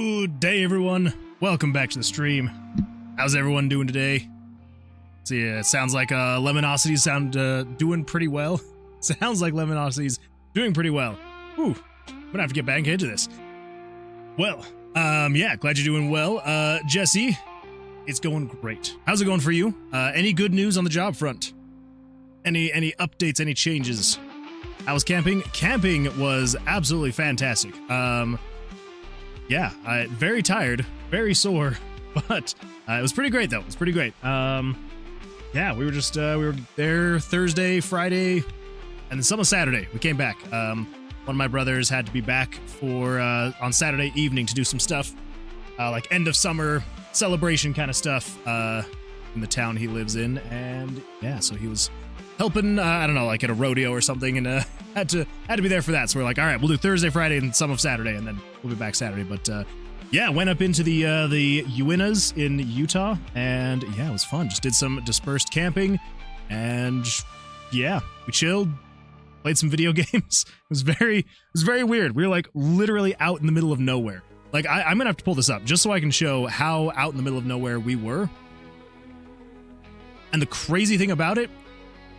Good day, everyone. Welcome back to the stream. How's everyone doing today? See, it sounds like Lemonosity's doing pretty well. Sounds like Lemonosity's doing pretty well. Ooh, I'm gonna have to get back into this. Well, yeah, glad you're doing well. Jesse, it's going great. How's it going for you? Any good news on the job front? Any updates, any changes? I was camping. Camping was absolutely fantastic. Yeah, very tired, very sore, but it was pretty great though. It was pretty great. Yeah, we were there Thursday, Friday, and then some of Saturday. We came back. One of my brothers had to be back for on Saturday evening to do some stuff, like end of summer celebration kind of stuff in the town he lives in, and yeah, so he was helping, I don't know, like at a rodeo or something, and had to be there for that. So we're like, all right, we'll do Thursday, Friday, and some of Saturday, and then we'll be back Saturday. But yeah, went up into the Uintas in Utah, and yeah, it was fun. Just did some dispersed camping, and yeah, we chilled, played some video games. It was very weird. We were like literally out in the middle of nowhere. Like I'm gonna have to pull this up just so I can show how out in the middle of nowhere we were. And the crazy thing about it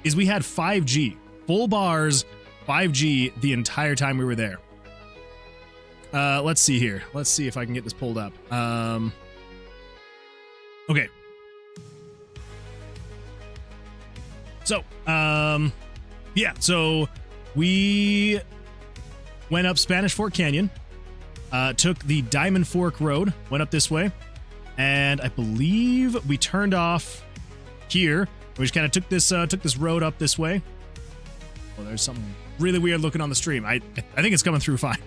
is we had 5G, full bars, 5G the entire time we were there. Let's see here. Let's see if I can get this pulled up. Okay. So, yeah, so we went up Spanish Fork Canyon, took the Diamond Fork Road, went up this way, and I believe we turned off here. We just kind of took this road up this way. Well, there's something really weird looking on the stream. I think it's coming through fine.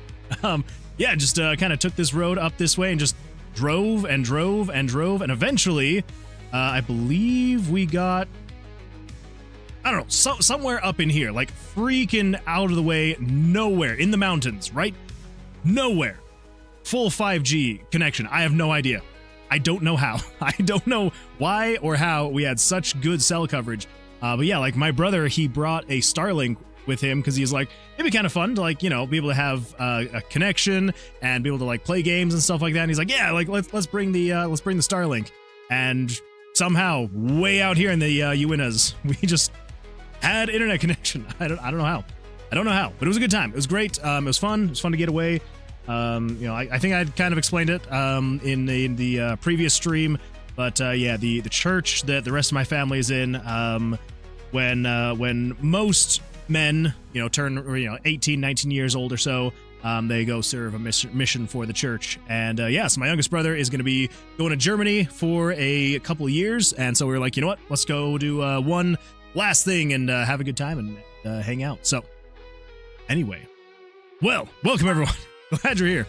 Yeah, just kind of took this road up this way and just drove and drove and drove, and eventually, I believe we got, I don't know, somewhere up in here, like freaking out of the way, nowhere in the mountains, right? Nowhere. Full 5G connection. I have no idea. I don't know how. I don't know why or how we had such good cell coverage. But yeah, like my brother, he brought a Starlink with him because he's like, it'd be kind of fun to, like, you know, be able to have a connection and be able to like play games and stuff like that. And he's like, yeah, like let's bring the Starlink. And somehow way out here in the Uintas, we just had internet connection. I don't know how. I don't know how, but it was a good time. It was great. It was fun. It was fun to get away. You know, I think I'd kind of explained it in the previous stream, but yeah, the church that the rest of my family is in, when most men, you know, turn 18, 19 years old or so, they go serve a mission for the church. And yeah, so my youngest brother is going to be going to Germany for a couple of years, and so we were like, you know what, let's go do one last thing and have a good time and hang out. So anyway, well, welcome everyone. Glad you're here.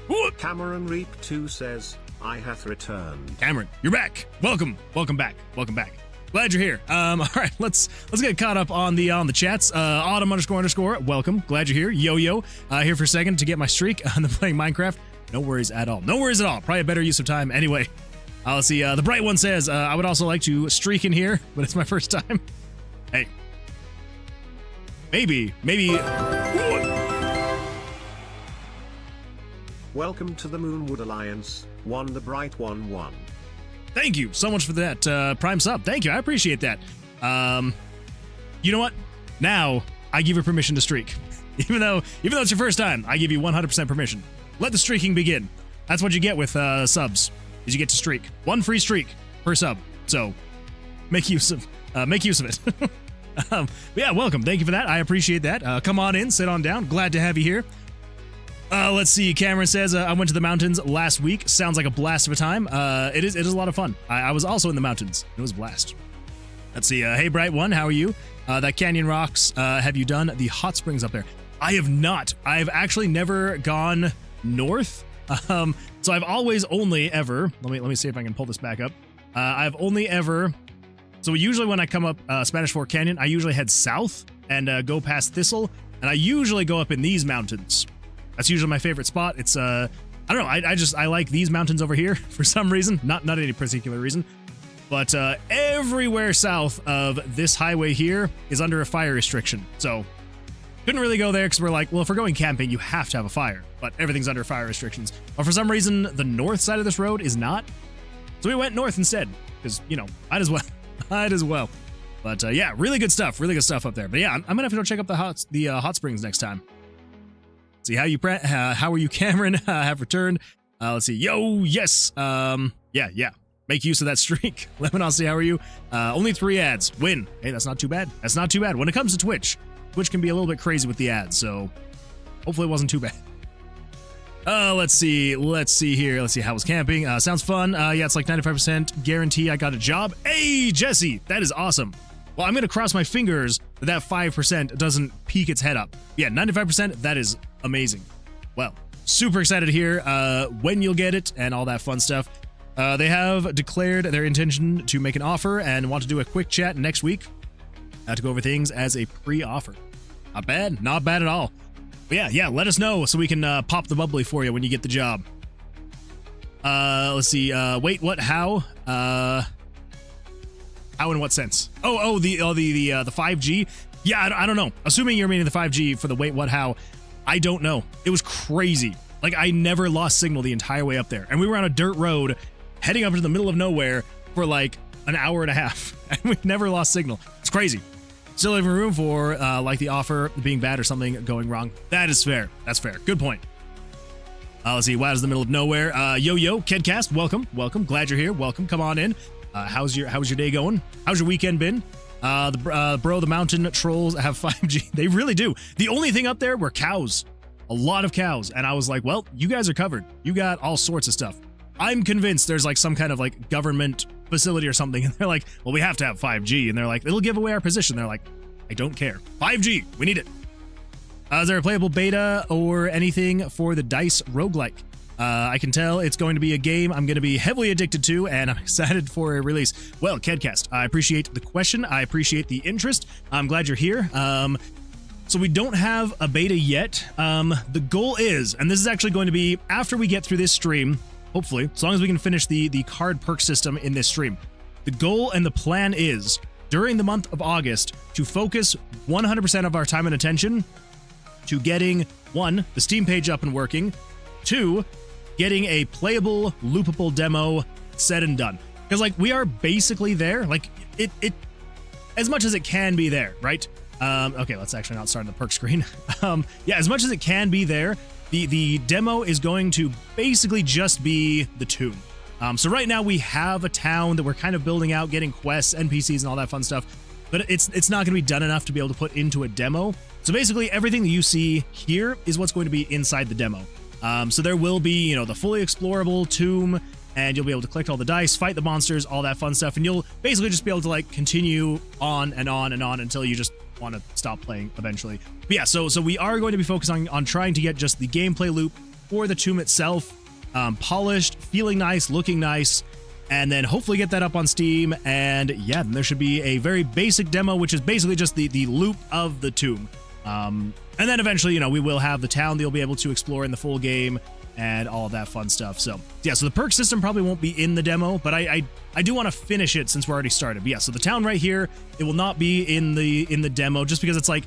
Whoop. Cameron Reap 2 says, I hath returned. Cameron, you're back. Welcome back. Glad you're here. All right, let's get caught up on the chats. Autumn __ welcome. Glad you're here. Yo, here for a second to get my streak on the playing Minecraft. No worries at all. Probably a better use of time anyway. Let's see. The Bright One says, I would also like to streak in here, but it's my first time. Hey, maybe. Welcome to the Moonwood Alliance, the Bright One. Thank you so much for that Prime sub. Thank you. I appreciate that. You know what? Now I give you permission to streak. Even though it's your first time, I give you 100% permission. Let the streaking begin. That's what you get with subs, is you get to streak. One free streak per sub. So make use of it. But yeah, welcome. Thank you for that. I appreciate that. Come on in, sit on down. Glad to have you here. Let's see. Cameron says, I went to the mountains last week. Sounds like a blast of a time. It is a lot of fun. I was also in the mountains. It was a blast. Let's see. Hey, Bright One, how are you? That canyon rocks. Have you done the hot springs up there? I have not. I've actually never gone north. So I've always only ever, let me see if I can pull this back up. I've only ever, so usually when I come up Spanish Fork Canyon, I usually head south and go past Thistle, and I usually go up in these mountains. That's usually my favorite spot. It's I don't know, I like these mountains over here for some reason, not any particular reason, but everywhere south of this highway here is under a fire restriction. So Couldn't really go there because we're like, well, if we're going camping, you have to have a fire, but everything's under fire restrictions. But for some reason, the north side of this road is not. So we went north instead because, you know, might as well. Might as well. But yeah, really good stuff up there. But yeah, I'm gonna have to go check up the hot springs next time. See how are you, Cameron? Have returned. Let's see. Yo, yes. Yeah. Make use of that streak. Lemonosity, how are you? Only 3 ads. Win. Hey, that's not too bad. That's not too bad. When it comes to Twitch can be a little bit crazy with the ads, so hopefully it wasn't too bad. Let's see here. Let's see how was camping. Sounds fun. Yeah, it's like 95% guarantee I got a job. Hey, Jesse, that is awesome. Well, I'm gonna cross my fingers that 5% doesn't peek its head up. Yeah, 95%, that is amazing. Well, super excited to hear when you'll get it and all that fun stuff. They have declared their intention to make an offer and want to do a quick chat next week to go over things as a pre-offer. Not bad at all. But yeah, let us know so we can pop the bubbly for you when you get the job. Let's see. Wait, what? How? How in what sense? Oh, the 5G. Yeah, I don't know. Assuming you're meaning the 5G for the wait, what, how? I don't know. It was crazy. Like, I never lost signal the entire way up there, and we were on a dirt road heading up into the middle of nowhere for like an hour and a half, and we never lost signal. It's crazy. Still leaving room for like the offer being bad or something going wrong. That is fair. That's fair. Good point. Let's see. WoW is the middle of nowhere. Yo, Kedcast, welcome. Glad you're here. Welcome. Come on in. How's your day going? How's your weekend been? The mountain trolls have 5G. They really do. The only thing up there were cows. A lot of cows. And I was like, well, you guys are covered. You got all sorts of stuff. I'm convinced there's like some kind of like government facility or something. And they're like, well, we have to have 5G. And they're like, it'll give away our position. They're like, I don't care. 5G. We need it. Is there a playable beta or anything for the DICE roguelike? I can tell it's going to be a game I'm going to be heavily addicted to, and I'm excited for a release. Well, Kedcast, I appreciate the question. I appreciate the interest. I'm glad you're here. So we don't have a beta yet. The goal is, and this is actually going to be after we get through this stream, hopefully, as long as we can finish the card perk system in this stream. The goal and the plan is, during the month of August, to focus 100% of our time and attention to getting, 1, the Steam page up and working, 2, getting a playable, loopable demo said and done. Because, like, we are basically there. Like, it as much as it can be there, right? Okay, let's actually not start on the perk screen. Yeah, as much as it can be there, the demo is going to basically just be the tomb. So right now we have a town that we're kind of building out, getting quests, NPCs, and all that fun stuff. But it's not going to be done enough to be able to put into a demo. So basically everything that you see here is what's going to be inside the demo. So there will be, you know, the fully explorable tomb, and you'll be able to collect all the dice, fight the monsters, all that fun stuff, and you'll basically just be able to like continue on and on and on until you just want to stop playing eventually. But yeah, so we are going to be focusing on trying to get just the gameplay loop for the tomb itself polished, feeling nice, looking nice, and then hopefully get that up on Steam. And yeah, then there should be a very basic demo, which is basically just the loop of the tomb. And then eventually, you know, we will have the town that you'll be able to explore in the full game and all of that fun stuff. So yeah, so the perk system probably won't be in the demo, but I do want to finish it since we're already started. But yeah, so the town right here, it will not be in the demo just because it's like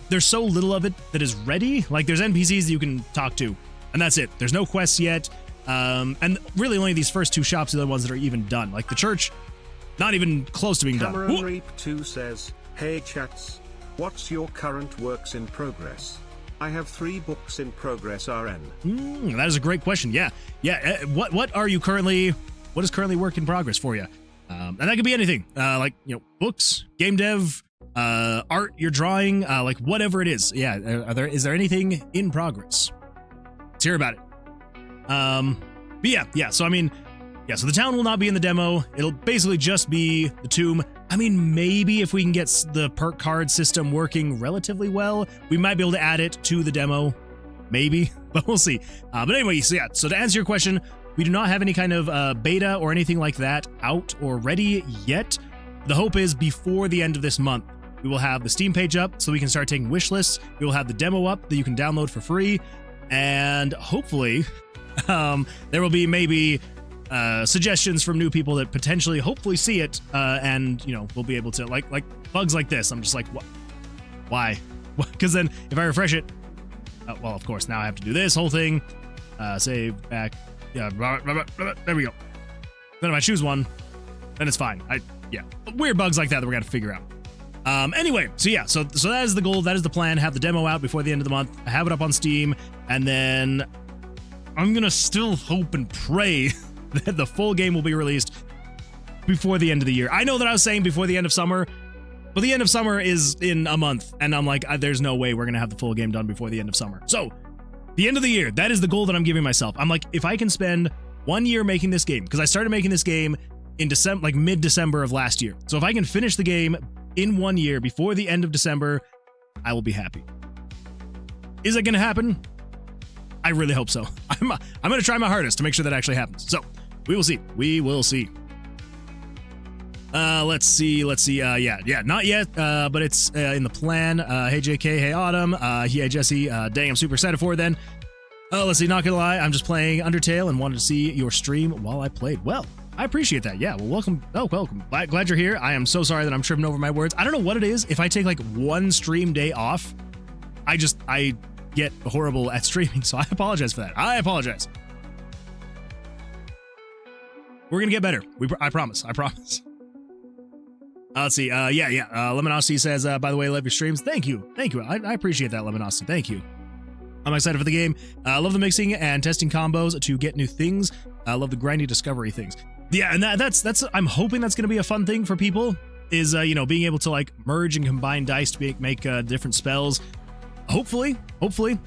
there's so little of it that is ready. Like there's NPCs that you can talk to, and that's it. There's no quests yet. And really only these first 2 shops are the ones that are even done. Like the church, not even close to being done. Cameron Reap 2 says, hey chats, what's your current works in progress? I have 3 books in progress RN. That is a great question. Yeah. What are you currently, what is currently work in progress for you? And that could be anything, like, you know, books, game dev, art you're drawing, like whatever it is. Yeah. Is there anything in progress? Let's hear about it. But yeah. So, I mean, yeah, so the town will not be in the demo. It'll basically just be the tomb. I mean, maybe if we can get the perk card system working relatively well, we might be able to add it to the demo. Maybe, but we'll see. But anyway, so yeah, so to answer your question, we do not have any kind of beta or anything like that out or ready yet. The hope is before the end of this month, we will have the Steam page up so we can start taking wish lists. We will have the demo up that you can download for free. And hopefully, there will be maybe suggestions from new people that potentially hopefully see it, and you know, we'll be able to like bugs like this. I'm just like, what? Why because then if I refresh it, well, of course, now I have to do this whole thing. Save back. Yeah, there we go. Then if I choose one, then it's fine. Yeah, weird bugs like that we're gonna figure out. Anyway, so yeah, so that is the goal. That is the plan. Have the demo out before the end of the month. Have it up on Steam, and then I'm gonna still hope and pray that the full game will be released before the end of the year. I know that I was saying before the end of summer, but the end of summer is in a month, and I'm like, there's no way we're gonna have the full game done before the end of summer. So, the end of the year, that is the goal that I'm giving myself. I'm like, if I can spend 1 year making this game, because I started making this game in December, like mid-December of last year. So if I can finish the game in 1 year before the end of December, I will be happy. Is it gonna happen? I really hope so. I'm gonna try my hardest to make sure that actually happens. So, we will see. We will see. Let's see. Yeah, not yet, but it's in the plan. Hey, JK, hey, Autumn, yeah, Jesse, dang, I'm super excited for it then. Let's see, not gonna lie, I'm just playing Undertale and wanted to see your stream while I played. Well, I appreciate that. Yeah, well, welcome. Oh, welcome. Glad you're here. I am so sorry that I'm tripping over my words. I don't know what it is. If I take like one stream day off, I get horrible at streaming, so I apologize for that. I apologize. We're gonna get better. I promise. Let's see. Lemonosity says, by the way, love your streams. Thank you. I appreciate that, Lemonosity. Thank you. I'm excited for the game. Love the mixing and testing combos to get new things. I love the grindy discovery things. Yeah, and that's. I'm hoping that's going to be a fun thing for people. Is being able to like merge and combine dice to make different spells. Hopefully.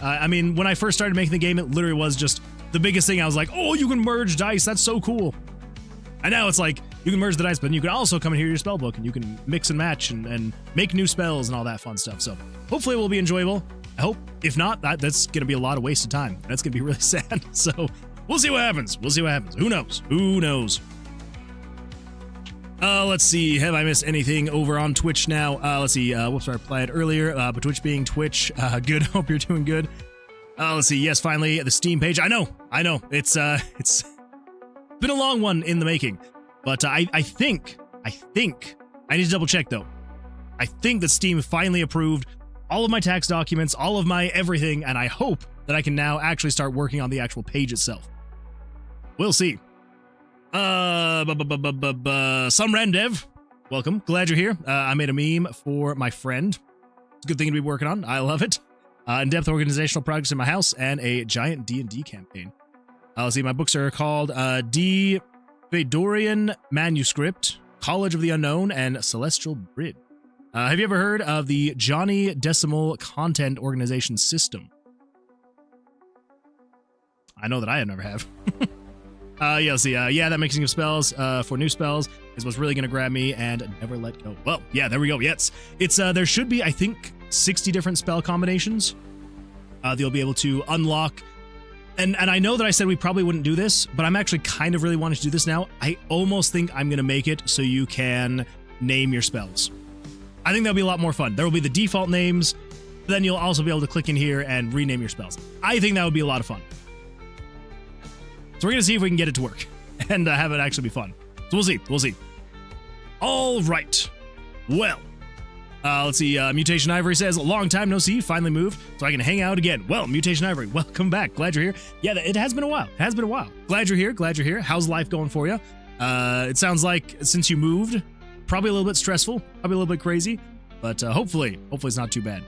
I mean, when I first started making the game, it literally was just the biggest thing. I was like, oh, you can merge dice. That's so cool. And now it's like, you can merge the dice, but you can also come in here to your spell book and you can mix and match and make new spells and all that fun stuff. So hopefully it will be enjoyable. I hope. If not, that's going to be a lot of wasted time. That's going to be really sad. So we'll see what happens. Who knows? Let's see. Have I missed anything over on Twitch now? Let's see. Whoops, I replied earlier, but Twitch being Twitch. Good. Hope you're doing good. Let's see. Yes, finally, the Steam page. I know. It's been a long one in the making, but I think I need to double check though. I think that Steam finally approved all of my tax documents, all of my everything, and I hope that I can now actually start working on the actual page itself. We'll see. Some Randev, welcome. Glad you're here. I made a meme for my friend. It's a good thing to be working on. I love it. In-depth organizational projects in my house and a giant D&D campaign. Let's see, my books are called D. Fedorian Manuscript, College of the Unknown, and Celestial Bridge. Have you ever heard of the Johnny Decimal Content Organization System? I know that I never have. Yeah, let's see. Yeah, that mixing of spells for new spells is what's really going to grab me and never let go. Well, yeah, there we go. Yes, it's there should be, I think, 60 different spell combinations that you'll be able to unlock. And I know that I said we probably wouldn't do this, but I'm actually kind of really wanting to do this now. I almost think I'm going to make it so you can name your spells. I think that'll be a lot more fun. There will be the default names, then you'll also be able to click in here and rename your spells. I think that would be a lot of fun. So we're going to see if we can get it to work and have it actually be fun. So we'll see. All right. Well, let's see. Mutation Ivory says, a long time no see, finally moved, so I can hang out again. Well, Mutation Ivory, welcome back. Glad you're here. Yeah, it has been a while. Glad you're here. How's life going for you? It sounds like since you moved, probably a little bit stressful, probably a little bit crazy, but hopefully it's not too bad.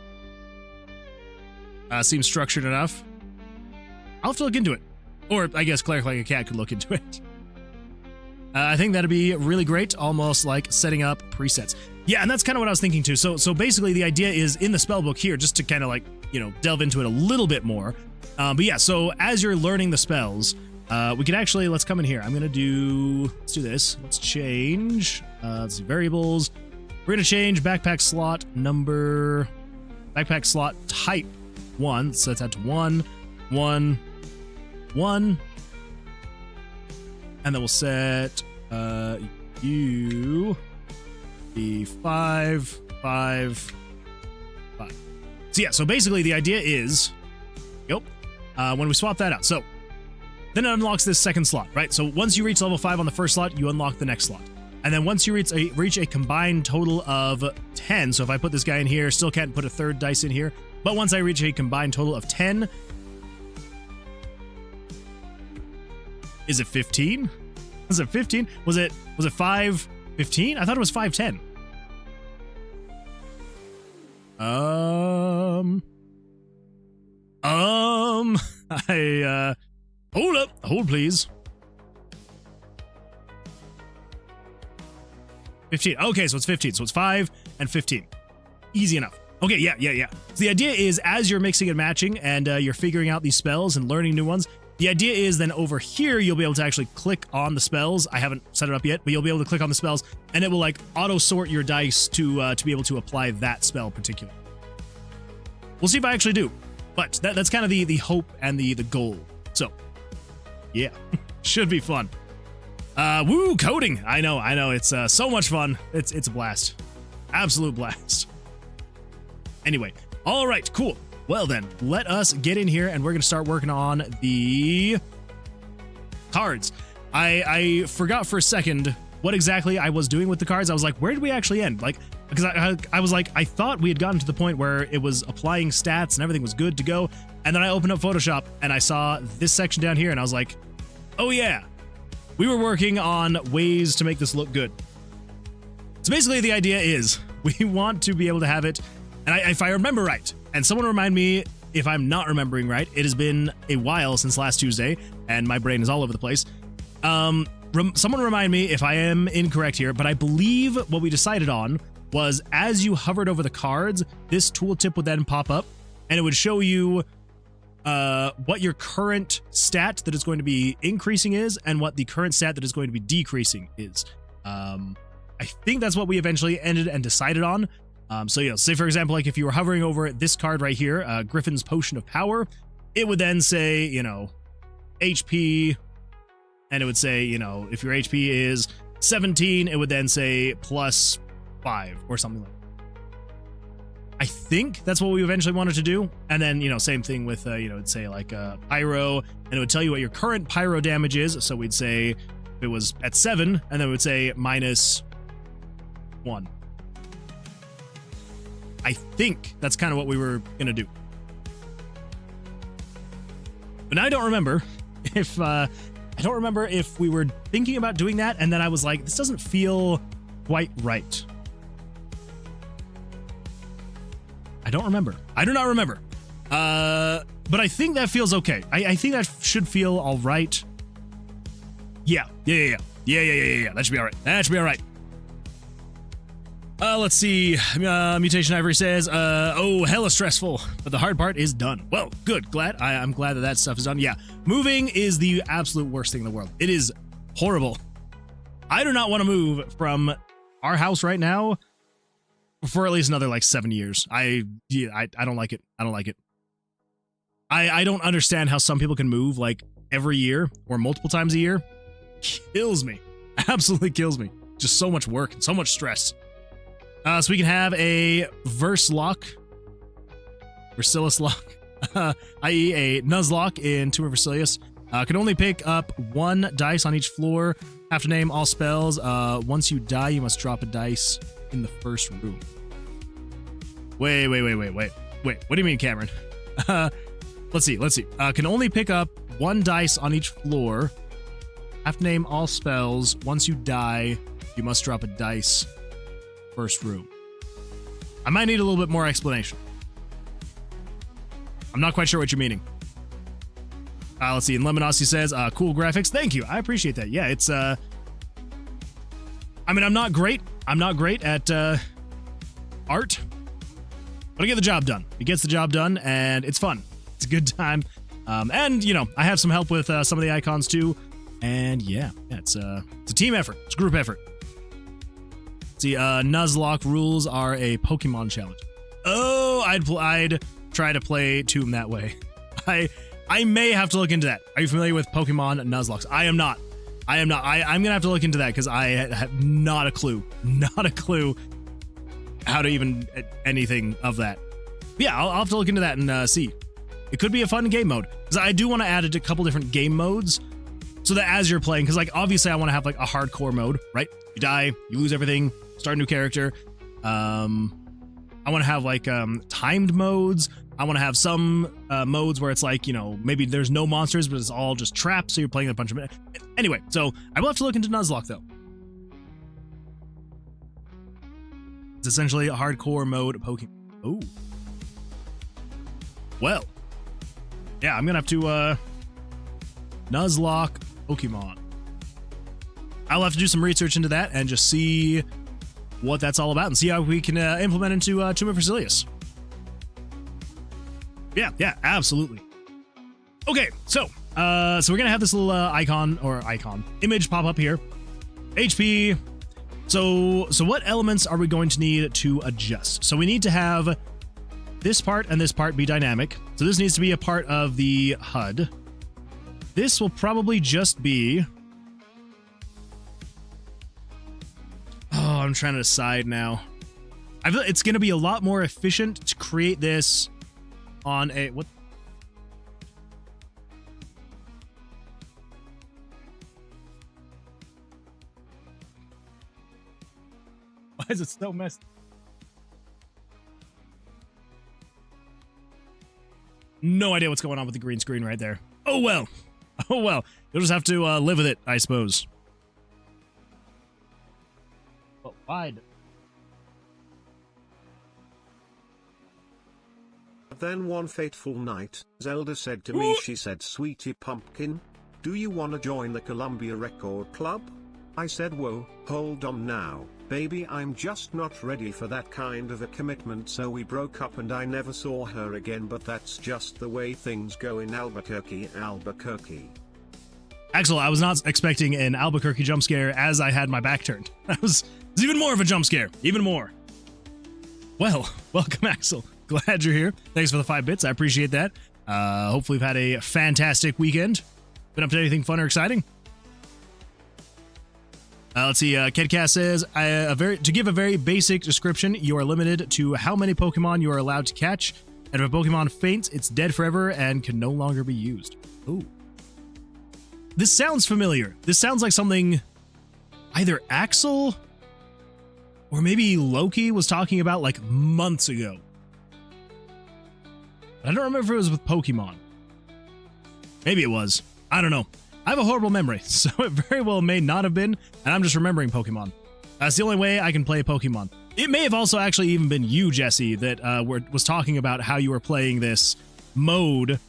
Seems structured enough. I'll have to look into it. Or I guess Cleric Like a Cat could look into it. I think that'd be really great, almost like setting up presets. Yeah, and that's kind of what I was thinking too. So basically the idea is in the spellbook here, just to kind of like, delve into it a little bit more. But yeah, so as you're learning the spells, we can actually, let's come in here. Let's do this. Let's change, let's see, variables. We're going to change backpack slot type 1. So that's 1, 1, 1. And then we'll set you the 5, 5, 5. So yeah, so basically the idea is, when we swap that out, so then it unlocks this second slot, right? So once you reach level 5 on the first slot, you unlock the next slot. And then once you reach a combined total of 10. So if I put this guy in here, still can't put a third dice in here. But once I reach a combined total of 10, is it 15? Was it 15? Was it 515? I thought it was 510. Hold up. Hold, please. 15. Okay, so it's 15. So it's 5 and 15. Easy enough. Okay, yeah. So the idea is as you're mixing and matching and you're figuring out these spells and learning new ones, the idea is then over here, you'll be able to actually click on the spells. I haven't set it up yet, but you'll be able to click on the spells and it will like auto sort your dice to be able to apply that spell particular. We'll see if I actually do, but that's kind of the hope and the goal. So yeah, should be fun. Woo, coding. I know. It's so much fun. It's a blast. Absolute blast. Anyway, all right, cool. Well then, let us get in here and we're going to start working on the cards. I forgot for a second what exactly I was doing with the cards. I was like, where did we actually end? Like, because I was like, I thought we had gotten to the point where it was applying stats and everything was good to go. And then I opened up Photoshop and I saw this section down here and I was like, oh yeah, we were working on ways to make this look good. So basically the idea is we want to be able to have it, and if I remember right, and someone remind me if I'm not remembering right, it has been a while since last Tuesday, and my brain is all over the place. Someone remind me if I am incorrect here, but I believe what we decided on was as you hovered over the cards, this tooltip would then pop up, and it would show you what your current stat that is going to be increasing is, and what the current stat that is going to be decreasing is. I think that's what we eventually ended and decided on. So yeah, say for example, like if you were hovering over this card right here, Griffin's Potion of Power, it would then say, you know, HP, and it would say, you know, if your HP is 17, it would then say +5 or something like that. I think that's what we eventually wanted to do. And then, you know, same thing with, you know, it'd say like Pyro, and it would tell you what your current Pyro damage is. So we'd say if it was at 7, and then it would say -1. I think that's kind of what we were going to do. But now I don't remember if we were thinking about doing that, and then I was like, this doesn't feel quite right. I don't remember. I do not remember. But I think that feels okay. I think that should feel all right. Yeah. That should be all right. That should be all right. Let's see. Mutation Ivory says, oh, hella stressful, but the hard part is done. Well, good. I'm glad that stuff is done. Yeah. Moving is the absolute worst thing in the world. It is horrible. I do not want to move from our house right now for at least another like 7 years. I don't like it. I don't like it. I don't understand how some people can move like every year or multiple times a year. Kills me. Absolutely kills me. Just so much work and so much stress. So we can have a Vercilias lock, i.e. a Nuzlocke in Tower of Vercilias. Can only pick up 1 dice on each floor. Have to name all spells. Once you die, you must drop a dice in the first room. Wait. What do you mean, Cameron? Let's see. Can only pick up 1 dice on each floor. Have to name all spells. Once you die, you must drop a dice. First room. I might need a little bit more explanation. I'm not quite sure what you're meaning. Let's see. And Lemonosity says, cool graphics. Thank you. I appreciate that. Yeah, it's, I mean, I'm not great at, art, but I get the job done. It gets the job done, and it's fun. It's a good time. And, you know, I have some help with, some of the icons, too. And, yeah, it's a team effort. It's a group effort. See, Nuzlocke rules are a Pokemon challenge. Oh, I'd try to play Tomb that way. I may have to look into that. Are you familiar with Pokemon Nuzlockes? I am not. I'm gonna have to look into that because I have not a clue. Not a clue how to even anything of that. But yeah, I'll have to look into that and see. It could be a fun game mode because I do want to add it to a couple different game modes so that as you're playing, because like obviously I want to have like a hardcore mode, right? You die, you lose everything. Start a new character. I want to have like timed modes. I want to have some modes where it's like, you know, maybe there's no monsters, but it's all just traps, so you're playing a bunch of... Anyway, so I will have to look into Nuzlocke, though. It's essentially a hardcore mode Pokemon. Oh. Well. Yeah, I'm going to have to Nuzlocke Pokemon. I'll have to do some research into that and just see what that's all about and see how we can implement into Tower of Vercilias. Yeah, absolutely. Okay, so we're gonna have this little image pop up here. HP. So what elements are we going to need to adjust? So we need to have this part and this part be dynamic. So this needs to be a part of the HUD. This will probably just be... Oh, I'm trying to decide now. I feel it's going to be a lot more efficient to create this on a... What? Why is it so messed? No idea what's going on with the green screen right there. Oh well. Oh well. You'll just have to live with it, I suppose. But why? Then one fateful night, Zelda said to me, she said, "Sweetie Pumpkin, do you wanna join the Columbia Record Club?" I said, "Whoa, hold on now, baby, I'm just not ready for that kind of a commitment." So we broke up and I never saw her again, but that's just the way things go in Albuquerque. Axel, I was not expecting an Albuquerque jump scare as I had my back turned. That was even more of a jump scare, even more. Well, welcome, Axel. Glad you're here. Thanks for the 5 bits. I appreciate that. Hopefully you've had a fantastic weekend. Been up to anything fun or exciting? Let's see. Kedcast says, to give a very basic description, you are limited to how many Pokemon you are allowed to catch, and if a Pokemon faints, it's dead forever and can no longer be used. Ooh. This sounds familiar. This sounds like something either Axel or maybe Loki was talking about like months ago. I don't remember if it was with Pokemon. Maybe it was. I don't know. I have a horrible memory, so it very well may not have been, and I'm just remembering Pokemon. That's the only way I can play Pokemon. It may have also actually even been you, Jesse, that was talking about how you were playing this mode,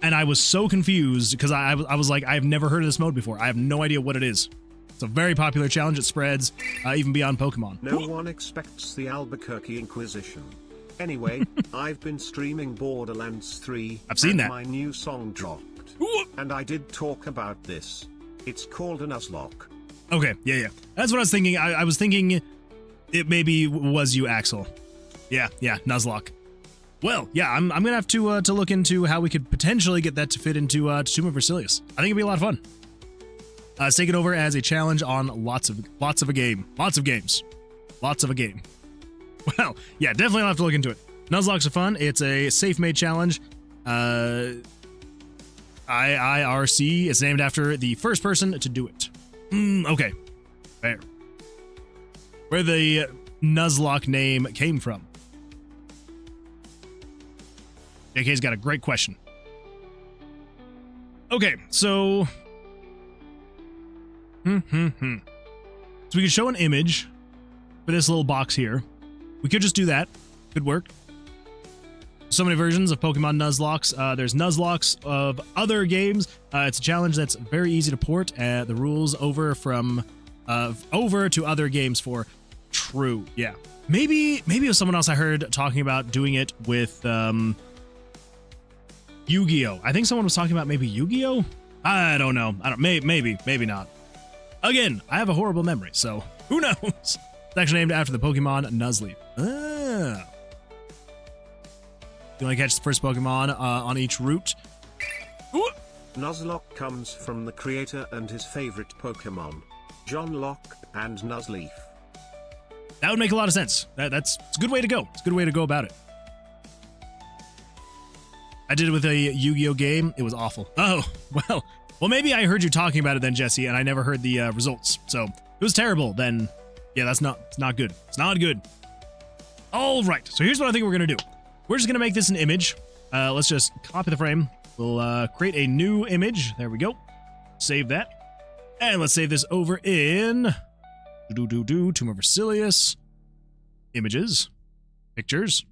and I was so confused because I was like, I've never heard of this mode before. I have no idea what it is. It's a very popular challenge. It spreads even beyond Pokemon. No one expects the Albuquerque Inquisition. Anyway, I've been streaming Borderlands 3. I've seen that. My new song dropped. And I did talk about this. It's called a Nuzlocke. Okay, yeah. That's what I was thinking. I was thinking it maybe was you, Axel. Yeah, Nuzlocke. Well, yeah, I'm gonna have to look into how we could potentially get that to fit into Tower of Vercilias. I think it'd be a lot of fun. Let's take it over as a challenge on lots of a game. Lots of games. Well, yeah, definitely I'll have to look into it. Nuzlocke's are fun. It's a safe-made challenge. IIRC is named after the first person to do it. Okay. Fair. Where the Nuzlocke name came from. JK's got a great question. Okay, so... So we could show an image for this little box here. We could just do that. Could work. So many versions of Pokemon Nuzlocks. There's Nuzlocks of other games. It's a challenge that's very easy to port the rules over from over to other games for. True. Yeah. Maybe it was someone else I heard talking about doing it with Yu-Gi-Oh. I think someone was talking about maybe Yu-Gi-Oh. I don't know. Maybe not. Again, I have a horrible memory, so who knows? It's actually named after the Pokemon Nuzleaf. Ah. You only catch the first Pokemon on each route. Ooh. Nuzlocke comes from the creator and his favorite Pokemon, John Locke and Nuzleaf. That would make a lot of sense. It's a good way to go. It's a good way to go about it. I did it with a Yu-Gi-Oh game. It was awful. Oh, well, maybe I heard you talking about it then, Jesse, and I never heard the results. So it was terrible then. Yeah, that's not, it's not good. It's not good. All right, so here's what I think we're gonna do. We're just gonna make this an image. Let's just copy the frame. We'll create a new image. There we go. Save that. And let's save this over in Tomb of Vercilias. Images. Pictures.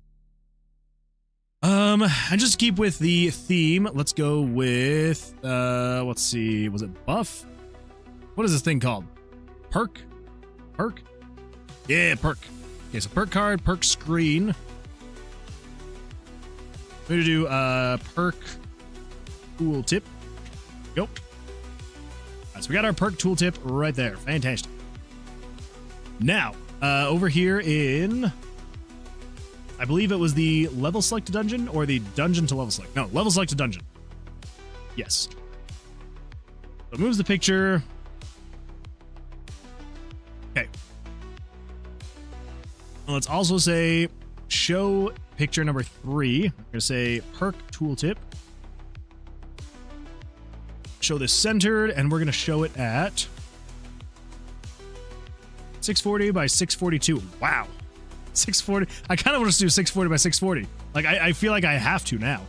And just keep with the theme. Let's go with let's see, was it buff? What is this thing called? Perk? Perk? Yeah, perk. Okay, so perk card, perk screen. We're gonna do perk tooltip. Go. All right, so we got our perk tooltip right there. Fantastic. Now, over here in, I believe it was the level selected dungeon or the dungeon to level select. No, level selected dungeon. Yes. So it moves the picture. Okay. Let's also say show picture number 3. I'm going to say perk tooltip. Show this centered, and we're going to show it at 640 by 642. Wow. 640. I kind of want to do 640 by 640. Like, I feel like I have to now.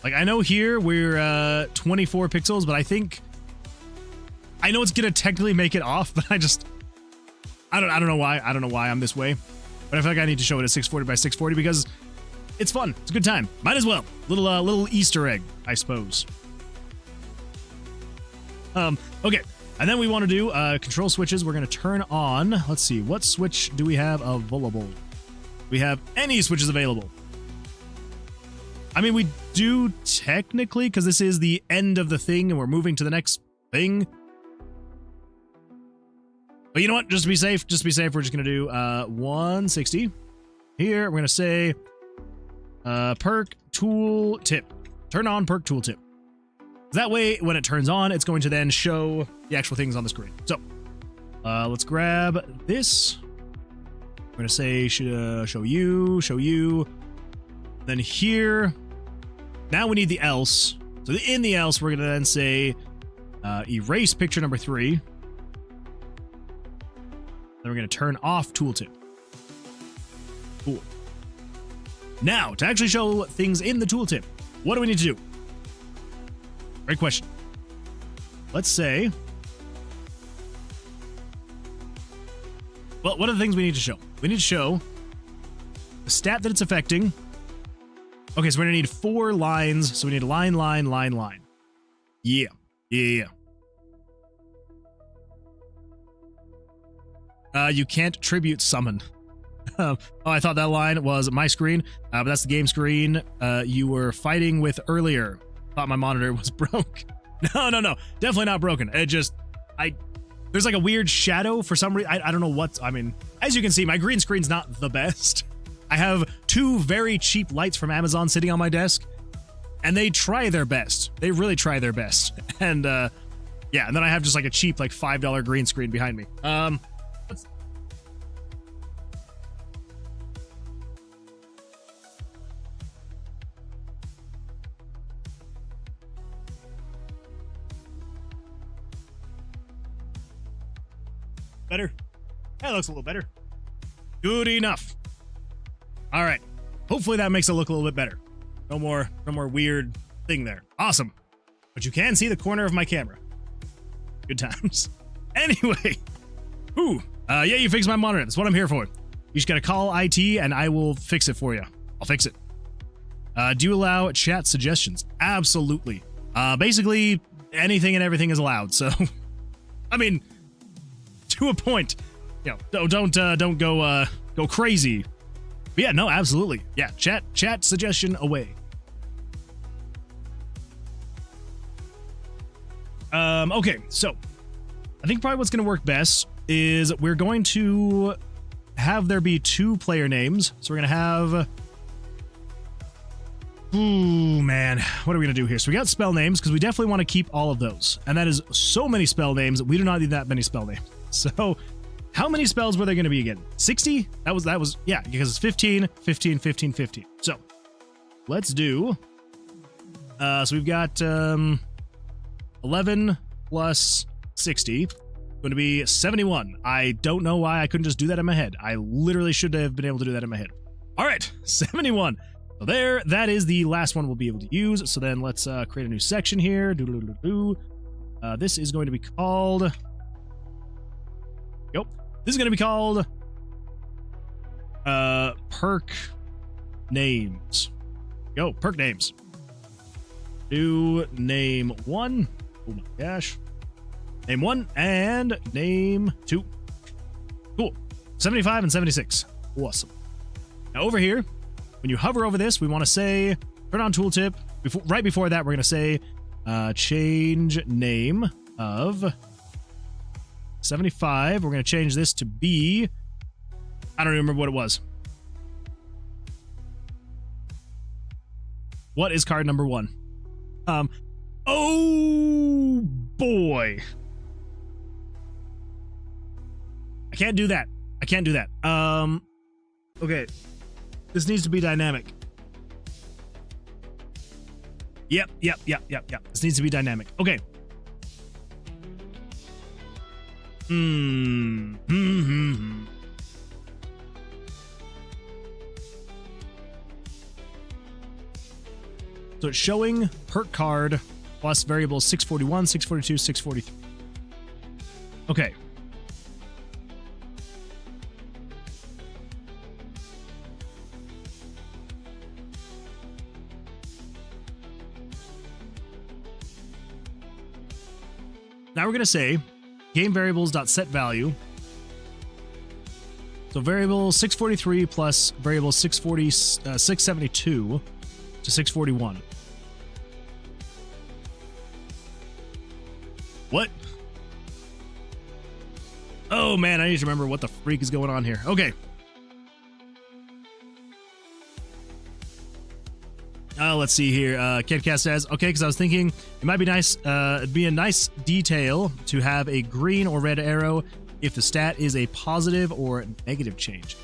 Like, I know here we're 24 pixels, but I know it's going to technically make it off, but I don't know why. I don't know why I'm this way. But I feel like I need to show it at 640 by 640 because it's fun. It's a good time. Might as well. Little Easter egg, I suppose. Okay. And then we want to do control switches. We're going to turn on. Let's see. What switch do we have available? We have any switches available. I mean, we do technically, because this is the end of the thing and we're moving to the next thing. But you know what? Just to be safe, we're just going to do 160. Here, we're going to say perk tool tip. Turn on perk tool tip. That way, when it turns on, it's going to then show the actual things on the screen. So, let's grab this. We're going to say show you. Then here, now we need the else. So in the else, we're going to then say erase picture number 3. Then we're going to turn off tooltip. Cool. Now, to actually show things in the tooltip, what do we need to do? Great question. Let's say, well, what are the things we need to show? We need to show the stat that it's affecting. Okay, so we're gonna need 4 lines. So we need a line. Yeah. You can't tribute summon. Oh, I thought that line was my screen, but that's the game screen you were fighting with earlier. Thought my monitor was broke. No, definitely not broken. It just, there's like a weird shadow for some reason. I don't know what, I mean, as you can see, my green screen's not the best. I have 2 very cheap lights from Amazon sitting on my desk, and they try their best. They really try their best. And yeah, and then I have just like a cheap like $5 green screen behind me. Better? That looks a little better. Good enough. All right. Hopefully that makes it look a little bit better. No more weird thing there. Awesome. But you can see the corner of my camera. Good times. Anyway. Ooh. Yeah, you fixed my monitor. That's what I'm here for. You just gotta call IT and I will fix it for you. I'll fix it. Do you allow chat suggestions? Absolutely. Basically, anything and everything is allowed. So, I mean, to a point. You know, don't go crazy. But yeah, no, absolutely. Yeah, chat suggestion away. Okay, so I think probably what's going to work best is we're going to have there be 2 player names. So we're going to have, ooh, man, what are we going to do here? So we got spell names because we definitely want to keep all of those. And that is so many spell names. We do not need that many spell names. So how many spells were there going to be again? 60? That was, yeah, because it's 15, 15, 15, 15. So let's do, so we've got 11 plus 60. going to be 71. I don't know why I couldn't just do that in my head. I literally should have been able to do that in my head. All right, 71. So there, that is the last one we'll be able to use. So then let's create a new section here. This is going to be called... Yep. This is going to be called... perk names. Go, perk names. Do name 1. Oh my gosh. Name 1 and name 2. Cool. 75 and 76. Awesome. Now over here, when you hover over this, we want to say, turn on tooltip. Right before that, we're going to say, change name of 75. We're going to change this to be, I don't even remember what it was. What is card number 1? Oh boy. I can't do that. I can't do that. Okay. This needs to be dynamic. Yep. This needs to be dynamic. Okay. So it's showing perk card plus variables 641, 642, 643. Okay. Now we're going to say game variables.set value. So variable 643 plus variable 672 to 641. What? Oh man, I need to remember what the freak is going on here. Okay. Let's see here. Kedcast says, okay, because I was thinking it might be nice, it'd be a nice detail to have a green or red arrow if the stat is a positive or negative change.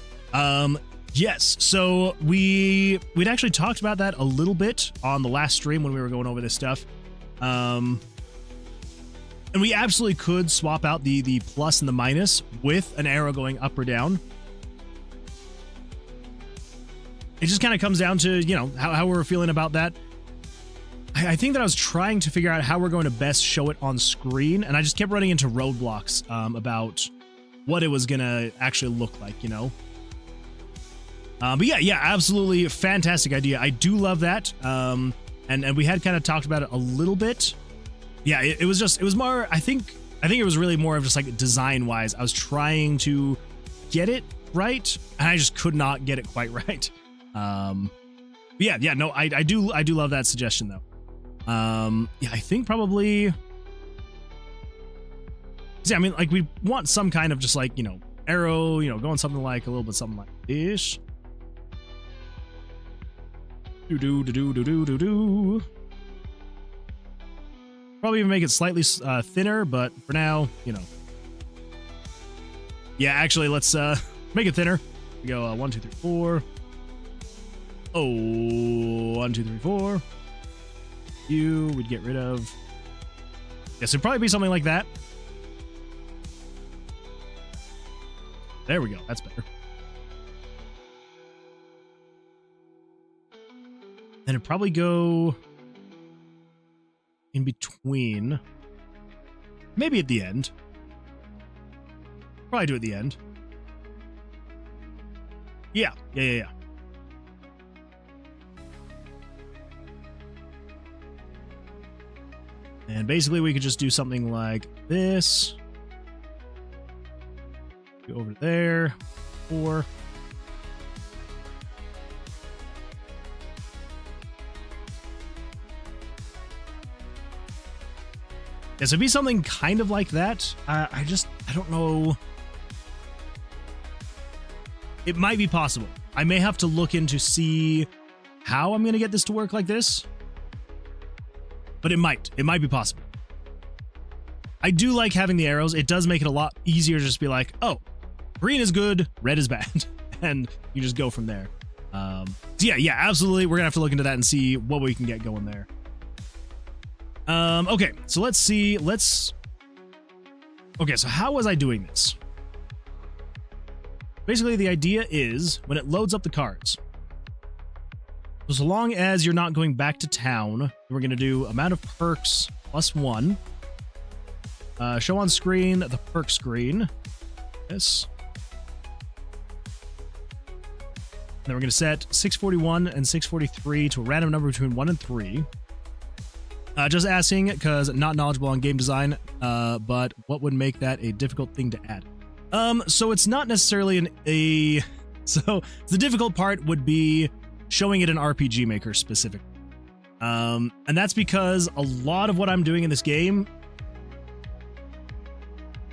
Yes, so we'd actually talked about that a little bit on the last stream when we were going over this stuff. And we absolutely could swap out the plus and the minus with an arrow going up or down. It just kind of comes down to, you know, how we're feeling about that. I think that I was trying to figure out how we're going to best show it on screen, and I just kept running into roadblocks about what it was going to actually look like, you know? But yeah, absolutely fantastic idea. I do love that. And we had kind of talked about it a little bit. Yeah, it was more, I think it was really more of just like design wise. I was trying to get it right, and I just could not get it quite right. Yeah, no, I do love that suggestion though. Yeah, I think probably, see, I mean, like we want some kind of just like, you know, arrow, you know, going something like a little bit something like this. Do. Probably even make it slightly thinner, but for now, you know. Yeah, actually, let's make it thinner. We go 1, 2, 3, 4. Oh, 1, 2, 3, 4. We'd get rid of. Yes, it'd probably be something like that. There we go. That's better. And it'd probably go in between. Maybe at the end. Probably do it at the end. Yeah. And basically we could just do something like this. Go over there. 4. Yeah, so it'd be something kind of like that. I don't know. It might be possible. I may have to look into see how I'm going to get this to work like this. But it might be possible. I do like having the arrows. It does make it a lot easier to just be like, oh, green is good, red is bad. And you just go from there. So yeah, absolutely. We're gonna have to look into that and see what we can get going there. Okay, so let's see. Okay, so how was I doing this? Basically, the idea is when it loads up the cards, so long as you're not going back to town, we're going to do amount of perks +1. Show on screen the perk screen. Yes. And then we're going to set 641 and 643 to a random number between 1 and 3. Just asking because not knowledgeable on game design, but what would make that a difficult thing to add? So it's not necessarily so the difficult part would be showing it in RPG Maker specifically. And that's because a lot of what I'm doing in this game,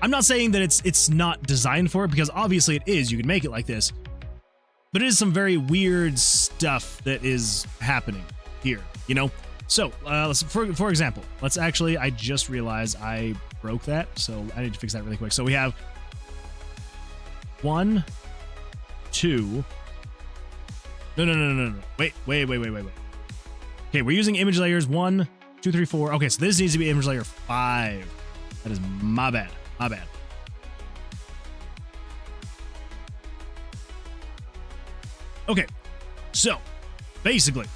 I'm not saying that it's not designed for it, because obviously it is. You can make it like this, but it is some very weird stuff that is happening here, you know? So, for example, let's actually, I just realized I broke that, so I need to fix that really quick. So we have 1, 2. No. Wait. Okay, we're using image layers 1, 2, 3, 4. Okay, so this needs to be image layer 5. That is my bad. My bad. Okay, so basically,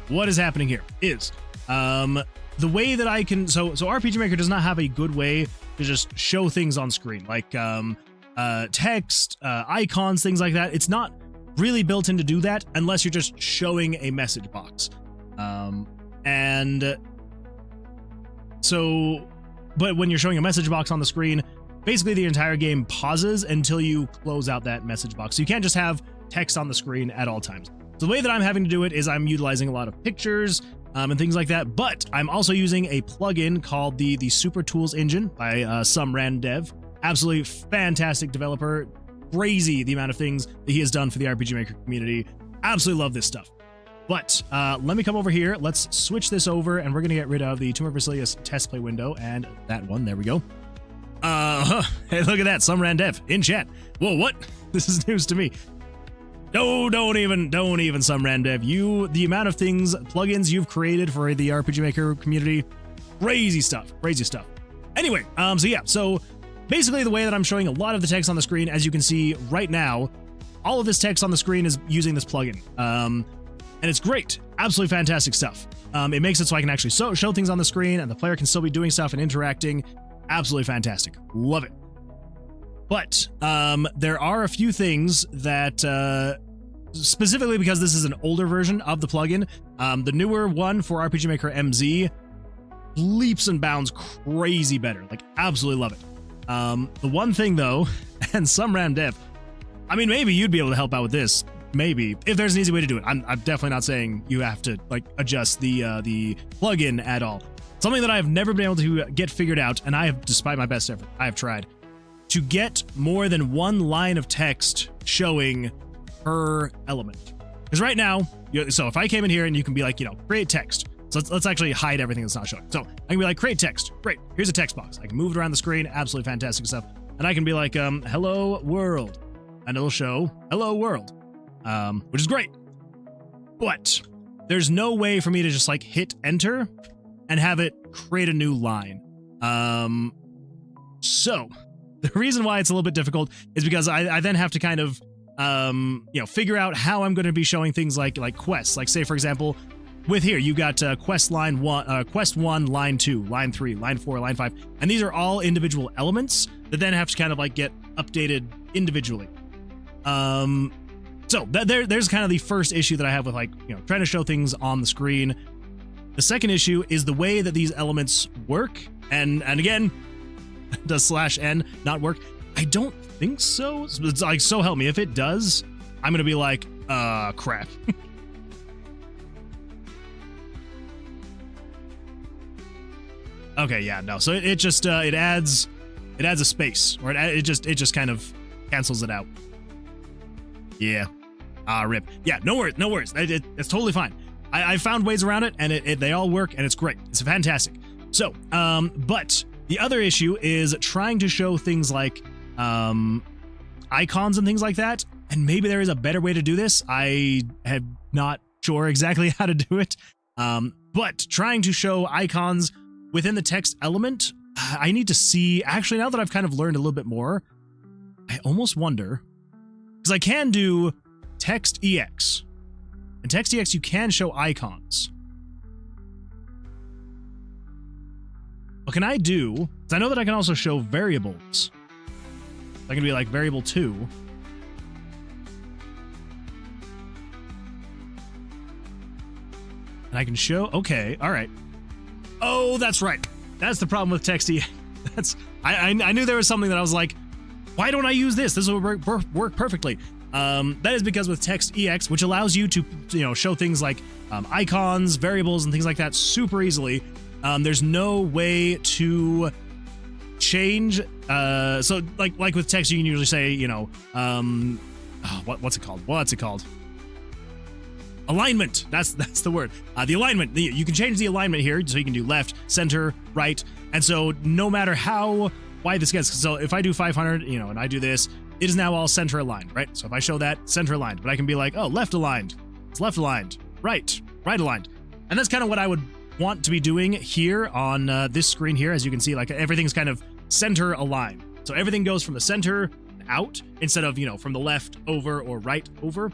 what is happening here is the way that I can. So RPG Maker does not have a good way to just show things on screen, like text, icons, things like that. It's not really built in to do that unless you're just showing a message box. But when you're showing a message box on the screen, basically the entire game pauses until you close out that message box. So you can't just have text on the screen at all times. So the way that I'm having to do it is I'm utilizing a lot of pictures and things like that, but I'm also using a plugin called the Super Tools Engine by some random dev. Absolutely fantastic developer. Crazy the amount of things that he has done for the RPG Maker community. Absolutely love this stuff. But let me come over here. Let's switch this over, and we're going to get rid of the Tower of Vercilias test play window and that one. There we go. Hey, look at that. Some random dev in chat. Whoa, what? This is news to me. No, don't even some random dev. The amount of plugins you've created for the RPG Maker community, crazy stuff. Anyway, so basically the way that I'm showing a lot of the text on the screen, as you can see right now, all of this text on the screen is using this plugin. And it's great. Absolutely fantastic stuff. It makes it so I can actually show things on the screen and the player can still be doing stuff and interacting. Absolutely fantastic. Love it. But there are a few things that, specifically because this is an older version of the plugin, the newer one for RPG Maker MZ, leaps and bounds crazy better. Like, absolutely love it. The one thing though, and some random dev, I mean, maybe you'd be able to help out with this. Maybe, if there's an easy way to do it. I'm definitely not saying you have to like adjust the plugin at all. Something that I have never been able to get figured out, and I have, despite my best effort, I have tried to get more than one line of text showing per element. Because right now, so if I came in here and you can be like, create text. So let's actually hide everything that's not showing. So I can be like, create text. Great. Here's a text box. I can move it around the screen. Absolutely fantastic stuff. And I can be like, hello world, and it'll show hello world. Which is great, but there's no way for me to just like hit enter and have it create a new line. So the reason why it's a little bit difficult is because I then have to kind of, figure out how I'm going to be showing things like quests. Like say, for example, with here, you got quest 1, line 2, line 3, line 4, line 5. And these are all individual elements that then have to kind of like get updated individually. So there's kind of the first issue that I have with trying to show things on the screen. The second issue is the way that these elements work. And again, does /n not work? I don't think so. It's like, so help me. If it does, I'm going to be like, crap. Okay, yeah, no. So it just, it adds a space, or it just kind of cancels it out. Yeah. Rip. Yeah, no worries. It's totally fine. I found ways around it, and they all work, and it's great. It's fantastic. So, but the other issue is trying to show things like icons and things like that, and maybe there is a better way to do this. I am not sure exactly how to do it, but trying to show icons within the text element I need to see, actually, now that I've kind of learned a little bit more, I almost wonder, because I can do text EX. In text EX, you can show icons. What can I do? Because I know that I can also show variables. I can be like variable 2. And I can show, okay, all right. Oh, that's right. That's the problem with text EX. I knew there was something that I was like, why don't I use this? This will work perfectly. That is because with text EX, which allows you to show things like icons, variables, and things like that super easily. There's no way to change. So like with text, you can usually say, what's it called? What's it called? Alignment. That's the word. The alignment. You can change the alignment here, so you can do left, center, right, and so no matter how wide this gets. So if I do 500, and I do this, it is now all center aligned, right? So if I show that, center aligned, but I can be like, oh, left aligned, it's left aligned, right aligned, and that's kind of what I would want to be doing here on this screen here. As you can see, like everything's kind of center aligned, so everything goes from the center out instead of from the left over or right over.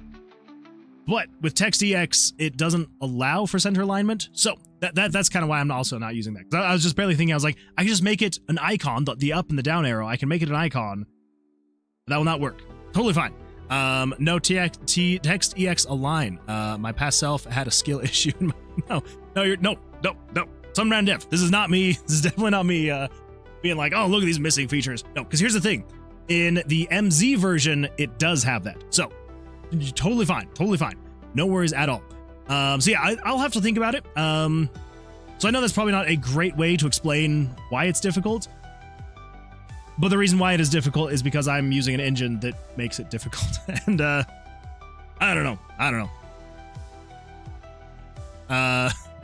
But with text EX, it doesn't allow for center alignment, so that's kind of why I'm also not using that. 'Cause I was just barely thinking, I was like, I can just make it an icon, the up and the down arrow. I can make it an icon. That will not work. Totally fine. No text EX align. My past self had a skill issue. No. Some random dev. This is not me. This is definitely not me being like, oh, look at these missing features. No, because here's the thing. In the MZ version, it does have that. So totally fine. No worries at all. So yeah, I'll have to think about it. So I know that's probably not a great way to explain why it's difficult. But the reason why it is difficult is because I'm using an engine that makes it difficult. And I don't know.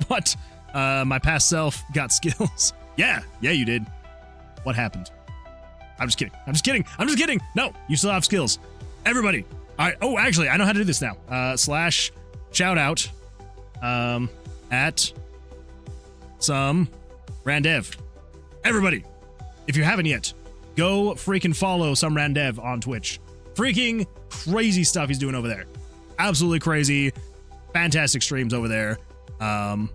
But my past self got skills. Yeah, you did. What happened? I'm just kidding. No, you still have skills. Everybody. All right. Oh, actually, I know how to do this now. Slash shout out at some randev. Everybody, if you haven't yet, go freaking follow some randev on Twitch. Freaking crazy stuff he's doing over there. Absolutely crazy. Fantastic streams over there. On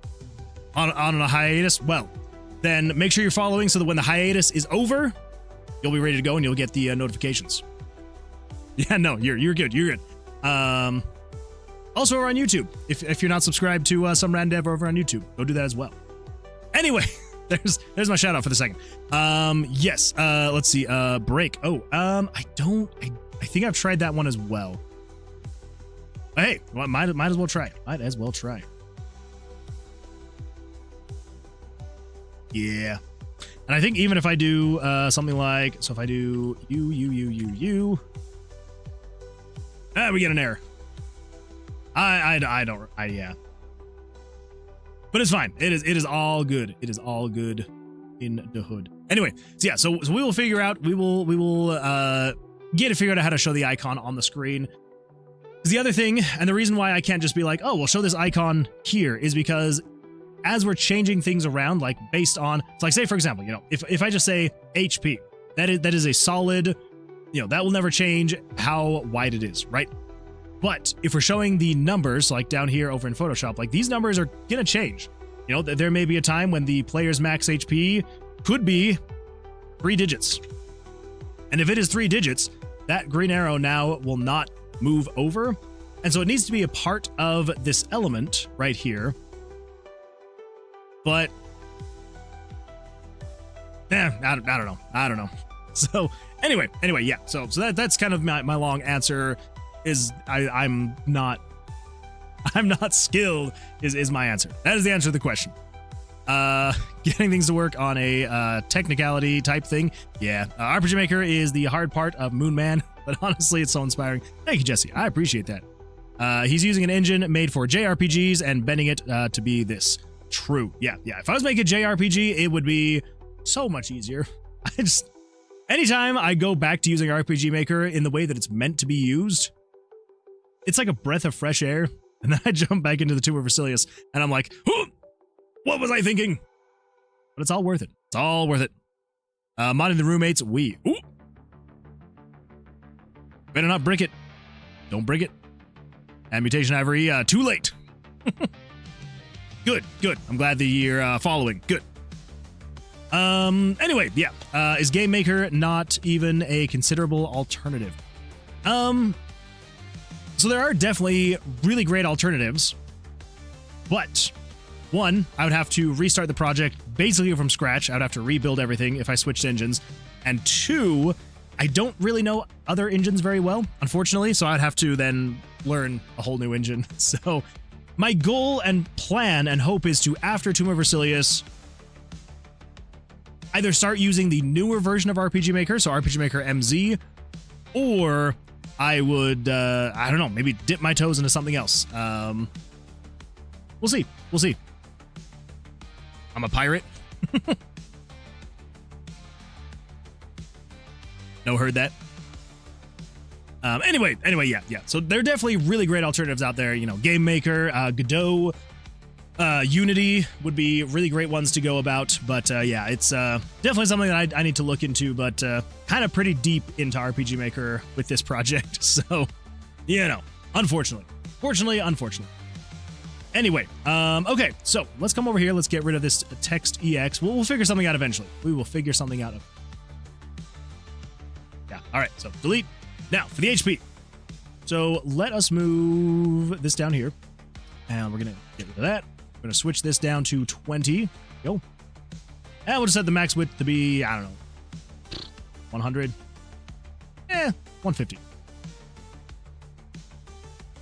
a hiatus. Well, then make sure you're following so that when the hiatus is over, you'll be ready to go and you'll get the notifications. Yeah, no, you're good. You're good. Also, we're on YouTube. If you're not subscribed to some randev over on YouTube, go do that as well. Anyway, there's my shout out for the second. Yes. Let's see. Break. Oh, I think I've tried that one as well. But hey, might as well try. Yeah. And I think even if I do something like, so if I do you, we get an error. Yeah. But it's fine. It is all good. It is all good in the hood. Anyway, so yeah, so we will figure out, we will get it figured out how to show the icon on the screen. Because the other thing, and the reason why I can't just be like, oh, we'll show this icon here, is because as we're changing things around, like based on, so like say for example, if I just say HP, that is a solid, that will never change how wide it is, right? But if we're showing the numbers, like down here over in Photoshop, like these numbers are gonna change. There may be a time when the player's max HP could be 3 digits. And if it is 3 digits, that green arrow now will not move over. And so it needs to be a part of this element right here. But I don't know. So anyway, yeah. So that's kind of my long answer. Is I'm not skilled is my answer. That is the answer to the question. Getting things to work on a technicality type thing. Yeah, RPG Maker is the hard part of Moon Man, but honestly, it's so inspiring. Thank you, Jesse. I appreciate that. He's using an engine made for JRPGs and bending it to be this. True. Yeah. If I was making a JRPG, it would be so much easier. Anytime I go back to using RPG Maker in the way that it's meant to be used, it's like a breath of fresh air. And then I jump back into the Tower of Vercilias and I'm like, oh, what was I thinking? But it's all worth it. It's all worth it. Modding the roommates, we. Ooh. Better not brick it. Don't brick it. And mutation ivory, too late. Good, good. I'm glad that you're following. Good. Anyway, yeah. Is Game Maker not even a considerable alternative? So there are definitely really great alternatives, but one, I would have to restart the project basically from scratch. I would have to rebuild everything if I switched engines. And two, I don't really know other engines very well, unfortunately, so I'd have to then learn a whole new engine. So my goal and plan and hope is to, after Tower of Vercilias, either start using the newer version of RPG Maker, so RPG Maker MZ, or I would, I don't know, maybe dip my toes into something else. We'll see. We'll see. I'm a pirate. No, heard that. Anyway, yeah. So there are definitely really great alternatives out there. You know, Game Maker, Godot, Unity would be really great ones to go about. But yeah, it's definitely something that I need to look into, but kind of pretty deep into RPG Maker with this project. So, you know, unfortunately. Unfortunately. Anyway, okay, so let's come over here. Let's get rid of this text EX. We'll figure something out eventually. We will figure something out. Yeah, all right, so delete. Now, for the HP. So let us move this down here. And we're going to get rid of that. We're going to switch this down to 20. Go. And we'll just set the max width to be, I don't know, 100. 150.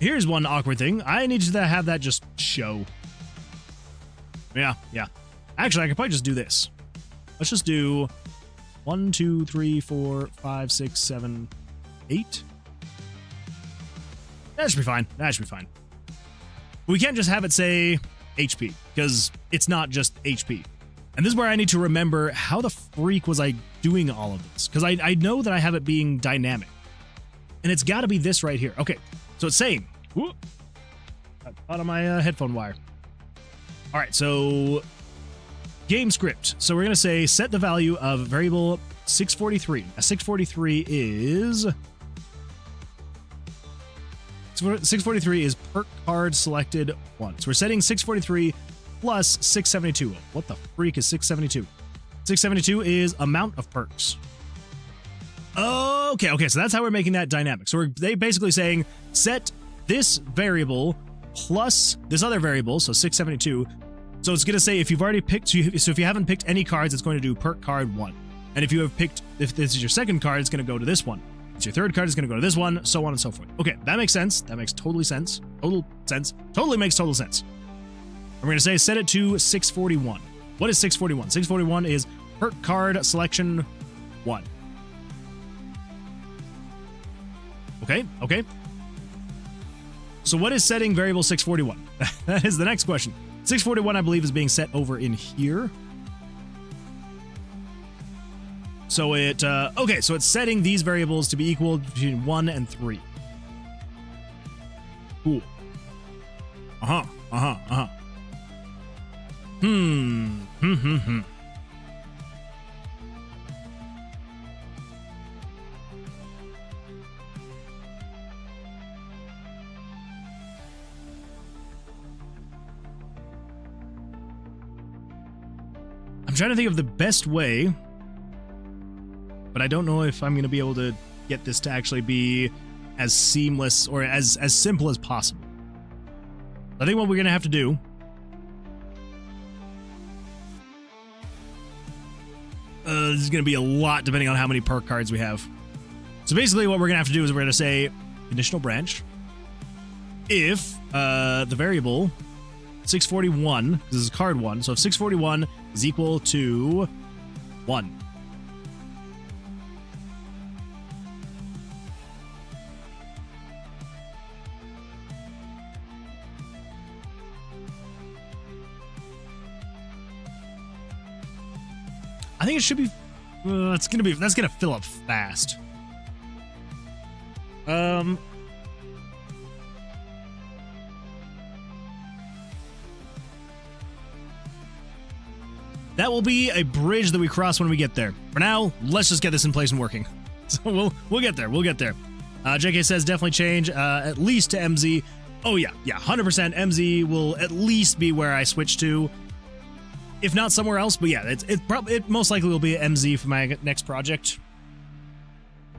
Here's one awkward thing. I need to have that just show. Yeah. Actually, I could probably just do this. Let's just do 1, 2, 3, 4, 5, 6, 7, 8. That should be fine. We can't just have it say HP, because it's not just HP. And this is where I need to remember how the freak was I doing all of this, because I know that I have it being dynamic. And it's got to be this right here. Okay, so it's saying, whoop, got caught on my headphone wire. All right, so game script. So we're going to say set the value of variable 643. Now 643 is... 643 is perk card selected 1. So we're setting 643 plus 672. What the freak is 672? 672 is amount of perks. Okay, so that's how we're making that dynamic. So they basically saying set this variable plus this other variable, so 672. So it's going to say if you've already picked, so if you haven't picked any cards, it's going to do perk card 1. And if you have picked, if this is your second card, it's going to go to this one. It's your third card, is going to go to this one, so on and so forth. Okay, that makes sense. That makes totally sense. Totally makes total sense. We're going to say set it to 641. What is 641? 641 is perk card selection 1. Okay. So what is setting variable 641? That is the next question. 641, I believe, is being set over in here. So it, okay, so it's setting these variables to be equal between 1 and 3. Cool. I'm trying to think of the best way, but I don't know if I'm going to be able to get this to actually be as seamless or as simple as possible. I think what we're going to have to do this is going to be a lot depending on how many perk cards we have. So basically what we're going to have to do is we're going to say conditional branch if the variable 641, this is card 1, so if 641 is equal to 1. I think it should be, that's gonna fill up fast. that will be a bridge that we cross when we get there. For now, let's just get this in place and working. So we'll get there. We'll get there. JK says definitely change at least to MZ. Oh yeah, 100% MZ will at least be where I switch to, if not somewhere else. But yeah, it most likely will be MZ for my next project.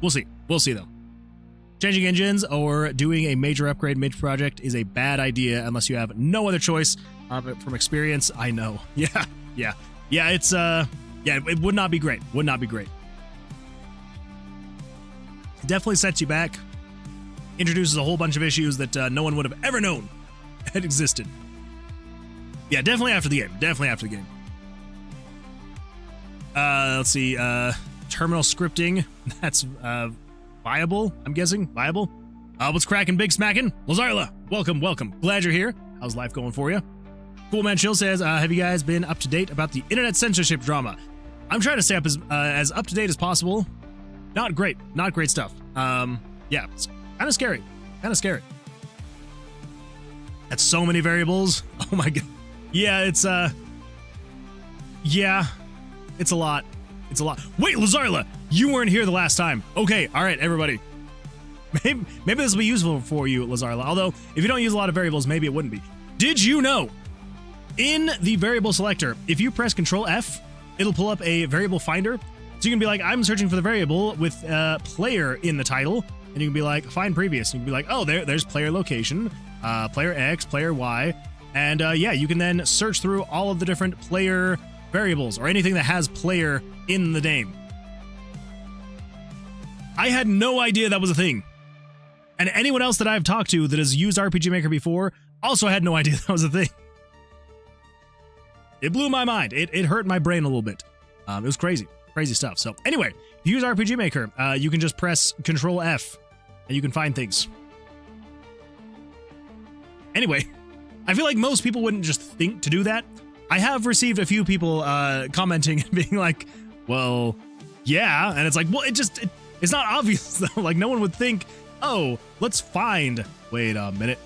We'll see. We'll see though. Changing engines or doing a major upgrade mage project is a bad idea unless you have no other choice. But from experience, I know. Yeah. It's it would not be great. Would not be great. Definitely sets you back. Introduces a whole bunch of issues that no one would have ever known had existed. Yeah, definitely after the game. Definitely after the game. Let's see. Terminal scripting. That's viable, I'm guessing. Viable. What's cracking, big smacking? Lazarla, welcome. Glad you're here. How's life going for you? Cool Man Chill says, have you guys been up to date about the internet censorship drama? I'm trying to stay up as up to date as possible. Not great stuff. Yeah, it's kind of scary. That's so many variables. Oh my god. Yeah, it's a lot. Wait, Lazarla, you weren't here the last time. Okay, all right, everybody. Maybe this will be useful for you, Lazarla. Although, if you don't use a lot of variables, maybe it wouldn't be. Did you know, in the variable selector, if you press Control F, it'll pull up a variable finder. So you can be like, I'm searching for the variable with player in the title, and you can be like, find previous. And you can be like, oh, there's player location, player X, player Y, and yeah, you can then search through all of the different player variables or anything that has player in the name. I had no idea that was a thing. And anyone else that I've talked to that has used RPG Maker before also had no idea that was a thing. It blew my mind. It hurt my brain a little bit. It was crazy stuff. So anyway, if you use RPG Maker, you can just press Control F and you can find things. Anyway, I feel like most people wouldn't just think to do that. I have received a few people commenting and being like, well, yeah. And it's like, well, it's not obvious though. Like no one would think, oh, let's find. Wait a minute.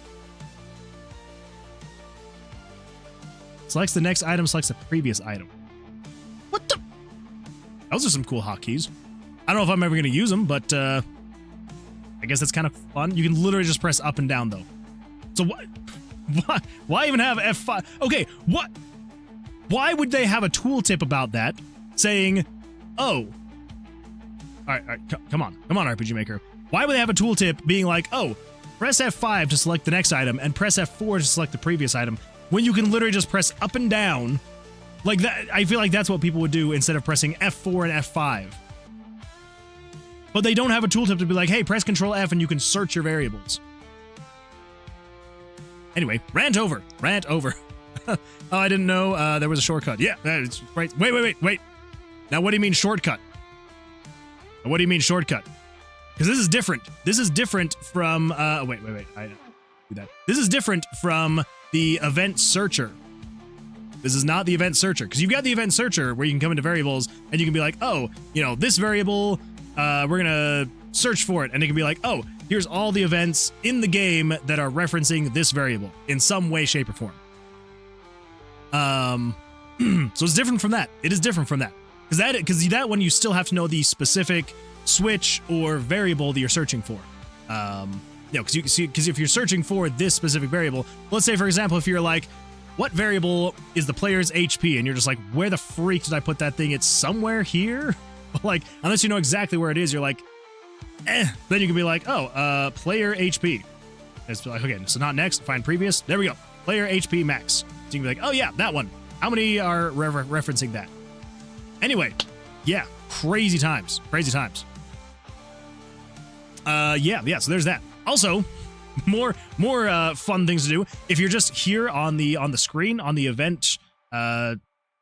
Selects the next item, selects the previous item. What the? Those are some cool hotkeys. I don't know if I'm ever going to use them, but I guess that's kind of fun. You can literally just press up and down though. So why even have F5? Okay, what? Why would they have a tooltip about that saying, oh, all right, come on, RPG Maker. Why would they have a tooltip being like, oh, press F5 to select the next item and press F4 to select the previous item when you can literally just press up and down like that? I feel like that's what people would do instead of pressing F4 and F5. But they don't have a tooltip to be like, hey, press Control F and you can search your variables. Anyway, rant over. Oh, I didn't know there was a shortcut. Yeah, that's right. Wait. Now, what do you mean shortcut? What do you mean shortcut? Because this is different. This is different from, wait. I do that. This is different from the event searcher. This is not the event searcher. Because you've got the event searcher where you can come into variables and you can be like, oh, this variable, we're going to search for it. And it can be like, oh, here's all the events in the game that are referencing this variable in some way, shape, or form. So it's different from that. It is different from that. Because that one you still have to know the specific switch or variable that you're searching for. Because if you're searching for this specific variable, let's say for example, if you're like, what variable is the player's HP? And you're just like, where the freak did I put that thing? It's somewhere here. Like, unless you know exactly where it is, you're like, Then you can be like, oh, player HP. It's like, okay, so not next, find previous. There we go. Player HP max. So you can be like, oh yeah, that one. How many are referencing that? Anyway, yeah, crazy times. Yeah, so there's that. Also, more fun things to do. If you're just here on the screen, on the event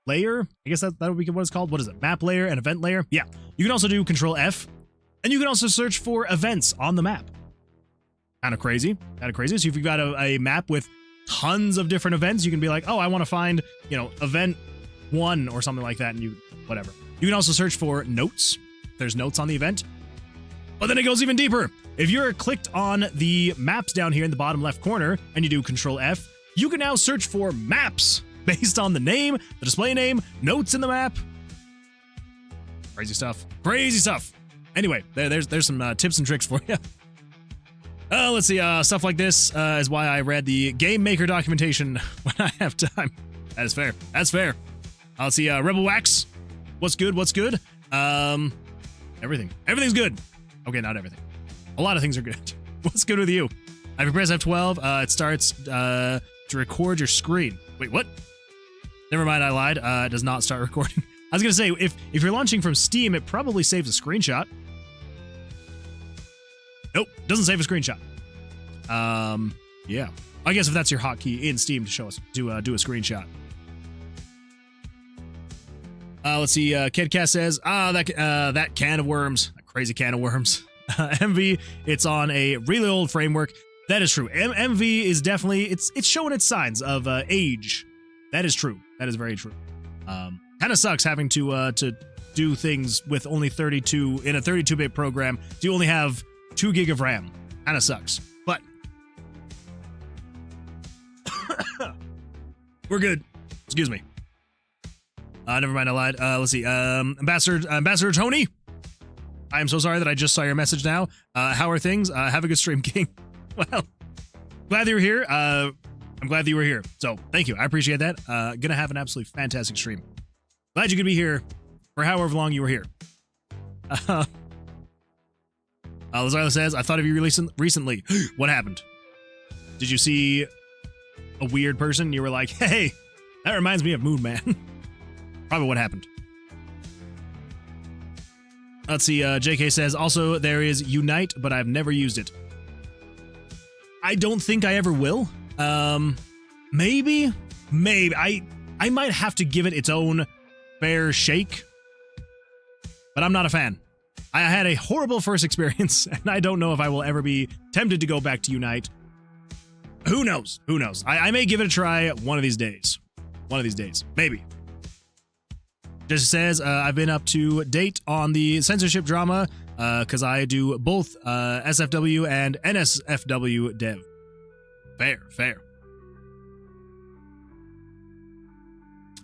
layer, I guess that would be what it's called. What is it? Map layer and event layer? Yeah. You can also do Control F, and you can also search for events on the map. Kind of crazy. So if you've got a map with tons of different events, you can be like, oh, I want to find, event 1 or something like that, and whatever. You can also search for notes. There's notes on the event. But then it goes even deeper. If you're clicked on the maps down here in the bottom left corner and you do Control F, you can now search for maps based on the name, the display name, notes in the map. Crazy stuff. Crazy stuff. Anyway, there's some tips and tricks for you. Let's see. Stuff like this is why I read the Game Maker documentation when I have time. That is fair. That's fair. Let's see. Rebel Wax. What's good? What's good? Everything. Everything's good. Okay, not everything. A lot of things are good. What's good with you? If you press F12, it starts to record your screen. Wait, what? Never mind, I lied. It does not start recording. I was gonna say, if you're launching from Steam, it probably saves a screenshot. Nope, doesn't save a screenshot. Yeah. I guess if that's your hotkey in Steam to show us, do a screenshot. Let's see. Kedcast says, that can of worms, that crazy can of worms. MV, it's on a really old framework. That is true. MV is definitely it's showing its signs of age. That is true. That is very true. Kind of sucks having to do things with only 32 in a 32-bit program. Do you only have 2 gig of RAM? Kind of sucks, but we're good. Excuse me. Never mind, I lied. Let's see. Ambassador Tony. I am so sorry that I just saw your message now. How are things? Have a good stream, King. Well, glad that you were here. I'm glad that you were here. So thank you. I appreciate that. Gonna have an absolutely fantastic stream. Glad you could be here for however long you were here. Lazarla says, I thought of you recently. What happened? Did you see a weird person? You were like, hey, that reminds me of Moon Man. Probably what happened. Let's see. JK says, also, there is Unite, but I've never used it. I don't think I ever will. Maybe. I might have to give it its own fair shake, but I'm not a fan. I had a horrible first experience, and I don't know if I will ever be tempted to go back to Unite. Who knows? Who knows? I may give it a try one of these days. One of these days. Maybe. Jesse says, I've been up to date on the censorship drama, because I do both SFW and NSFW dev. Fair.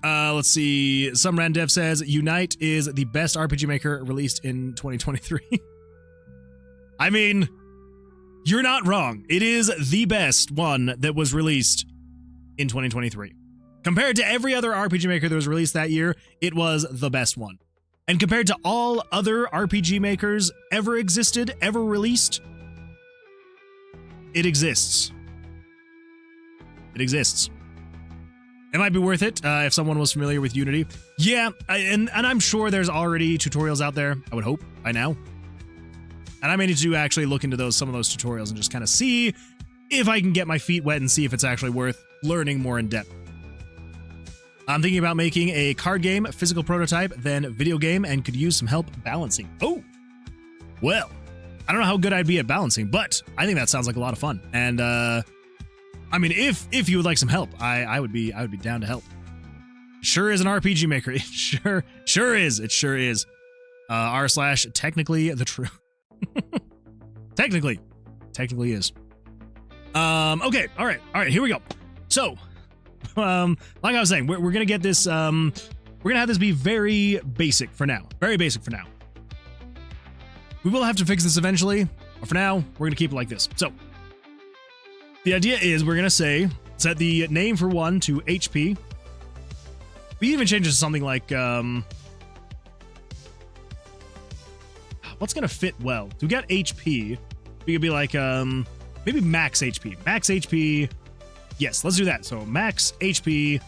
Let's see. Some random dev says, Unite is the best RPG Maker released in 2023. I mean, you're not wrong. It is the best one that was released in 2023. Compared to every other RPG Maker that was released that year, it was the best one. And compared to all other RPG Makers ever existed, ever released, it exists. It exists. It might be worth it if someone was familiar with Unity. Yeah, and I'm sure there's already tutorials out there, I would hope, by now. And I may need to actually look into some of those tutorials and just kind of see if I can get my feet wet and see if it's actually worth learning more in depth. I'm thinking about making a card game, physical prototype, then video game, and could use some help balancing. Oh, well, I don't know how good I'd be at balancing, but I think that sounds like a lot of fun. And I mean, if you would like some help, I would be down to help. Sure is an RPG Maker. It sure is. It sure is. r/ technically the truth. Technically is. Okay. All right. Here we go. So. Like I was saying, we're gonna get this. We're gonna have this be very basic for now. Very basic for now. We will have to fix this eventually, but for now, we're gonna keep it like this. So, the idea is we're gonna set the name for 1 to HP. We even change it to something like what's gonna fit well? To get HP, we could be like maybe max HP. Max HP. Yes, let's do that. So max HP,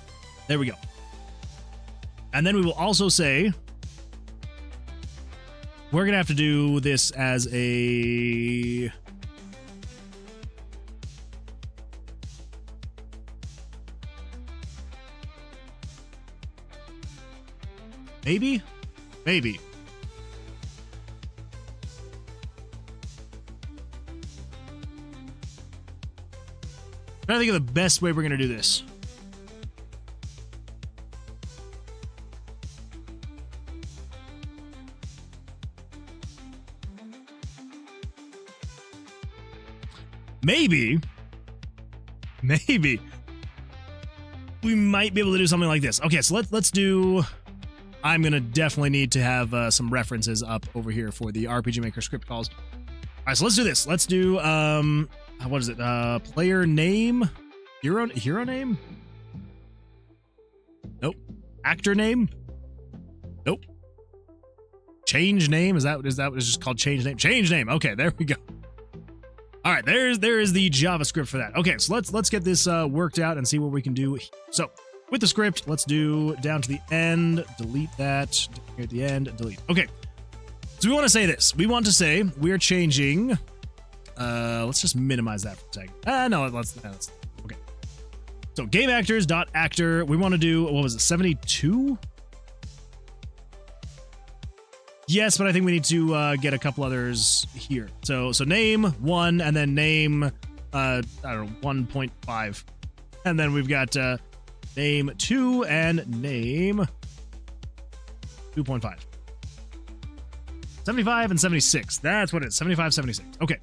there we go. And then we will also say, we're going to have to do this as a... Maybe? I'm trying to think of the best way we're going to do this. Maybe. we might be able to do something like this. Okay, so let's do. I'm gonna definitely need to have some references up over here for the RPG Maker script calls. All right, so let's do this. Let's do what is it? Player name, hero name. Nope. Actor name. Nope. Change name. Is that what it's just called? Change name. Change name. Okay, there we go. All right, there is the JavaScript for that. Okay, so let's get this worked out and see what we can do. So with the script, let's do down to the end, delete that, here at the end, delete. Okay, so we want to say this. We want to say we're changing, let's just minimize that for a second. No, let's okay. So game actors dot actor, we want to do, what was it, 72? Yes, but I think we need to get a couple others here. So name 1 and then name, I don't know, 1.5. And then we've got name 2 and name 2.5. 75 and 76. That's what it is. 75, 76. Okay.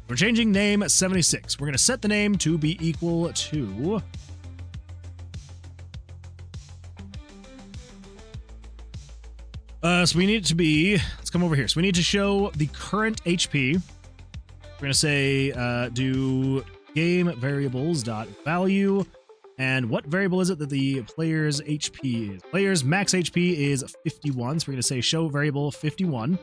We're changing name 76. We're going to set the name to be equal to... so we need it to be, let's come over here. So we need to show the current HP. We're going to say do game variables dot value. And what variable is it that the player's HP is? Player's max HP is 51. So we're going to say show variable 51.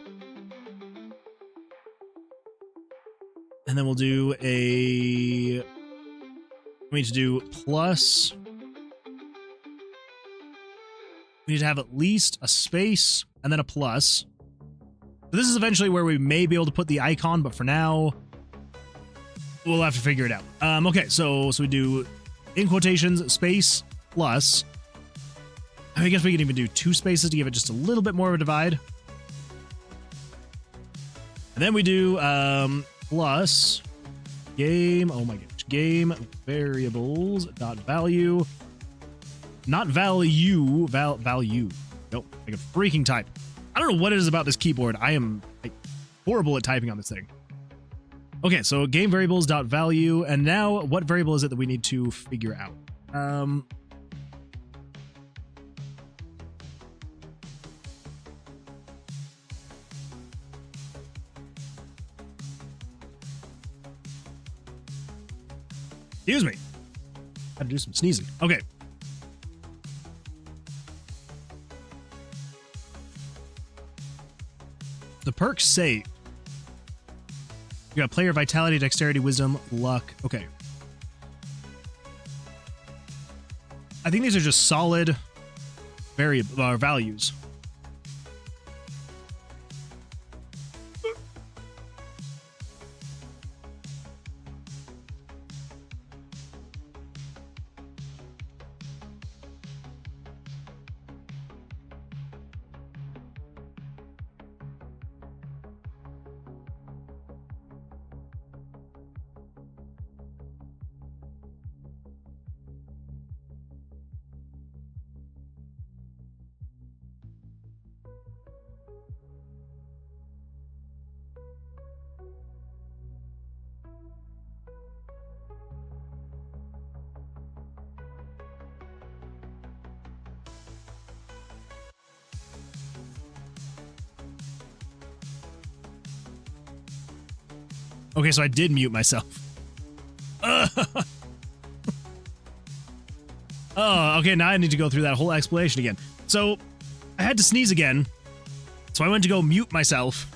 And then we'll do we need to do plus. We need to have at least a space and then a plus. So this is eventually where we may be able to put the icon, but for now, we'll have to figure it out. Okay, so we do in quotations space plus. I guess we can even do 2 spaces to give it just a little bit more of a divide. And then we do plus game. Oh my gosh, game variables dot value. Not value, value. Nope, I can freaking type. I don't know what it is about this keyboard. I am horrible at typing on this thing. Okay, so game variables dot value, and now what variable is it that we need to figure out? Excuse me. Had to do some sneezing. Okay. The perks say you got player vitality, dexterity, wisdom, luck. Okay. I think these are just solid values. Okay, so I did mute myself. Oh, okay, now I need to go through that whole explanation again. So, I had to sneeze again, so I went to go mute myself,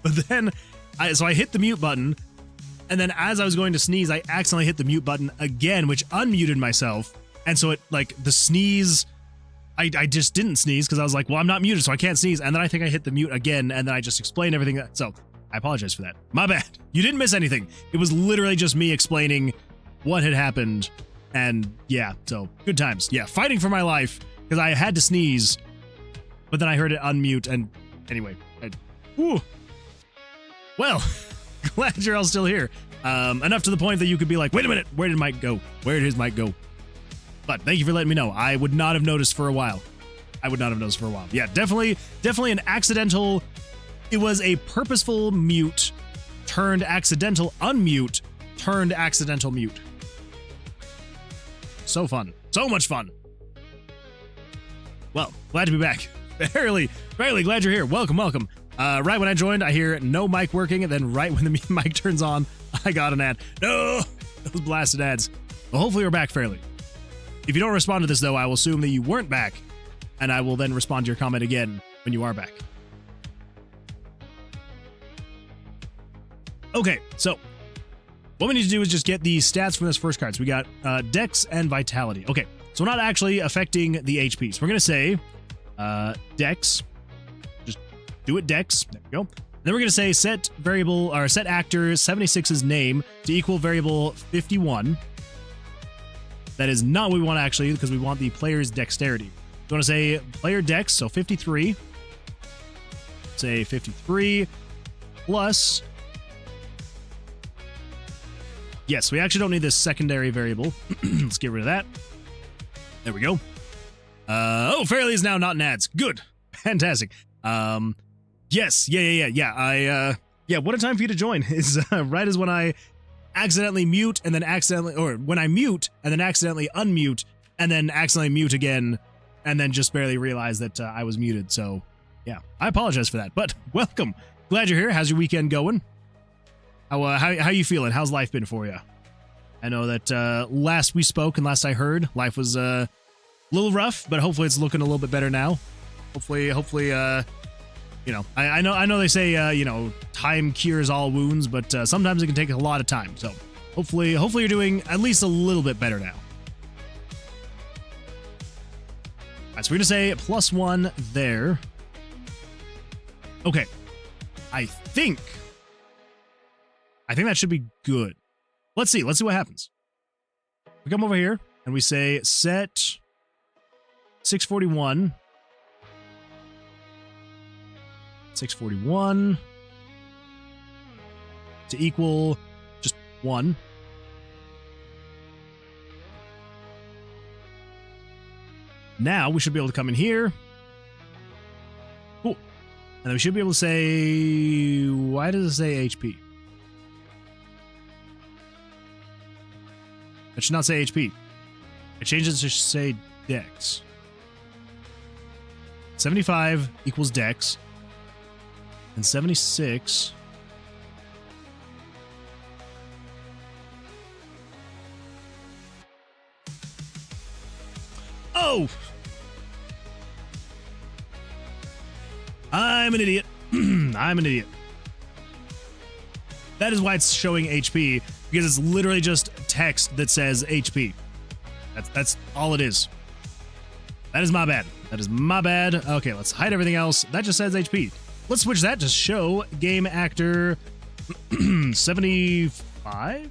but then, I hit the mute button, and then as I was going to sneeze, I accidentally hit the mute button again, which unmuted myself, and so it, the sneeze, I just didn't sneeze, because I was like, well, I'm not muted, so I can't sneeze, and then I think I hit the mute again, and then I just explained everything, so... I apologize for that. My bad. You didn't miss anything. It was literally just me explaining what had happened. And yeah, so good times. Yeah, fighting for my life because I had to sneeze, but then I heard it unmute. And anyway, well, glad you're all still here. Enough to the point that you could be like, wait a minute, where did Mike go? Where did his mic go? But thank you for letting me know. I would not have noticed for a while. Yeah, definitely an accidental... It was a purposeful mute turned accidental unmute turned accidental mute. So fun. So much fun. Well, glad to be back. Fairly glad you're here. Welcome. Right when I joined, I hear no mic working, and then right when the mic turns on, I got an ad. No! Those blasted ads. Well, hopefully you're back fairly. If you don't respond to this, though, I will assume that you weren't back, and I will then respond to your comment again when you are back. Okay, so what we need to do is just get the stats from this first card. So we got Dex and Vitality. Okay, so we're not actually affecting the HP. So we're going to say Dex. Just do it Dex. There we go. Then we're going to say set variable or set actor 76's name to equal variable 51. That is not what we want actually, because we want the player's dexterity. So we want to say player dex, so 53. Say 53 plus. Yes, we actually don't need this secondary variable. Let's get rid of that. There we go. Oh, Fairly is now not in ads. Good. Fantastic. Yes. Yeah. What a time for you to join. Is right as when I accidentally mute and then accidentally, or when I mute and then accidentally unmute and then accidentally mute again and then just barely realize that I was muted. So yeah, I apologize for that, but welcome. Glad you're here. How's your weekend going? How you feeling? How's life been for you? I know that last we spoke and last I heard, life was a little rough, but hopefully it's looking a little bit better now. Hopefully, you know, I know they say you know, time cures all wounds, but sometimes it can take a lot of time. So hopefully you're doing at least a little bit better now. All right, so we're gonna say +1 there. Okay, I think that should be good. Let's see what happens. We come over here and we say set 641 to equal just 1. Now we should be able to come in here. Cool. And then we should be able to say, why does it say HP? It should not say HP. It changes to say Dex. 75 equals Dex. And 76... Oh! I'm an idiot. I'm an idiot. That is why it's showing HP, because it's literally just text that says HP. That's all it is. That is my bad. That is my bad. Okay, let's hide everything else. That just says HP. Let's switch that to show game actor 75.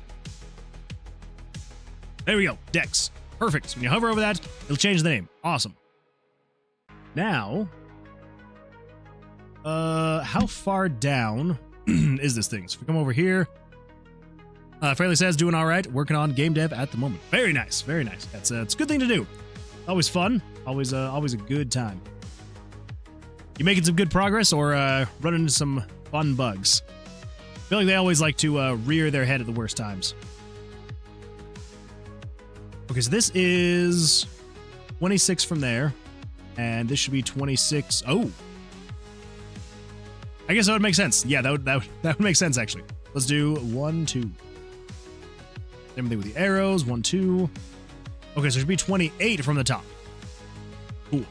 There we go. Dex. Perfect. So when you hover over that, it'll change the name. Awesome. Now, how far down is this thing? So if we come over here, Fairly says doing all right, working on game dev at the moment. Very nice, very nice. That's it's a good thing to do. Always fun, always a good time. You making some good progress or running into some fun bugs? I feel like they always like to rear their head at the worst times. Okay, so this is 26 from there, and this should be 26. Oh, I guess that would make sense. Yeah, that would make sense actually. Let's do 1, 2. Same thing with the arrows. 1, 2. Okay, so it should be 28 from the top. Cool.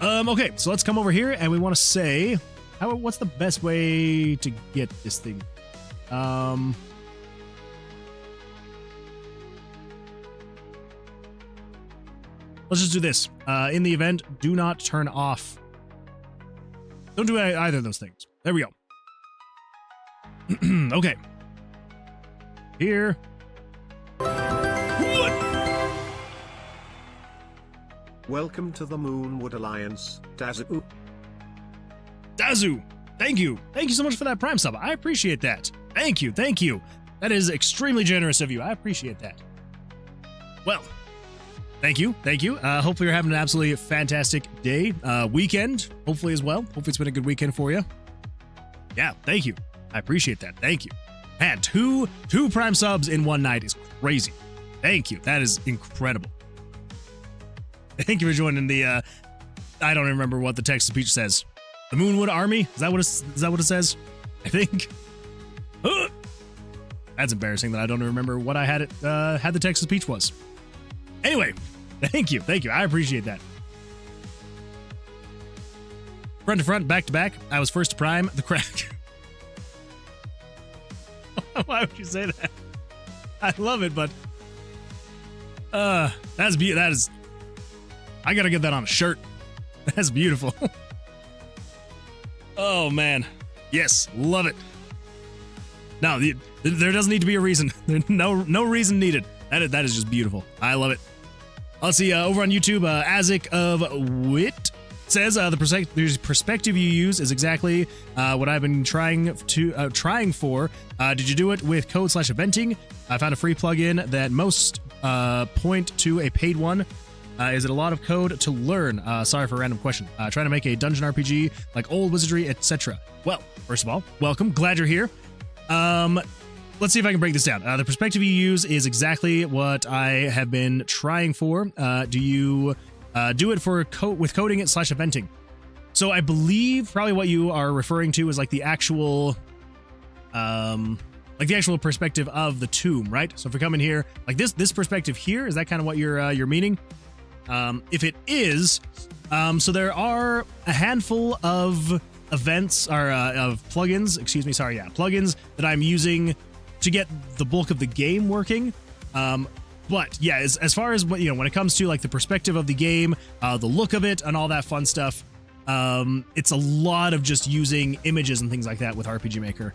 Okay, so let's come over here, and we want to say, what's the best way to get this thing? Let's just do this. In the event, do not turn off. Don't do either of those things. There we go. Okay. Here. What? Welcome to the Moonwood Alliance, Dazu. Dazu, thank you. Thank you so much for that Prime sub. I appreciate that. Thank you. Thank you. That is extremely generous of you. I appreciate that. Well, thank you. Thank you. Hopefully you're having an absolutely fantastic day. Weekend, hopefully as well. Hopefully it's been a good weekend for you. Yeah, thank you. I appreciate that. Thank you. Man, two Prime subs in one night is crazy. Thank you. That is incredible. Thank you for joining the, I don't remember what the text-to-speech says. The Moonwood Army? Is that what it says? I think. That's embarrassing that I don't remember what I had the text-to-speech was. Anyway, thank you. I appreciate that. Front to front, back to back. I was first to prime the crack. Why would you say that? I love it, but that is. I gotta get that on a shirt. That's beautiful. Oh man, yes, love it. No, there doesn't need to be a reason. No reason needed. That is just beautiful. I love it. Let's see. Over on YouTube, Azik of Wit says the perspective you use is exactly what I've been trying for. Did you do it with code/eventing? I found a free plugin that most point to a paid one. Is it a lot of code to learn? Sorry for a random question. Trying to make a dungeon RPG like old wizardry, etc. Well, first of all, welcome. Glad you're here. Let's see if I can break this down. The perspective you use is exactly what I have been trying for. Do you do it for with coding it /eventing? So I believe probably what you are referring to is like the actual perspective of the tomb, right? So if we come in here, like this perspective here, is that kind of what you're meaning? If it is, so there are a handful of events or of plugins, plugins that I'm using to get the bulk of the game working. But yeah, as far as when it comes to like the perspective of the game, the look of it and all that fun stuff, it's a lot of just using images and things like that with RPG Maker.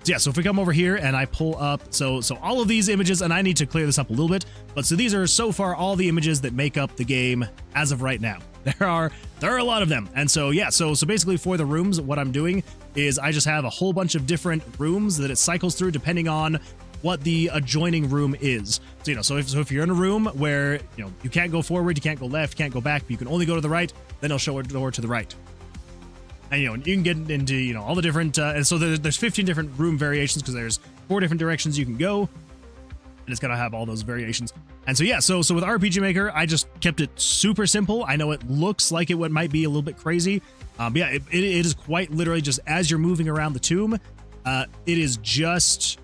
So if we come over here and I pull up, so all of these images, and I need to clear this up a little bit, but so these are so far all the images that make up the game as of right now. There are a lot of them. And so yeah, so basically for the rooms, what I'm doing is I just have a whole bunch of different rooms that it cycles through depending on what the adjoining room is. So if you're in a room where you can't go forward, you can't go left, you can't go back, but you can only go to the right, then it'll show a door to the right. And you can get into all the different and so there's 15 different room variations because there's 4 different directions you can go, and it's gonna have all those variations. And so yeah, so with RPG Maker, I just kept it super simple. I know it looks like it might be a little bit crazy, but yeah, it is quite literally just as you're moving around the tomb, it is just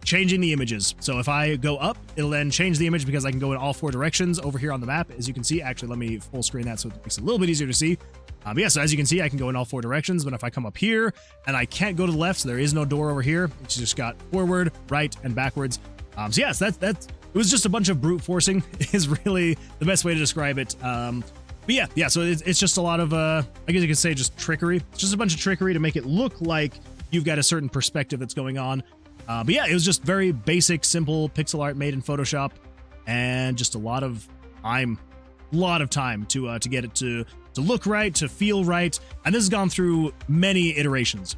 changing the images. So if I go up, it'll then change the image because I can go in all 4 directions over here on the map. As you can see, actually, let me full screen that so it makes it a little bit easier to see. But yeah, so as you can see, I can go in all 4 directions, but if I come up here and I can't go to the left, so there is no door over here, it's just got forward, right, and backwards. So yes, it was just a bunch of brute forcing is really the best way to describe it. But yeah, so it's just a lot of, I guess you could say just trickery. It's just a bunch of trickery to make it look like you've got a certain perspective that's going on. But yeah, it was just very basic, simple pixel art made in Photoshop, and just a lot of time to get it to look right, to feel right. And this has gone through many iterations.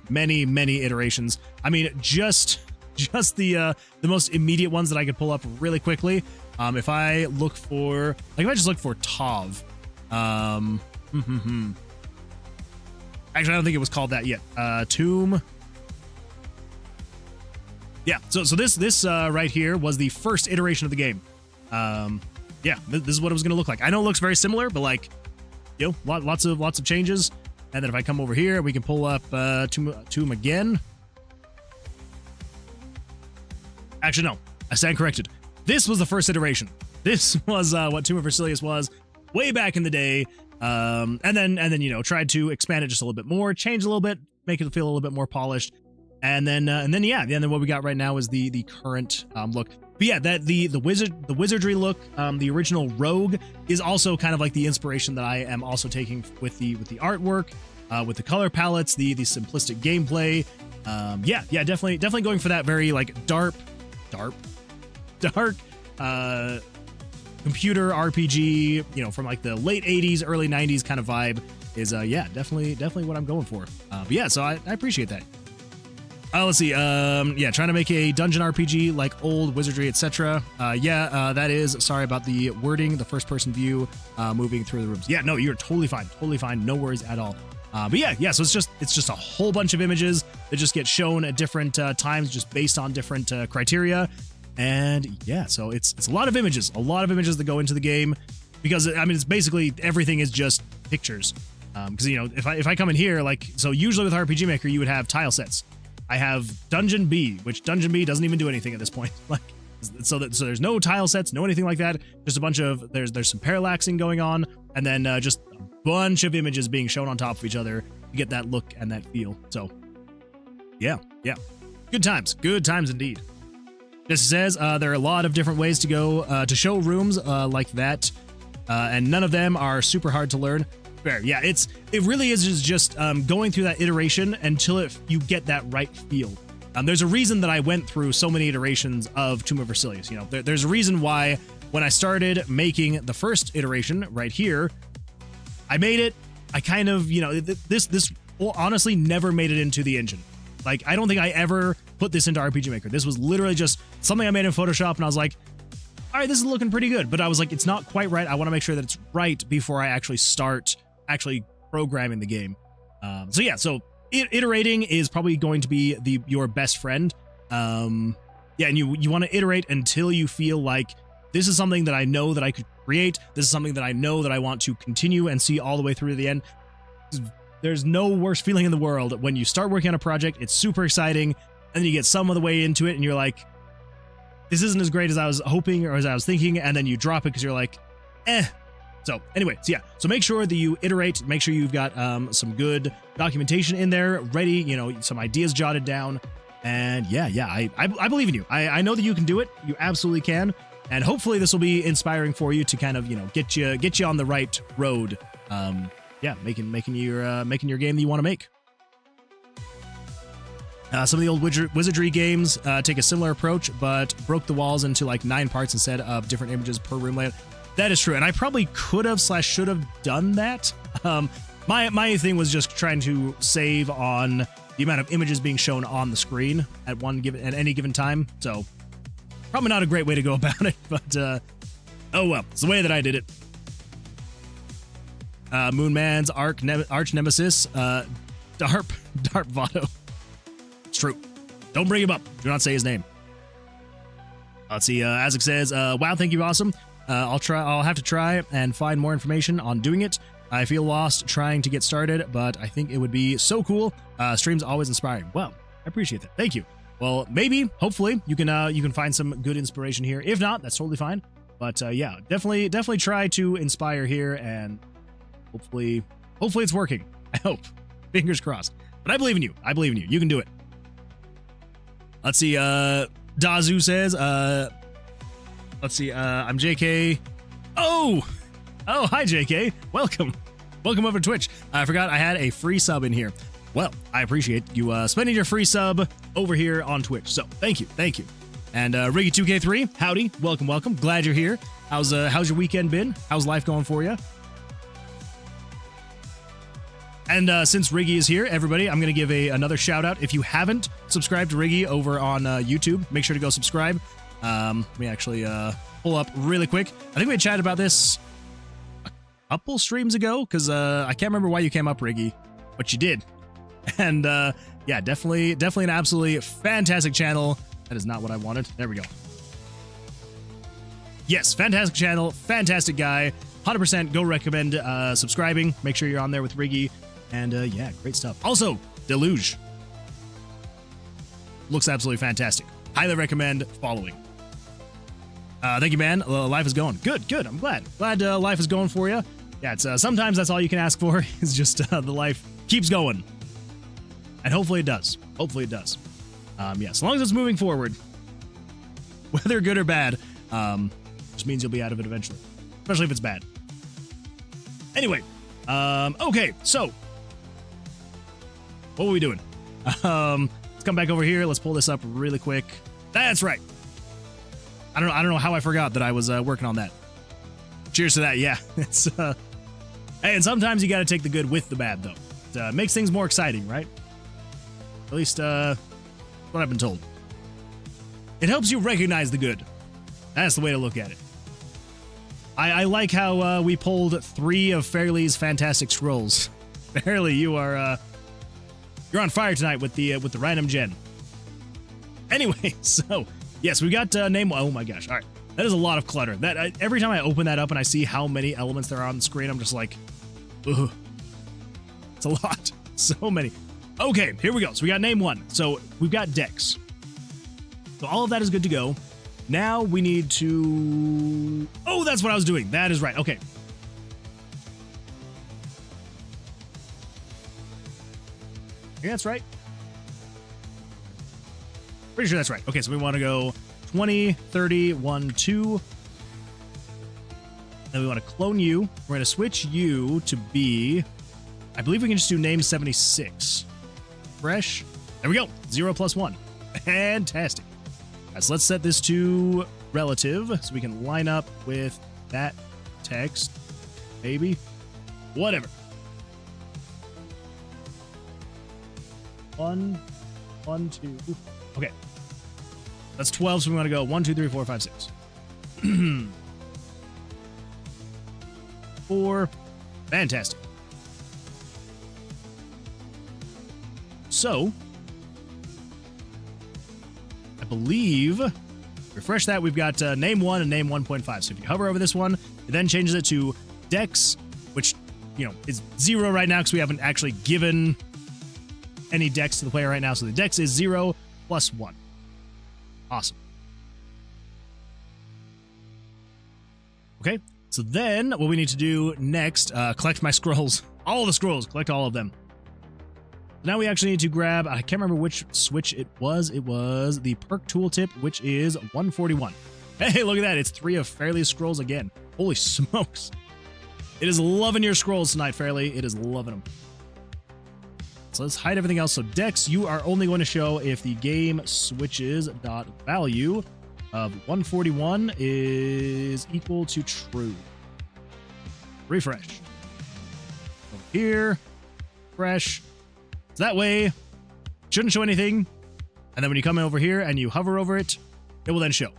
I mean, just the most immediate ones that I could pull up really quickly. If I just look for Tav, actually, I don't think it was called that yet. Tomb. Yeah, so this right here was the first iteration of the game. Yeah, this is what it was going to look like. I know it looks very similar, but like, lots of changes. And then if I come over here, we can pull up Tomb again. Actually, no, I stand corrected. This was the first iteration. This was what Tower of Vercilias was way back in the day. And then tried to expand it just a little bit more, change a little bit, make it feel a little bit more polished. And then what we got right now is the current look. But yeah, the wizardry look, the original Rogue is also kind of like the inspiration that I am also taking with the artwork, with the color palettes, the simplistic gameplay. Yeah, definitely going for that very like dark computer RPG, from like the late 80s, early 90s kind of vibe is yeah, definitely what I'm going for. But yeah, so I appreciate that. Let's see. Yeah, trying to make a dungeon RPG like old wizardry, etc. That is. Sorry about the wording. The first-person view, moving through the rooms. Yeah, no, you're totally fine. No worries at all. But yeah. So it's just a whole bunch of images that just get shown at different times, just based on different criteria. And yeah, so it's a lot of images that go into the game, because I mean, it's basically everything is just pictures. Because you know, if I come in here, like, so usually with RPG Maker you would have tile sets. I have Dungeon B, which Dungeon B doesn't even do anything at this point. Like, so there's no tile sets, no anything like that. Just a bunch of there's some parallaxing going on, and then just a bunch of images being shown on top of each other to get that look and that feel. So yeah, good times indeed. This says there are a lot of different ways to go to show rooms like that, and none of them are super hard to learn. Fair, yeah, it really is just going through that iteration until you get that right feel. There's a reason that I went through so many iterations of Tomb of Vercilias. You know, there's a reason why when I started making the first iteration right here, I made it. I kind of, you know, this honestly never made it into the engine. Like, I don't think I ever put this into RPG Maker. This was literally just something I made in Photoshop, and I was like, all right, this is looking pretty good. But I was like, it's not quite right. I want to make sure that it's right before I actually start programming the game. So yeah, so iterating is probably going to be your best friend. Yeah, and you want to iterate until you feel like this is something that I know that I could create. This is something that I know that I want to continue and see all the way through to the end. There's no worse feeling in the world when you start working on a project. It's super exciting, and then you get some of the way into it, and you're like, this isn't as great as I was hoping or as I was thinking, and then you drop it because you're like, eh. So anyway, so yeah, so make sure that you iterate, make sure you've got some good documentation in there ready, you know, some ideas jotted down, and yeah, I believe in you. I know that you can do it. You absolutely can, and hopefully this will be inspiring for you to kind of, you know, get you on the right road. Yeah, making your game that you want to make. Some of the old wizardry games take a similar approach, but broke the walls into like 9 parts instead of different images per room layout. That is true, and I probably could have / should have done that. My thing was just trying to save on the amount of images being shown on the screen at any given time. So probably not a great way to go about it, but oh well, it's the way that I did it. Moonman's arch nemesis, Darp Votto. It's true. Don't bring him up. Do not say his name. Let's see. Isaac says, "Wow, thank you, awesome. I'll have to try and find more information on doing it. I feel lost trying to get started, but I think it would be so cool. Streams always inspiring." Well, I appreciate that. Thank you. Well, maybe, hopefully, you can find some good inspiration here. If not, that's totally fine. But yeah, definitely try to inspire here, and hopefully it's working. I hope. Fingers crossed. But I believe in you. You can do it. Let's see. Dazu says, let's see. I'm JK. Oh, hi, JK. Welcome over to Twitch. I forgot I had a free sub in here. Well, I appreciate you spending your free sub over here on Twitch. So thank you. And Riggy2K3, howdy, welcome. Glad you're here. How's your weekend been? How's life going for you? And since Riggy is here, everybody, I'm going to give another shout out. If you haven't subscribed to Riggy over on YouTube, make sure to go subscribe. Let me actually pull up really quick. I think we had chatted about this a couple streams ago, because I can't remember why you came up, Riggy, but you did. And yeah, definitely an absolutely fantastic channel. That is not what I wanted. There we go. Yes, fantastic channel, fantastic guy. 100% go recommend subscribing. Make sure you're on there with Riggy. And yeah, great stuff. Also, Deluge. Looks absolutely fantastic. Highly recommend following. Thank you, man. Life is going. Good. I'm glad. Life is going for you. Yeah, it's sometimes that's all you can ask for, is just the life keeps going. And hopefully it does. Yeah, as long as it's moving forward, whether good or bad, just means you'll be out of it eventually. Especially if it's bad. Anyway, okay, so what were we doing? Let's come back over here. Let's pull this up really quick. That's right. I don't know how I forgot that I was working on that. Cheers to that. Yeah, it's hey, and sometimes you got to take the good with the bad, though. It makes things more exciting, right? At least what I've been told. It helps you recognize the good. That's the way to look at it. I like how we pulled 3 of Fairly's fantastic scrolls. Fairly, you're on fire tonight with the random gen. Anyway, so Yes, we got name. Oh my gosh! All right, that is a lot of clutter. Every time I open that up and I see how many elements there are on the screen, I'm just like, ugh. It's a lot. So many. Okay, here we go. So we got name 1. So we've got Dex. So all of that is good to go. Now we need to... Oh, that's what I was doing. That is right. Okay. Yeah, that's right. Pretty sure that's right. Okay, so we want to go 20, 30, 1, 2. Then we want to clone you. We're going to switch you to be... I believe we can just do name 76. Fresh. There we go. 0 plus 1. Fantastic. All right, so let's set this to relative so we can line up with that text. Maybe. Whatever. 1, 1, 2. Okay. That's 12, so we want to go 1, 2, 3, 4, 5, 6. 4. Fantastic. So, I believe, refresh that, we've got name 1 and name 1.5. So if you hover over this one, it then changes it to Dex, which, you know, is 0 right now because we haven't actually given any Dex to the player right now. So the Dex is 0 plus 1. Awesome. Okay, so then what we need to do next, collect my scrolls. All the scrolls, collect all of them. Now we actually need to grab, I can't remember which switch it was. It was the perk tooltip, which is 141. Hey, look at that. It's 3 of Fairly's scrolls again. Holy smokes. It is loving your scrolls tonight, Fairly. It is loving them. So let's hide everything else. So Dex, you are only going to show if the game switches dot value of 141 is equal to true. Refresh. Over here. Refresh. So that way, shouldn't show anything. And then when you come over here and you hover over it, it will then show.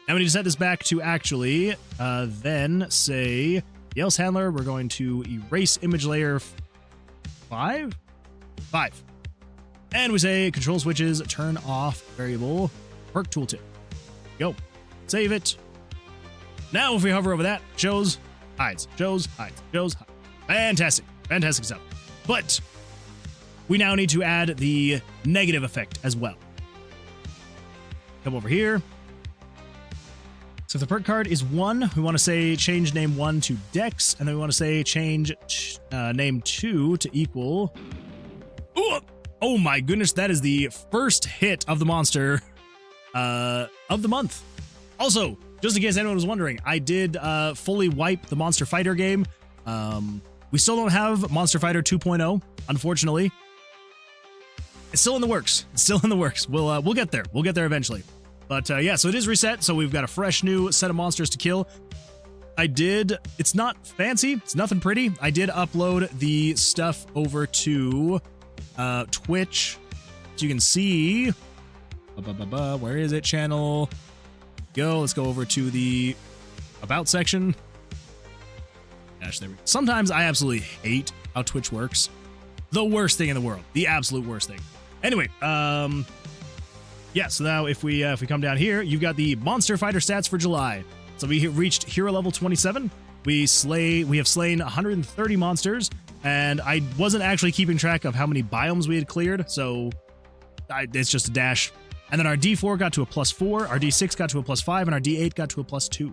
Now we need to set this back to actually then say the else handler, we're going to erase image layer 5. And we say control switches, turn off variable perk tooltip. Go. Save it. Now if we hover over that, shows, hides, shows, hides, shows, hides. Fantastic. Fantastic stuff. But we now need to add the negative effect as well. Come over here. So if the perk card is 1, we want to say change name 1 to Dex, and then we want to say change name 2 to equal... Ooh, oh my goodness, that is the first hit of the monster of the month. Also, just in case anyone was wondering, I did fully wipe the Monster Fighter game. We still don't have Monster Fighter 2.0, unfortunately. It's still in the works. It's still in the works. We'll get there. We'll get there eventually. But yeah, so it is reset. So we've got a fresh new set of monsters to kill. It's not fancy. It's nothing pretty. I did upload the stuff over to Twitch. So you can see, where is it? Channel. Go. Let's go over to the About section. Gosh, there we go. Sometimes I absolutely hate how Twitch works. The worst thing in the world. The absolute worst thing. Anyway, yeah, so now if we come down here, you've got the Monster Fighter stats for July. So we reached hero level 27. We have slain 130 monsters, and I wasn't actually keeping track of how many biomes we had cleared, so it's just a dash. And then our D4 got to a +4, our D6 got to a +5, and our D8 got to a +2.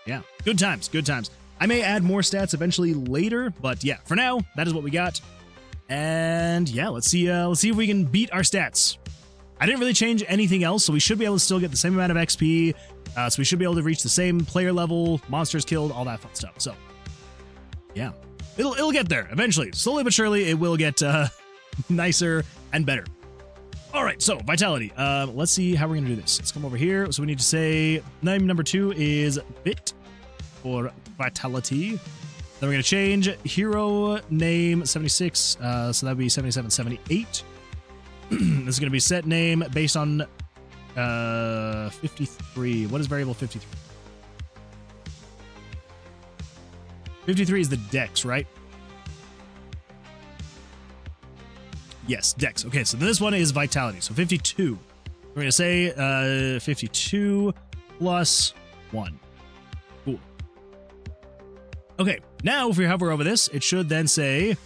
Yeah, good times, good times. I may add more stats eventually later, but yeah, for now, that is what we got. And yeah, let's see if we can beat our stats. I didn't really change anything else, so we should be able to still get the same amount of XP. So we should be able to reach the same player level, monsters killed, all that fun stuff. So yeah, it'll get there eventually. Slowly but surely, it will get nicer and better. All right, so vitality. Let's see how we're gonna do this. Let's come over here. So we need to say name number 2 is Vit for vitality. Then we're gonna change hero name 76. So that'd be 77, 78. This is going to be set name based on 53. What is variable 53? 53 is the dex, right? Yes, dex. Okay, so this one is vitality. So 52. We're going to say 52 plus 1. Cool. Okay, now if we hover over this, it should then say...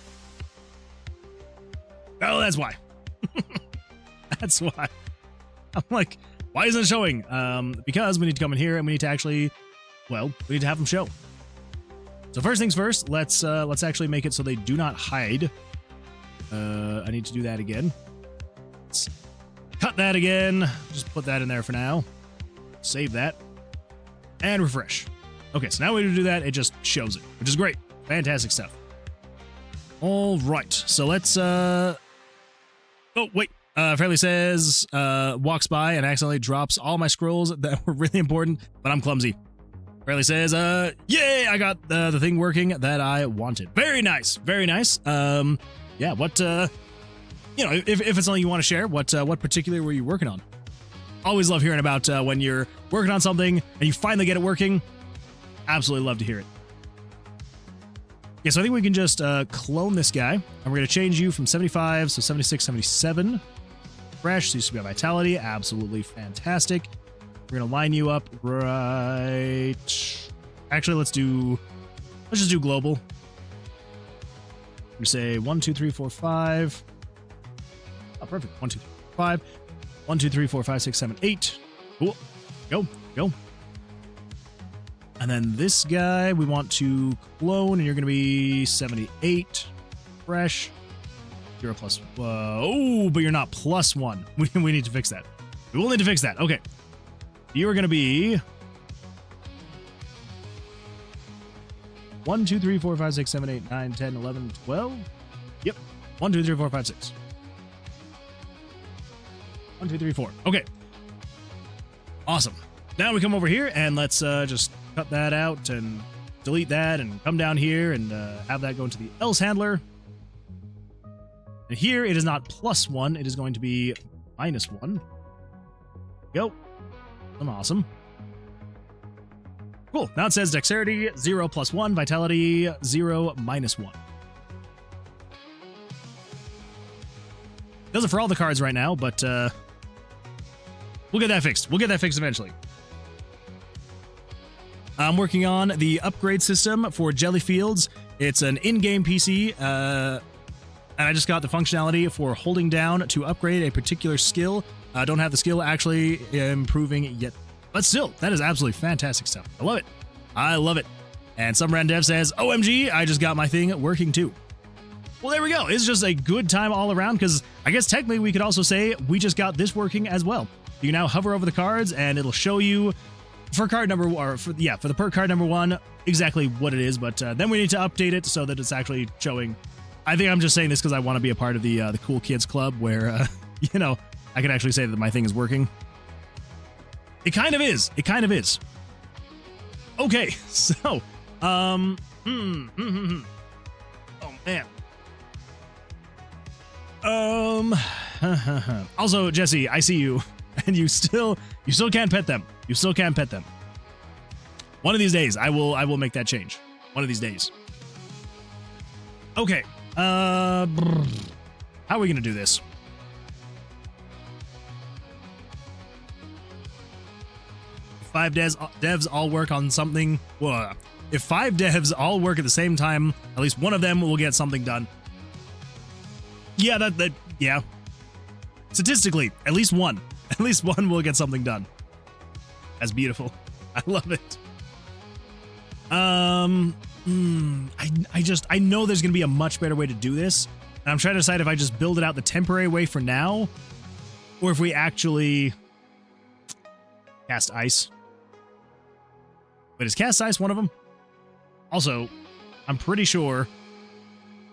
Oh, that's why. That's why. I'm like, why isn't it showing? Because we need to come in here and we need to actually, well, we need to have them show. So first things first, let's actually make it so they do not hide. I need to do that again. Let's cut that again. Just put that in there for now. Save that. And refresh. Okay, so now when we do that, it just shows it, which is great. Fantastic stuff. All right, so let's... Oh, wait. Fairly says, walks by and accidentally drops all my scrolls that were really important, but I'm clumsy. Fairly says, yay, I got the thing working that I wanted. Very nice, very nice. Yeah, what, you know, if it's something you want to share, what particularly were you working on? Always love hearing about when you're working on something and you finally get it working. Absolutely love to hear it. Yeah, so I think we can just clone this guy, and we're going to change you from 75, so 76, 77. Fresh, so you should be on vitality. Absolutely fantastic. We're going to line you up right... Actually, let's just do global. We say 1, 2, 3, 4, 5. Oh, perfect. 1, 2, 3, 4, 5. 1, 2, 3, 4, 5, 6, 7, 8. Cool. Go. And then this guy we want to clone, and you're going to be 78. Fresh. You're a plus... oh, but you're not plus 1. We need to fix that. We will need to fix that. Okay. You are going to be... 1, 2, 3, 4, 5, 6, 7, 8, 9, 10, 11, 12. Yep. 1, 2, 3, 4, 5, 6. 1, 2, 3, 4. Okay. Awesome. Now we come over here, and let's just cut that out and delete that and come down here and have that go into the else handler. And here it is not plus 1, it is going to be minus 1. Go. Awesome. Cool. Now it says dexterity 0 plus 1, vitality 0 minus 1. Does it for all the cards right now, but we'll get that fixed. We'll get that fixed eventually. I'm working on the upgrade system for Jellyfields. It's an in-game PC, and I just got the functionality for holding down to upgrade a particular skill. I don't have the skill actually improving yet, but still, that is absolutely fantastic stuff. I love it. I love it. And some random dev says, OMG, I just got my thing working too. Well, there we go. It's just a good time all around, because I guess technically we could also say we just got this working as well. You can now hover over the cards and it'll show you for card number, or for the perk card number 1, exactly what it is, but then we need to update it so that it's actually showing. I think I'm just saying this because I want to be a part of the cool kids club where, you know, I can actually say that my thing is working. It kind of is. It kind of is. Okay, so, oh man. Also, Jesse, I see you, and you still can't pet them. You still can't pet them. One of these days, I will make that change. One of these days. Okay. How are we gonna do this? If 5 devs all work on something. Well, if 5 devs all work at the same time, at least one of them will get something done. Yeah, yeah. Statistically, at least one will get something done. That's beautiful. I love it. I know there's gonna be a much better way to do this, and I'm trying to decide if I just build it out the temporary way for now, or if we actually cast ice. But is cast ice one of them? Also, I'm pretty sure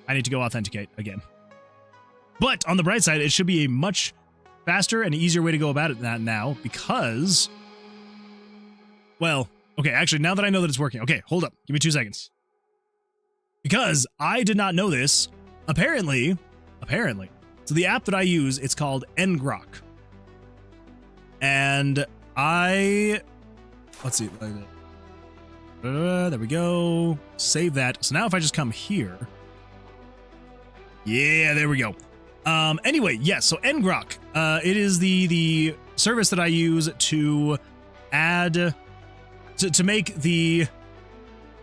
I need to go authenticate again. But on the bright side, it should be a much faster and easier way to go about it now, because, well, okay, actually, now that I know that it's working, okay, hold up, give me 2 seconds. Because I did not know this, apparently, so the app that I use, it's called Ngrok. And let's see, there we go, save that. So now if I just come here, yeah, there we go. Anyway, yes, so Ngrok, it is the service that I use to add to make the,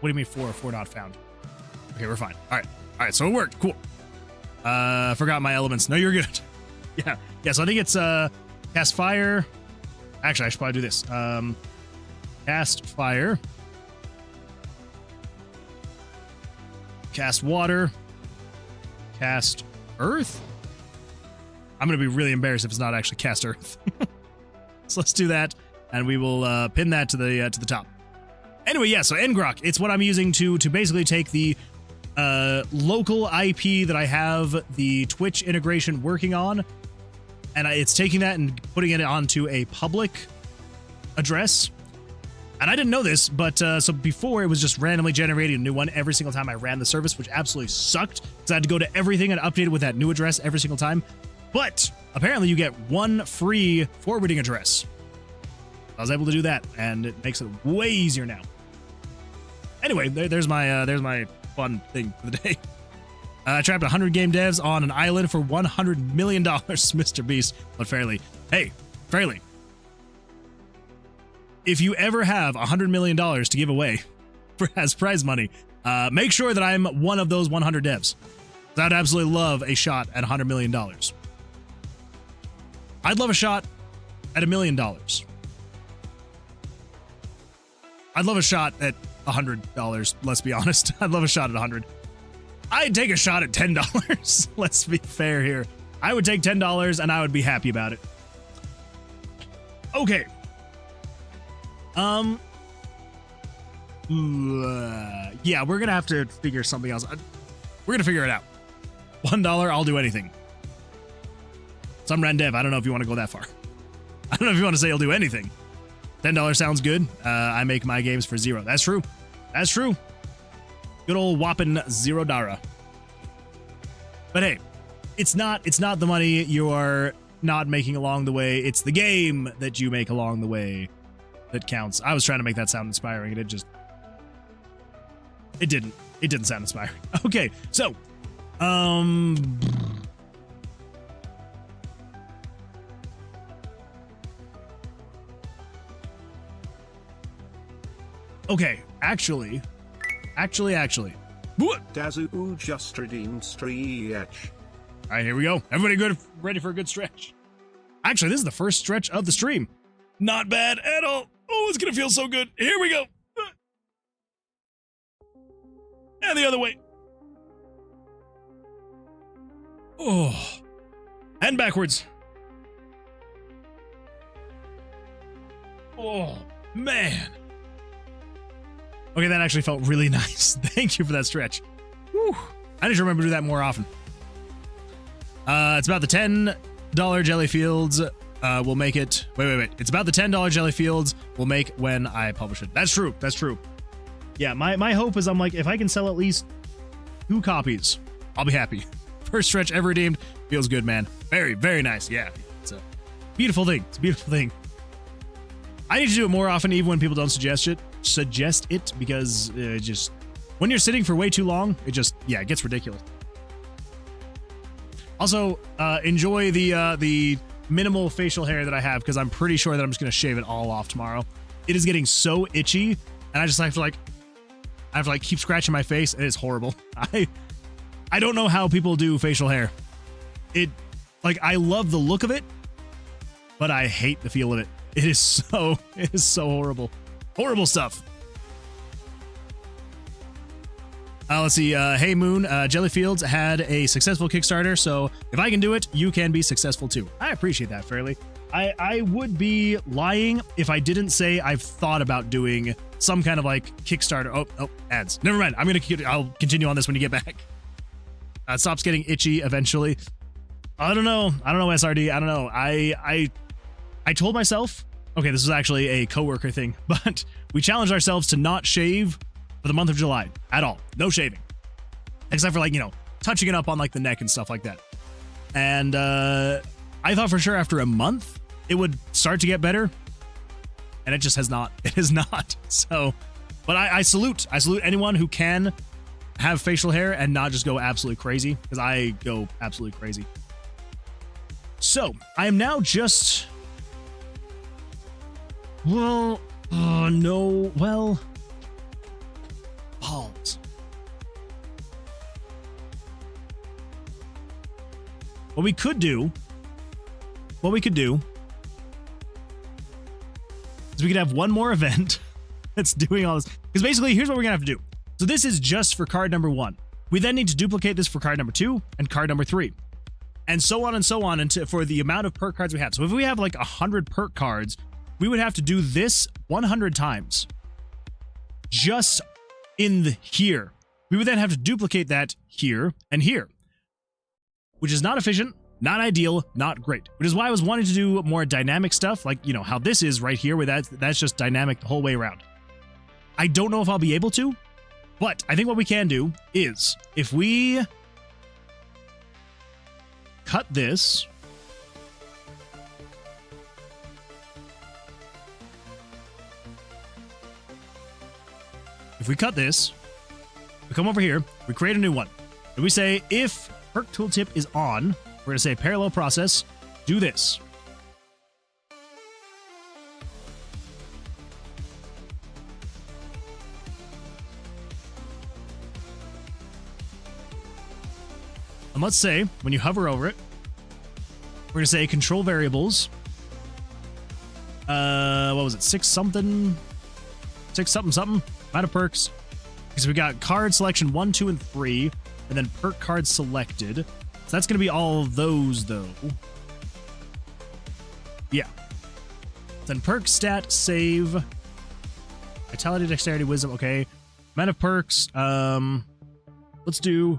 what do you mean four not found? Okay, we're fine. All right, so it worked. Cool. Forgot my elements. No, you're good. Yeah, so I think it's cast fire. Actually, I should probably do this. Cast fire. Cast water. Cast earth. I'm gonna be really embarrassed if it's not actually cast earth. So let's do that, and we will pin that to the top. Anyway, yeah. So Ngrok, it's what I'm using to basically take the local IP that I have the Twitch integration working on, and it's taking that and putting it onto a public address. And I didn't know this, but so before it was just randomly generating a new one every single time I ran the service, which absolutely sucked because I had to go to everything and update it with that new address every single time. But apparently you get one free forwarding address. I was able to do that, and it makes it way easier now. Anyway, there's my fun thing for the day. I trapped 100 game devs on an island for $100 million, Mr. Beast. But Fairly, hey, Fairly, if you ever have $100 million to give away as prize money, make sure that I'm one of those 100 devs. I'd absolutely love a shot at $100 million. I'd love a shot at $1 million. I'd love a shot at $100, let's be honest. I'd love a shot at 100. I'd take a shot at $10. Let's be fair here. I would take $10 and I would be happy about it. Okay. Yeah, we're gonna have to figure something else. We're gonna figure it out. $1, I'll do anything. Some Ren Dev, I don't know if you want to go that far. I don't know if you want to say you'll do anything. $10 sounds good. I make my games for $0. That's true. That's true. Good old whopping $0. But hey, it's not the money you are not making along the way. It's the game that you make along the way that counts. I was trying to make that sound inspiring, and it didn't sound inspiring. Okay, so okay, actually. Dazu just redeemed stretch. All right, here we go. Everybody good? Ready for a good stretch? Actually, this is the first stretch of the stream. Not bad at all. Oh, it's gonna feel so good. Here we go. And the other way. Oh, and backwards. Oh, man. Okay, that actually felt really nice. Thank you for that stretch. Whew. I need to remember to do that more often. It's about the $10 jelly fields. We'll make it. Wait. It's about the $10 jelly fields we'll make when I publish it. That's true. That's true. Yeah, my hope is I'm like, if I can sell at least 2 copies, I'll be happy. First stretch ever redeemed. Feels good, man. Very, very nice. Yeah, it's a beautiful thing. It's a beautiful thing. I need to do it more often, even when people don't suggest it, because just when you're sitting for way too long, it gets ridiculous. Also, enjoy the minimal facial hair that I have, because I'm pretty sure that I'm just gonna shave it all off tomorrow. It is getting so itchy, and I just have to keep scratching my face. It is horrible. I don't know how people do facial hair. I love the look of it, but I hate the feel of it. It is so horrible. Horrible stuff. Let's see. Hey Moon, Jellyfields had a successful Kickstarter, so if I can do it, you can be successful too. I appreciate that, Fairly. I would be lying if I didn't say I've thought about doing some kind of like Kickstarter. Oh, ads. Never mind. I'll continue on this when you get back. It stops getting itchy eventually. I don't know, SRD. I don't know. I told myself, okay, this was actually a coworker thing, but we challenged ourselves to not shave for the month of July at all. No shaving. Except for touching it up on like the neck and stuff like that. And I thought for sure after a month it would start to get better. And it just has not. It has not. So, but I salute anyone who can have facial hair and not just go absolutely crazy, because I go absolutely crazy. So I am now just Well, no. Well, balls. What we could do is we could have one more event that's doing all this. Because basically, here's what we're going to have to do. So this is just for card number 1. We then need to duplicate this for card number 2 and card number 3. And so on until for the amount of perk cards we have. So if we have like 100 perk cards, we would have to do this 100 times. Just in here. We would then have to duplicate that here and here. Which is not efficient, not ideal, not great. Which is why I was wanting to do more dynamic stuff, like, you know, how this is right here, where that's just dynamic the whole way around. I don't know if I'll be able to, but I think what we can do is, if we cut this, we come over here, we create a new one, and we say if perk tooltip is on, we're going to say parallel process, do this. And let's say, when you hover over it, we're going to say control variables. What was it? 6 something, amount of perks. Because we got card selection 1, 2, and 3, and then perk card selected. So that's going to be all of those, though. Yeah. Then perk stat, save. Vitality, dexterity, wisdom. Okay. Amount of perks. Let's do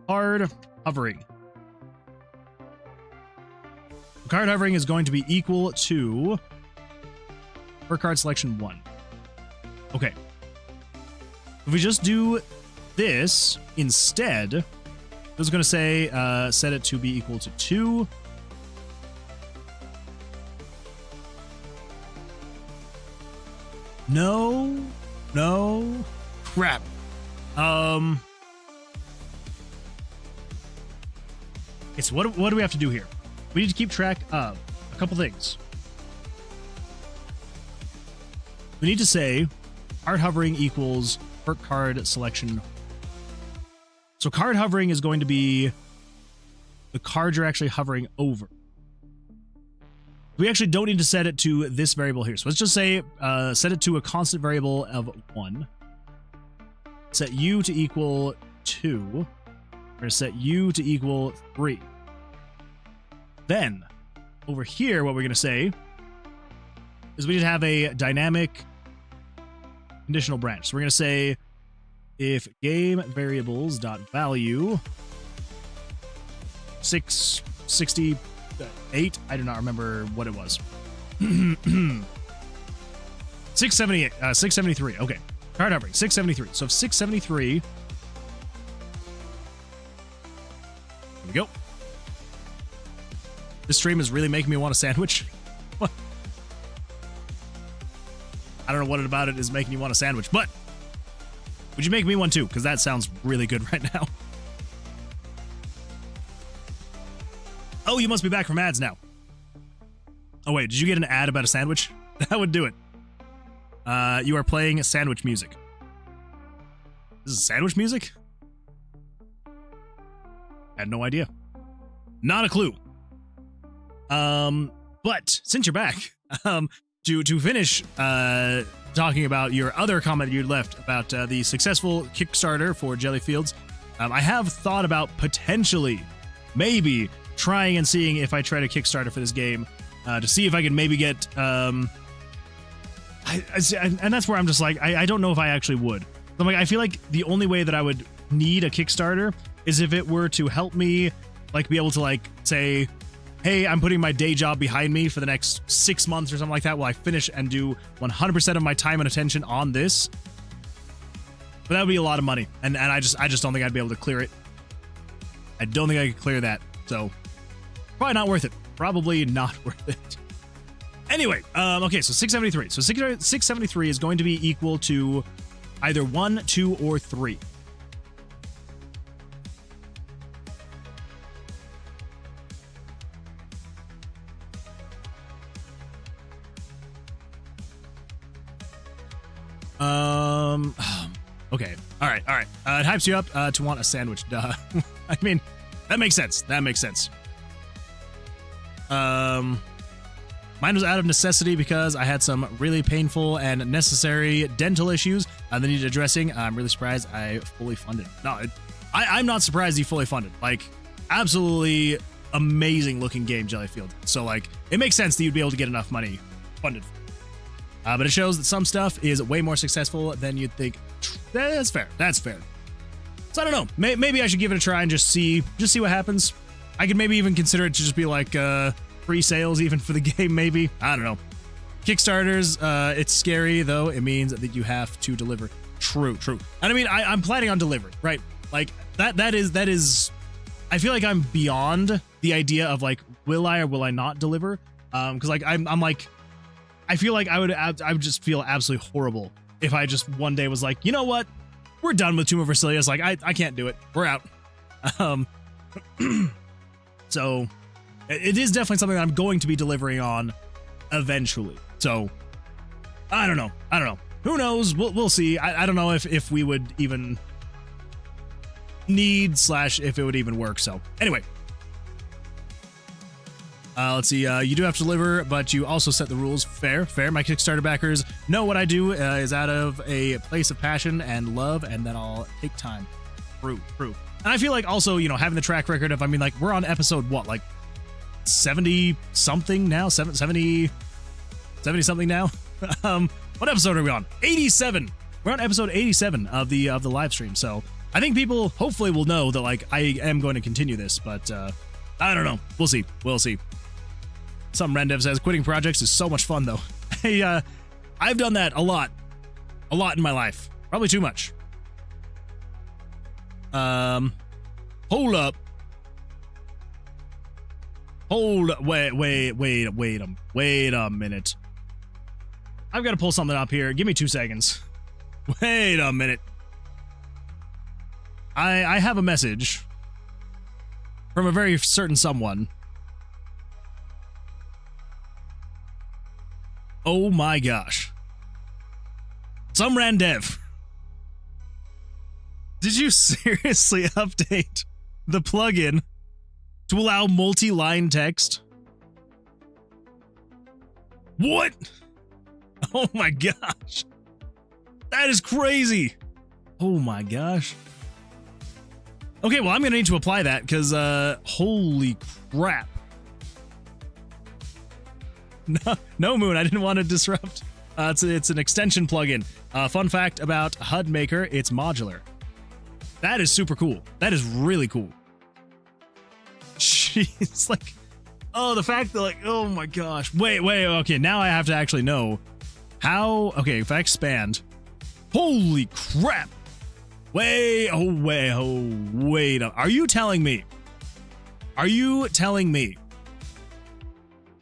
card hovering. Card hovering is going to be equal to perk card selection 1. Okay. If we just do this instead, I was going to say set it to be equal to 2. No. Crap. Okay, so what do we have to do here? We need to keep track of a couple things. We need to say card hovering equals perk card selection. So card hovering is going to be the card you're actually hovering over. We actually don't need to set it to this variable here. So let's just say set it to a constant variable of 1. Set u to equal 2. We're going to set u to equal 3. Then, over here, what we're going to say is we need to have a dynamic conditional branch. So we're going to say if game variables dot value 668, I do not remember what it was. 678, 673. Okay, card hovering 673. So if 673, here we go. This stream is really making me want a sandwich. What? I don't know what about it is making you want a sandwich, but would you make me one too? Because that sounds really good right now. Oh, you must be back from ads now. Oh wait, did you get an ad about a sandwich? That would do it. You are playing sandwich music. This is sandwich music? I had no idea. Not a clue. But since you're back, to finish talking about your other comment you left about the successful Kickstarter for Jellyfields, I have thought about potentially, maybe, trying and seeing if I try to Kickstarter for this game to see if I can maybe get... and that's where I'm just like, I don't know if I actually would. I'm like, I feel like the only way that I would need a Kickstarter is if it were to help me, like, be able to, like, say... hey, I'm putting my day job behind me for the next 6 months or something like that while I finish and do 100% of my time and attention on this. But that would be a lot of money, and I just don't think I'd be able to clear it. I don't think I could clear that, so probably not worth it. Probably not worth it. Anyway, okay, so 673. So 673 is going to be equal to either 1, 2, or 3. Okay. All right. It hypes you up to want a sandwich. Duh. I mean, that makes sense. Mine was out of necessity because I had some really painful and necessary dental issues that needed addressing. I'm really surprised I fully funded. No, I'm not surprised you fully funded. Like, absolutely amazing looking game, Jellyfield. So, like, it makes sense that you'd be able to get enough money funded. But it shows that some stuff is way more successful than you'd think. That's fair. So I don't know. Maybe I should give it a try and just see what happens. I could maybe even consider it to just be like free sales even for the game. Maybe, I don't know. Kickstarters, it's scary though. It means that you have to deliver. True. And I mean, I'm planning on delivering, right? Like that is. I feel like I'm beyond the idea of like, will I or will I not deliver? Because like I'm like, I feel like I would just feel absolutely horrible if I just one day was like, you know what, we're done with Tomb of Vercilias. Like I can't do it. We're out. So it is definitely something that I'm going to be delivering on eventually. So I don't know. Who knows? We'll see. I don't know if we would even need / if it would even work. So anyway. Let's see. You do have to deliver, but you also set the rules. Fair. My Kickstarter backers know what I do is out of a place of passion and love, and then I'll take time. True. And I feel like also, you know, having the track record of, I mean, like, we're on episode what, like 70 something now? 70 something now? What episode are we on? 87. We're on episode 87 of the live stream. So I think people hopefully will know that, like, I am going to continue this, but I don't know. We'll see. Some Rendev says quitting projects is so much fun though. Hey, I've done that a lot in my life. Probably too much. Hold up. Wait a minute. I've got to pull something up here. Give me 2 seconds. Wait a minute. I have a message from a very certain someone. Oh my gosh. Some Randev. Did you seriously update the plugin to allow multi-line text? What? Oh my gosh. That is crazy. Oh my gosh. Okay, well, I'm going to need to apply that because, holy crap. No, Moon, I didn't want to disrupt. It's an extension plugin. Fun fact about HUD Maker, it's modular. That is super cool. That is really cool. Jeez, like, oh, the fact that, like, oh my gosh. Wait, okay, now I have to actually know how. Okay, if I expand. Holy crap. Wait. Are you telling me?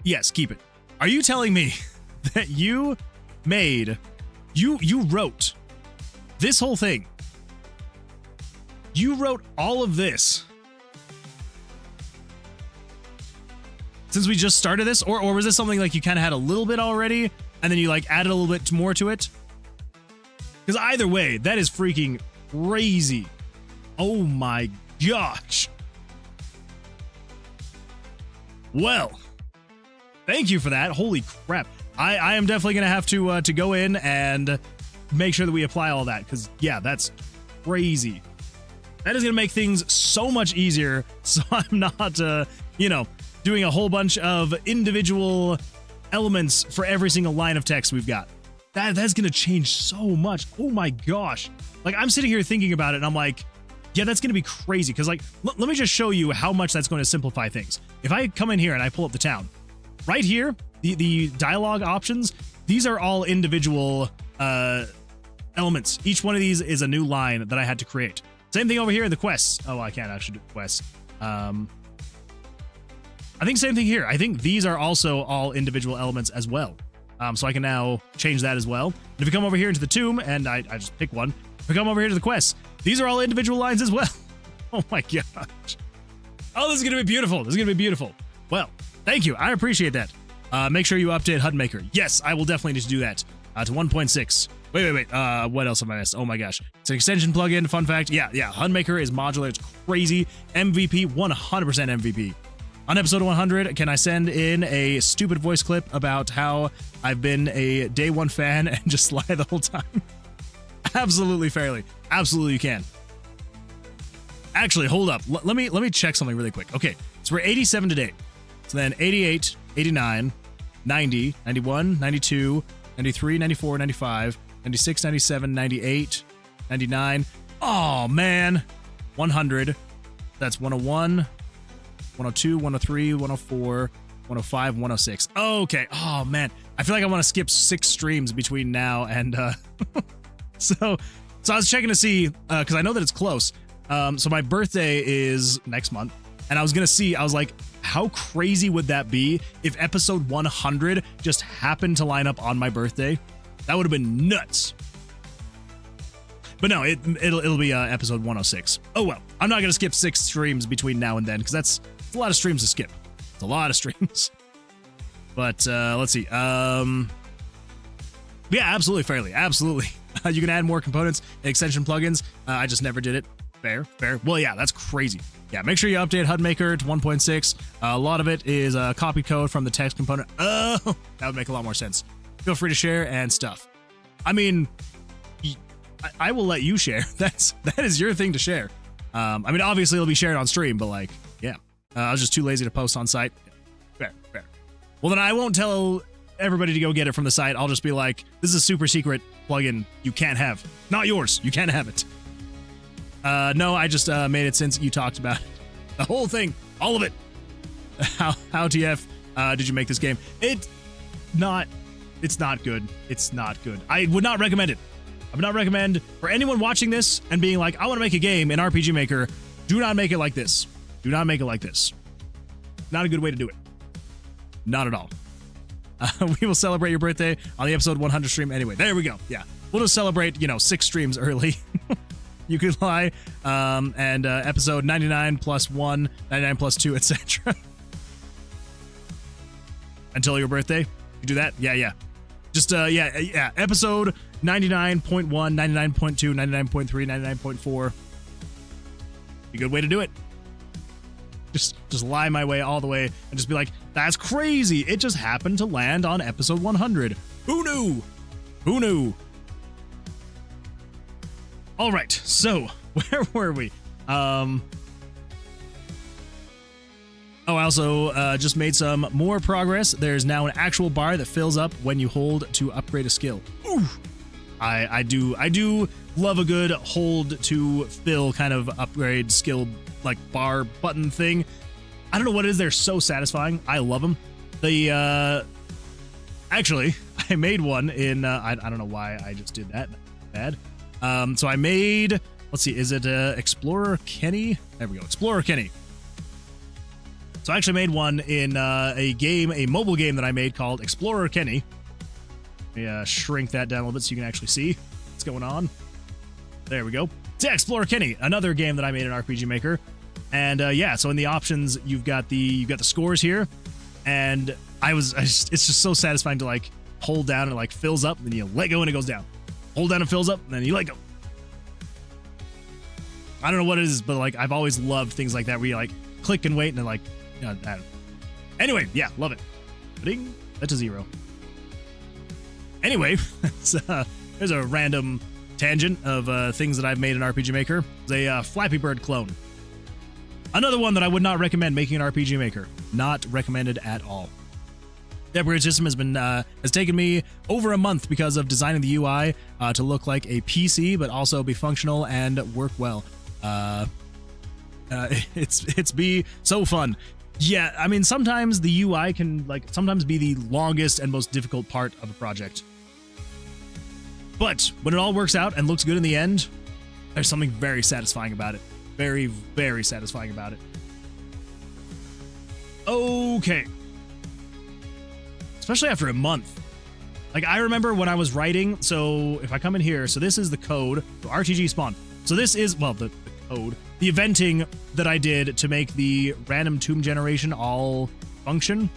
Yes, keep it. Are you telling me that you wrote this whole thing? You wrote all of this since we just started this? Or was this something like you kind of had a little bit already and then you like added a little bit more to it? Because either way, that is freaking crazy. Oh my gosh. Well, thank you for that. Holy crap. I am definitely going to have to go in and make sure that we apply all that because, yeah, that's crazy. That is going to make things so much easier so I'm not, doing a whole bunch of individual elements for every single line of text we've got. That's going to change so much. Oh my gosh. Like, I'm sitting here thinking about it and I'm like, yeah, that's going to be crazy because, like, let me just show you how much that's going to simplify things. If I come in here and I pull up the town, right here, the dialogue options, these are all individual elements. Each one of these is a new line that I had to create. Same thing over here in the quests. Oh, I can't actually do quests. I think same thing here. I think these are also all individual elements as well. So I can now change that as well. And if you come over here into the tomb, and I just pick one, if we come over here to the quests, these are all individual lines as well. Oh my gosh. Oh, this is going to be beautiful. Well, thank you. I appreciate that. Make sure you update HUD Maker. Yes, I will definitely need to do that to 1.6. Wait. What else have I missed? Oh my gosh. It's an extension plugin. Fun fact. Yeah. HUDmaker is modular. It's crazy. MVP, 100% MVP. On episode 100, can I send in a stupid voice clip about how I've been a day one fan and just lie the whole time? Absolutely fairly. Absolutely you can. Actually, hold up. Let me check something really quick. Okay, so we're 87 today. So then 88, 89, 90, 91, 92, 93, 94, 95, 96, 97, 98, 99. Oh, man. 100. That's 101, 102, 103, 104, 105, 106. Okay. Oh, man. I feel like I want to skip 6 streams between now and... So I was checking to see, because I know that it's close. So my birthday is next month. And I was going to see, I was like, how crazy would that be if episode 100 just happened to line up on my birthday? That would have been nuts. But no, it'll be episode 106. Oh well, I'm not gonna skip 6 streams between now and then because that's a lot of streams to skip. It's a lot of streams. But let's see. Yeah, absolutely, fairly, absolutely. You can add more components and extension plugins. I just never did it. Fair. Well, yeah, that's crazy. Yeah, make sure you update HUDmaker to 1.6. A lot of it is copy code from the text component. Oh, that would make a lot more sense. Feel free to share and stuff. I mean, I will let you share. That is your thing to share. I mean, obviously it'll be shared on stream, but like, yeah. I was just too lazy to post on site. Fair. Well, then I won't tell everybody to go get it from the site. I'll just be like, this is a super secret plugin you can't have. Not yours. You can't have it. No, I just made it since you talked about it. The whole thing. All of it. How TF did you make this game? It's not good. It's not good. I would not recommend it. I would not recommend for anyone watching this and being like, I want to make a game in RPG Maker. Do not make it like this. Do not make it like this. Not a good way to do it. Not at all. We will celebrate your birthday on the episode 100 stream anyway. There we go. Yeah. We'll just celebrate, 6 streams early. You could lie. And episode 99 plus 1, 99 plus 2, etc. Until your birthday. You do that? Yeah. Just, yeah. Episode 99.1, 99.2, 99.3, 99.4. A good way to do it. Just lie my way all the way and just be like, that's crazy. It just happened to land on episode 100. Who knew? All right. So where were we? I also just made some more progress. There's now an actual bar that fills up when you hold to upgrade a skill. Ooh. I do love a good hold to fill kind of upgrade skill like bar button thing. I don't know what it is. They're so satisfying. I love them. Actually, I made one in I don't know why I just did that. Bad. So I made, let's see, is it Explorer Kenny? There we go. Explorer Kenny. So I actually made one in a mobile game that I made called Explorer Kenny. Let me shrink that down a little bit so you can actually see what's going on. There we go. It's Explorer Kenny, another game that I made in RPG Maker. And yeah, so in the options, you've got the scores here, and it's just so satisfying to like hold down and it like fills up, and then you let go and it goes down. Hold down and fills up, and then you let go. I don't know what it is, but like I've always loved things like that where you like click and wait and then like, anyway, yeah, love it. Ding, that's a 0. Anyway, there's a random tangent of things that I've made in RPG Maker. It's a Flappy Bird clone. Another one that I would not recommend making in RPG Maker. Not recommended at all. The upgrade system has taken me over a month because of designing the UI to look like a PC, but also be functional and work well. It's be so fun. Yeah, I mean, sometimes the UI can sometimes be the longest and most difficult part of a project. But when it all works out and looks good in the end, there's something very satisfying about it. Very, very satisfying about it. Okay. Especially after a month. Like, I remember when I was writing, so if I come in here, so this is the code, so RTG spawn. So this is, well, the code, the eventing that I did to make the random tomb generation all function.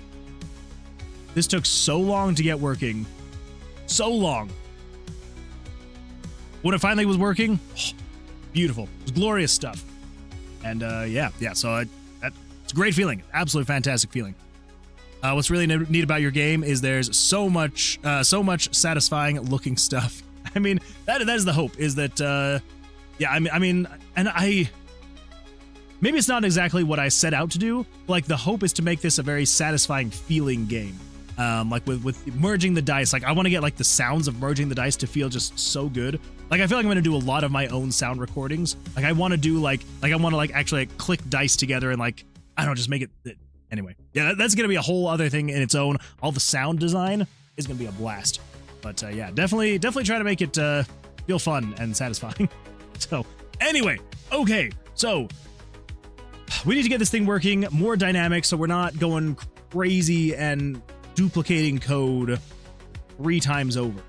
This took so long to get working. So long. when it finally was working, beautiful. It was glorious stuff. And yeah, so it's a great feeling. Absolutely fantastic feeling. What's really neat about your game is there's so much satisfying looking stuff. I mean, that is the hope, is that, yeah, I mean, and maybe it's not exactly what I set out to do. Like, the hope is to make this a very satisfying feeling game. Like with merging the dice, like I want to get like the sounds of merging the dice to feel just so good. Like, I feel like I'm going to do a lot of my own sound recordings. Like, I want to do like I want to like actually like click dice together and like, I don't know, just make it. Anyway, yeah, that's going to be a whole other thing in its own. All the sound design is going to be a blast. But yeah, definitely try to make it feel fun and satisfying. So anyway, okay, so we need to get this thing working more dynamic so we're not going crazy and duplicating code 3 times over.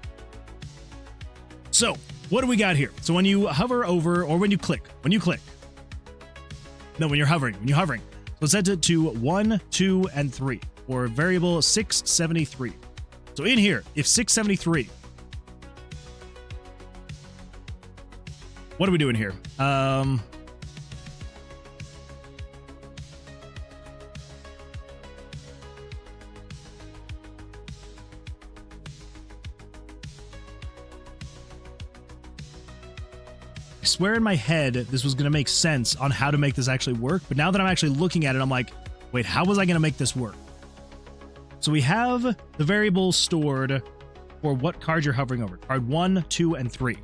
So what do we got here? So when you hover over, or when you're hovering. So set it to 1, 2, and 3, or variable 673. So in here, if 673, what are we doing here? I swear in my head this was going to make sense on how to make this actually work, but now that I'm actually looking at it, I'm like, wait, how was I going to make this work? So we have the variable stored for what card you're hovering over. Card 1, 2, and 3.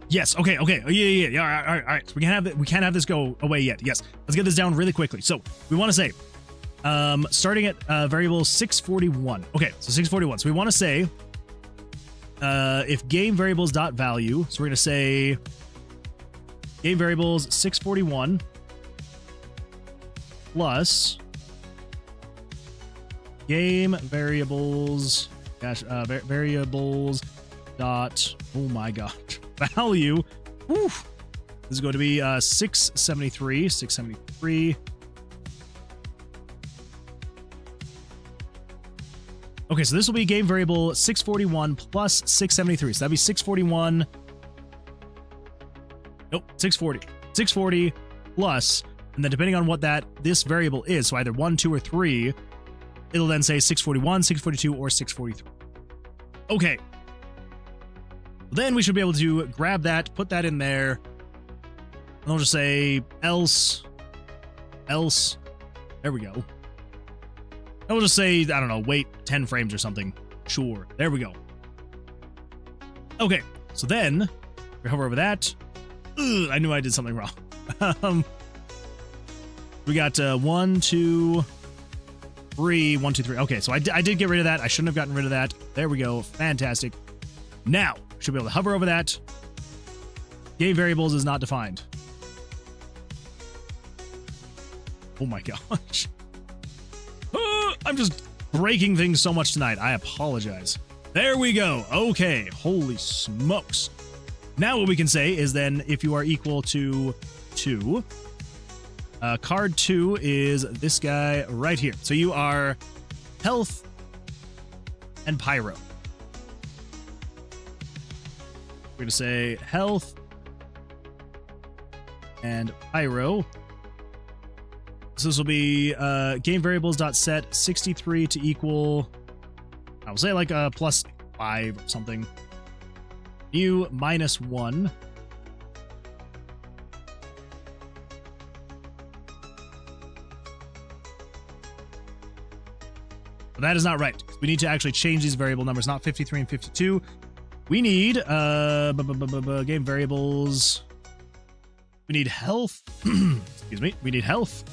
Yes, okay. Yeah, all right. So we can't have this go away yet. Yes, let's get this down really quickly. So we want to say, starting at variable 641. Okay, so 641. So we want to say, if game variables dot value. So we're gonna say game variables 641 plus game variables variables dot, oh my gosh, value. Woo. This is going to be 673. Okay, so this will be game variable 641 plus 673. So that'd be 641. Nope, 640. 640 plus, and then depending on what this variable is, so either 1, 2, or 3, it'll then say 641, 642, or 643. Okay. Then we should be able to grab that, put that in there, and I'll just say else. There we go. And we'll just say, I don't know, wait 10 frames or something. Sure. There we go. Okay. So then we hover over that. Ugh, I knew I did something wrong. We got 1, 2, 3, 1, 2, 3. Okay. So I did get rid of that. I shouldn't have gotten rid of that. There we go. Fantastic. Now should be able to hover over that. Game variables is not defined. Oh my gosh. I'm just breaking things so much tonight. I apologize. There we go. Okay. Holy smokes. Now what we can say is then if you are equal to 2, card 2 is this guy right here. So you are health and pyro. We're going to say health and pyro. So this will be game variables dot set 63 to equal, I will say like a plus 5 or something. New minus 1. But that is not right. We need to actually change these variable numbers, not 53 and 52. We need game variables. We need health. Excuse me. We need health.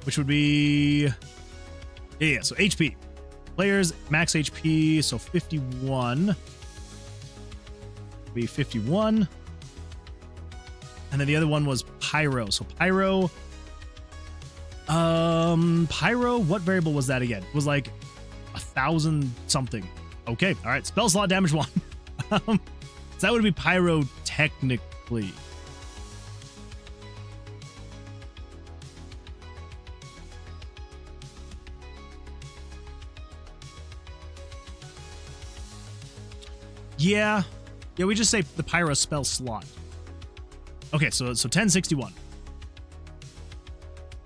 Which would be, yeah, so HP. Players max HP, so 51. Be 51. And then the other one was pyro. So pyro. Pyro, what variable was that again? It was like 1,000 something. Okay, all right. Spell slot damage 1. So that would be pyro technically. Yeah. Yeah, we just say the pyro spell slot. Okay, so 1061.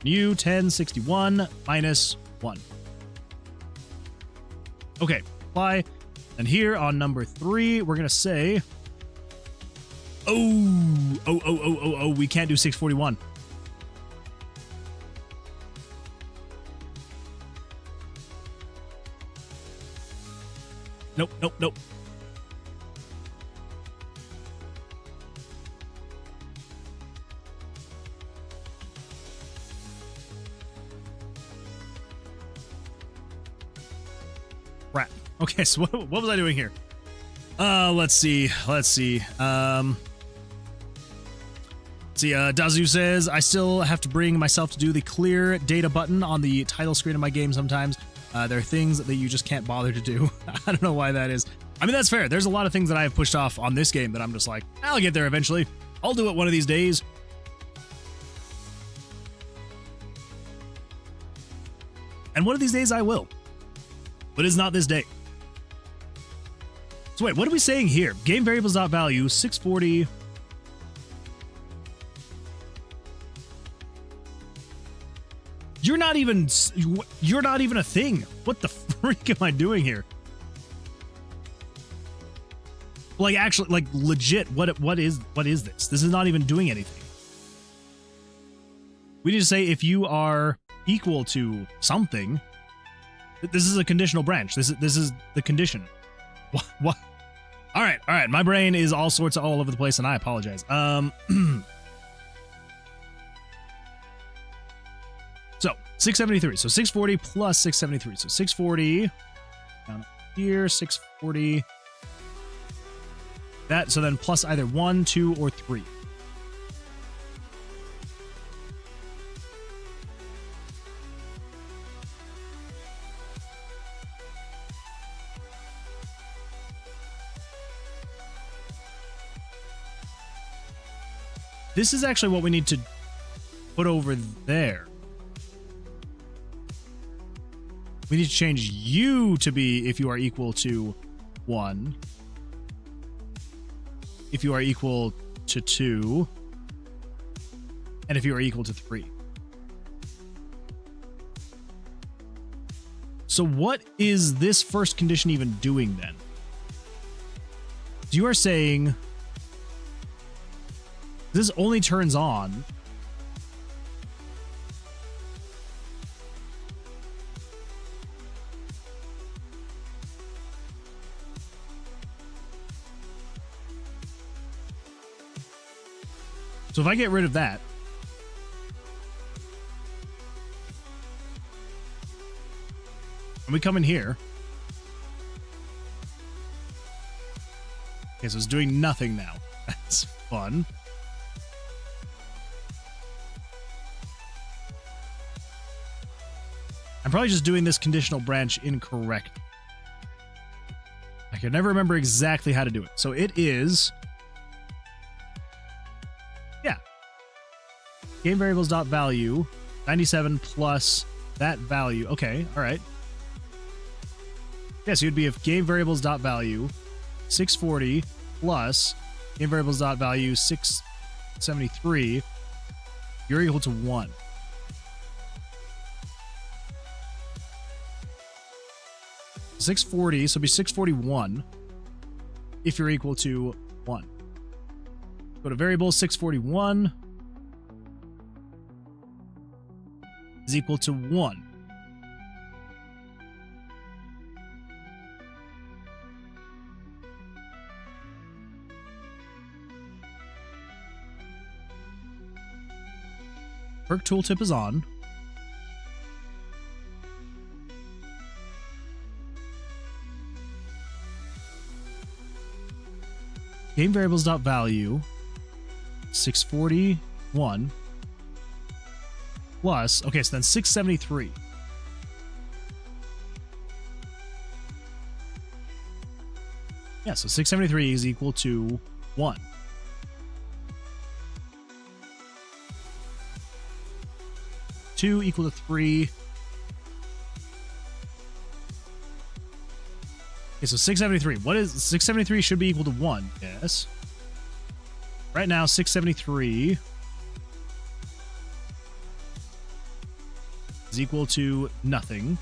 New 1061 minus 1. Okay, apply. And here on number 3, we're going to say... Oh, we can't do 641. Nope. Crap. Okay, so what was I doing here? Let's see. Dazu says, I still have to bring myself to do the clear data button on the title screen of my game sometimes. There are things that you just can't bother to do. I don't know why that is. I mean, that's fair. There's a lot of things that I have pushed off on this game that I'm just like, I'll get there eventually. I'll do it one of these days. And one of these days I will. But it's not this day. So wait, what are we saying here? Game variables.value 640. You're not even a thing. What the freak am I doing here? Like actually, like legit, what is this? This is not even doing anything. We need to say if you are equal to something. This is a conditional branch. This is the condition. What? All right. My brain is all over the place, and I apologize. So 673. So 640 plus 673. So 640 down here. 640. That. So then plus either 1, 2, or 3. This is actually what we need to put over there. We need to change you to be if you are equal to 1. If you are equal to 2. And if you are equal to 3. So what is this first condition even doing then? You are saying... This only turns on so if I get rid of that, and we come in here, okay, so it's doing nothing now. That's fun. I'm probably just doing this conditional branch incorrect. I can never remember exactly how to do it. So it is... Yeah. Game variables.value 97 plus that value. Okay, all right. Yeah, so it'd be if game variables.value 640 plus game variables.value 673, you're equal to 1. 640, so it'd be 641 if you're equal to 1. Go to variables, 641 is equal to 1. Perk tooltip is on. Game variables.value 641 plus, okay, so then 673. Yeah, so 673 is equal to 1. Two equal to 3. Okay, so 673. What is 673 should be equal to 1. Yes. Right now, 673 is equal to nothing.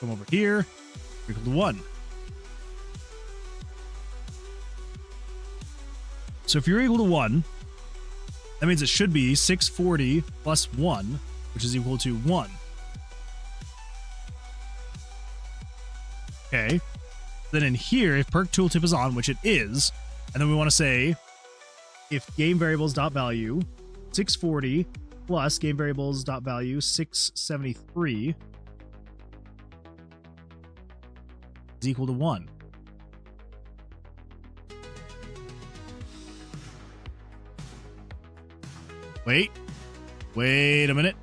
Come over here. Equal to 1. So if you're equal to 1, that means it should be 640 plus 1, which is equal to 1. Okay. Then in here, if perk tooltip is on, which it is, and then we want to say if game variables dot value 640 plus game variables dot value 673 is equal to 1. Wait a minute.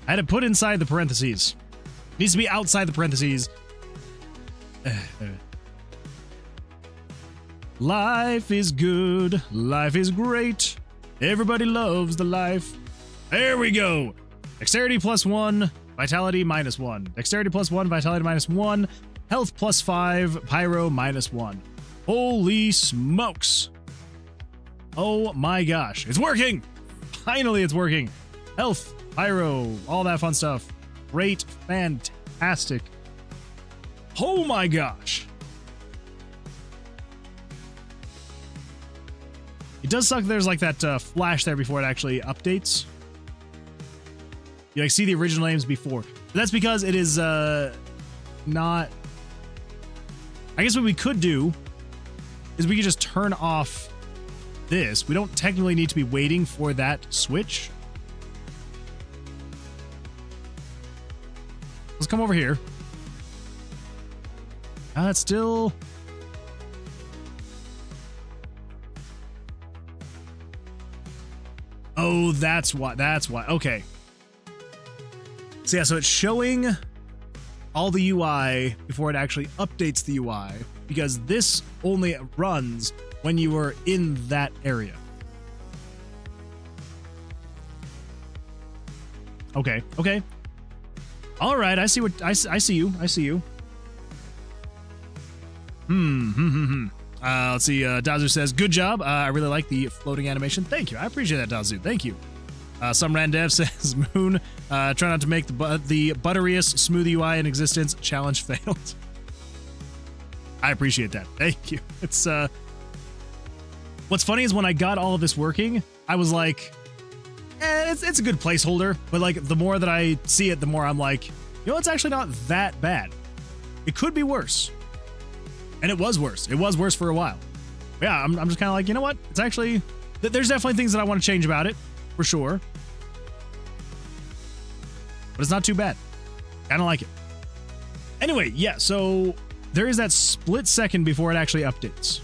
I had to put inside the parentheses. It needs to be outside the parentheses. Life is good. Life is great. Everybody loves the life. There we go. Dexterity plus 1. Vitality minus 1. Dexterity plus 1. Vitality minus 1. Health plus 5. Pyro minus 1. Holy smokes. Oh my gosh. It's working. Finally, it's working. Health, pyro, all that fun stuff. Great, fantastic. Oh my gosh. It does suck there's like that flash there before it actually updates. You like see the original names before. But that's because it is not... I guess what we could do is we could just turn off this. We don't technically need to be waiting for that switch. Let's come over here. It's still... Oh, that's why. That's why. Okay. So yeah, so it's showing all the UI before it actually updates the UI, because this only runs when you are in that area. Okay. Okay. All right. I see what I see you. I see you. Let's see. Dazu says, "Good job. I really like the floating animation. Thank you. I appreciate that, Dazu. Thank you." Some Randev says, "Moon, try not to make the butteriest smooth UI in existence. Challenge failed." I appreciate that. Thank you. It's what's funny is when I got all of this working, I was like, it's a good placeholder. But like the more that I see it, the more I'm like, you know, it's actually not that bad. It could be worse. And it was worse. It was worse for a while. But yeah, I'm just kind of like, you know what? It's actually, there's definitely things that I want to change about it, for sure. But it's not too bad. Kind of like it. Anyway, yeah, so there is that split second before it actually updates.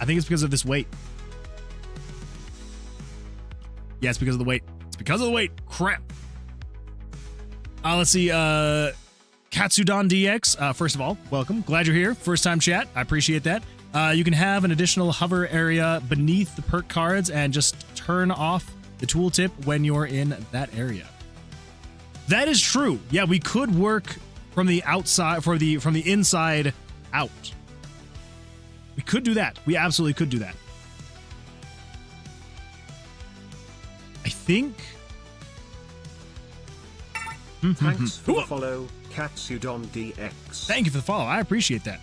I think it's because of this wait. Yeah, it's because of the wait. It's because of the wait. Crap. Let's see. Katsudon DX. First of all, welcome. Glad you're here. First time chat. I appreciate that. You can have an additional hover area beneath the perk cards and just turn off the tooltip when you're in that area. That is true. Yeah, we could work from the outside, from the inside out. We could do that. We absolutely could do that. I think. Thanks for the follow, Katsudon DX. Thank you for the follow. I appreciate that.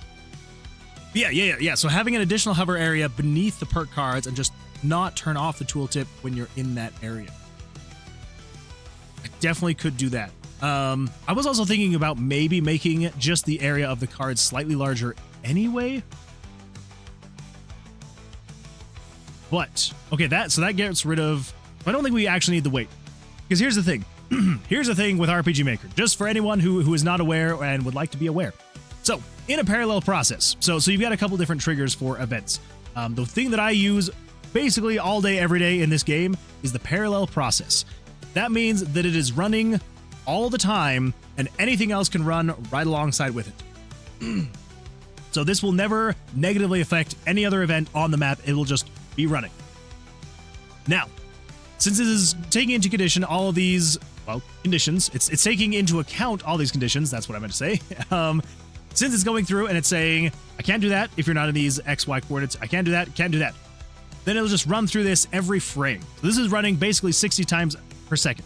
Yeah. So having an additional hover area beneath the perk cards and just not turn off the tooltip when you're in that area. I definitely could do that. I was also thinking about maybe making just the area of the cards slightly larger anyway. But, okay, so that gets rid of... I don't think we actually need the wait. Because here's the thing. Here's the thing with RPG Maker, just for anyone who is not aware and would like to be aware. So, in a parallel process, so you've got a couple different triggers for events. The thing that I use basically all day, every day in this game is the parallel process. That means that it is running all the time, and anything else can run right alongside with it. So this will never negatively affect any other event on the map. It will just be running. Now, since it is taking into condition all of these, well, conditions, it's taking into account all these conditions. That's what I meant to say. Since it's going through and it's saying, I can't do that if you're not in these XY coordinates. I can't do that, can't do that. Then it'll just run through this every frame. So this is running basically 60 times per second,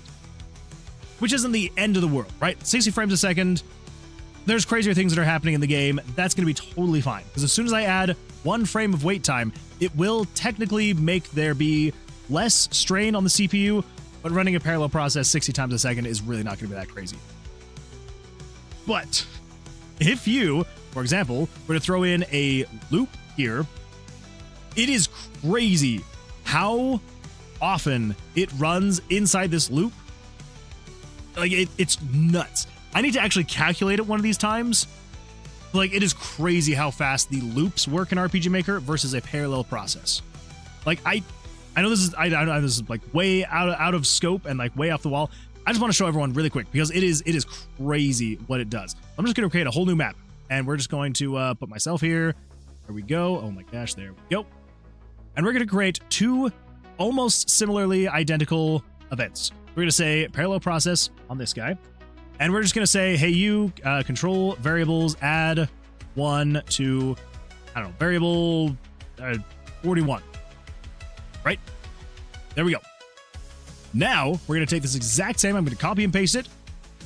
which isn't the end of the world, right? 60 frames a second. There's crazier things that are happening in the game. That's going to be totally fine. Because as soon as I add 1 frame of wait time, it will technically make there be less strain on the CPU, but running a parallel process 60 times a second is really not going to be that crazy. But if you, for example, were to throw in a loop here, it is crazy how often it runs inside this loop. Like, it's nuts. I need to actually calculate it one of these times. Like, it is crazy how fast the loops work in RPG Maker versus a parallel process. Like, I know this is this is like way out of scope and like way off the wall. I just want to show everyone really quick because it is crazy what it does. I'm just going to create a whole new map, and we're just going to put myself here. There we go. Oh my gosh, there we go. And we're going to create 2 almost similarly identical events. We're going to say parallel process on this guy. And we're just going to say, hey, you control variables, add 1 to, I don't know, variable 41. Right? There we go. Now, we're going to take this exact same, I'm going to copy and paste it.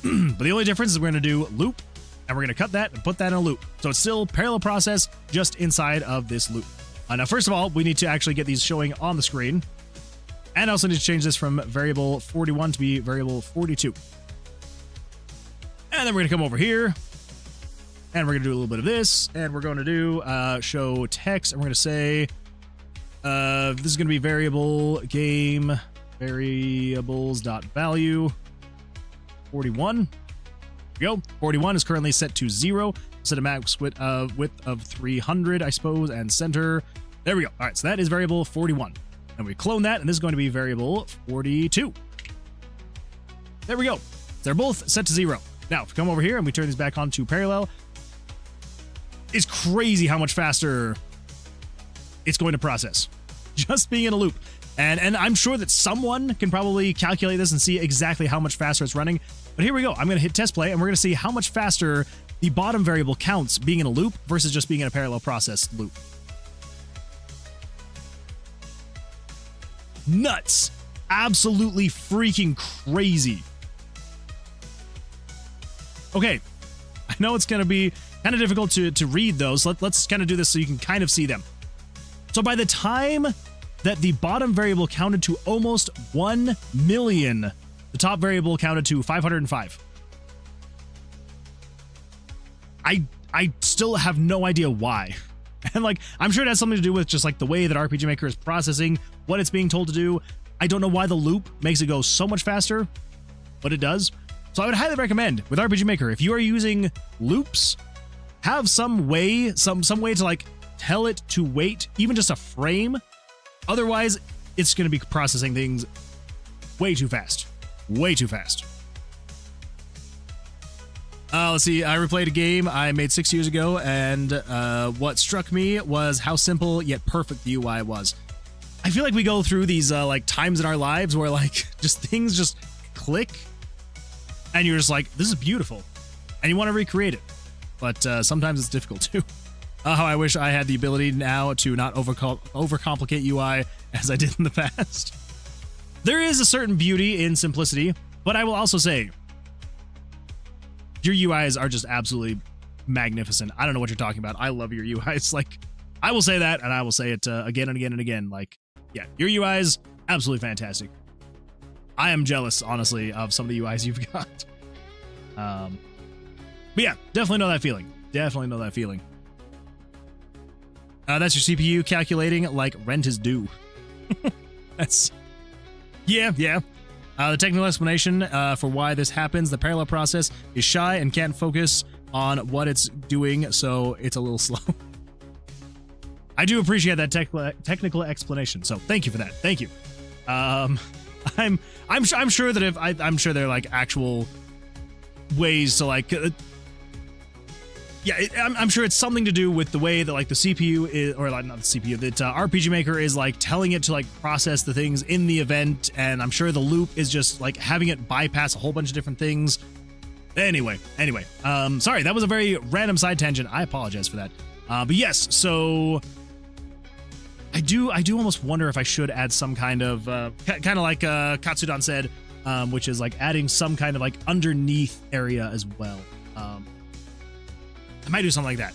But the only difference is we're going to do loop, and we're going to cut that and put that in a loop. So it's still parallel process, just inside of this loop. Now, first of all, we need to actually get these showing on the screen. And I also need to change this from variable 41 to be variable 42. And then we're going to come over here, and we're going to do a little bit of this, and we're going to do show text, and we're going to say this is going to be variable game variables.value 41. There we go. 41 is currently set to 0. Set a max width of 300, I suppose, and center. There we go. All right, so that is variable 41. And we clone that, and this is going to be variable 42. There we go. They're both set to 0. Now, if we come over here and we turn these back on to parallel, it's crazy how much faster it's going to process. Just being in a loop. And I'm sure that someone can probably calculate this and see exactly how much faster it's running. But here we go. I'm going to hit test play, and we're going to see how much faster the bottom variable counts being in a loop versus just being in a parallel process loop. Nuts. Absolutely freaking crazy. Okay, I know it's going to be kind of difficult to read those. Let's kind of do this so you can kind of see them. So by the time that the bottom variable counted to almost 1 million, the top variable counted to 505. I still have no idea why. And like, I'm sure it has something to do with just like the way that RPG Maker is processing what it's being told to do. I don't know why the loop makes it go so much faster, but it does. So I would highly recommend with RPG Maker, if you are using loops, have some way to like tell it to wait even just a frame. Otherwise, it's going to be processing things way too fast. Way too fast. Let's see. I replayed a game I made 6 years ago, and what struck me was how simple yet perfect the UI was. I feel like we go through these like times in our lives where like just things just click, and you're just like, this is beautiful, and you want to recreate it. But sometimes it's difficult too. How I wish I had the ability now to not overcomplicate UI as I did in the past. There is a certain beauty in simplicity, but I will also say, your UIs are just absolutely magnificent. I don't know what you're talking about. I love your UIs. Like, I will say that, and I will say it again and again and again. Like, yeah, your UIs, absolutely fantastic. I am jealous, honestly, of some of the UIs you've got. But yeah, definitely know that feeling. Definitely know that feeling. That's your CPU calculating like rent is due. That's... Yeah. The technical explanation for why this happens, the parallel process is shy and can't focus on what it's doing, so it's a little slow. I do appreciate that technical explanation, so thank you for that. Thank you. I'm sure that I'm sure they're like actual ways to like I'm sure it's something to do with the way that like the CPU is, or like not the CPU, that RPG Maker is like telling it to like process the things in the event, and I'm sure the loop is just like having it bypass a whole bunch of different things. Anyway, sorry, that was a very random side tangent. I apologize for that. But yes, so I do almost wonder if I should add some kind of kind of like Katsudan said, which is like adding some kind of like underneath area as well. I might do something like that.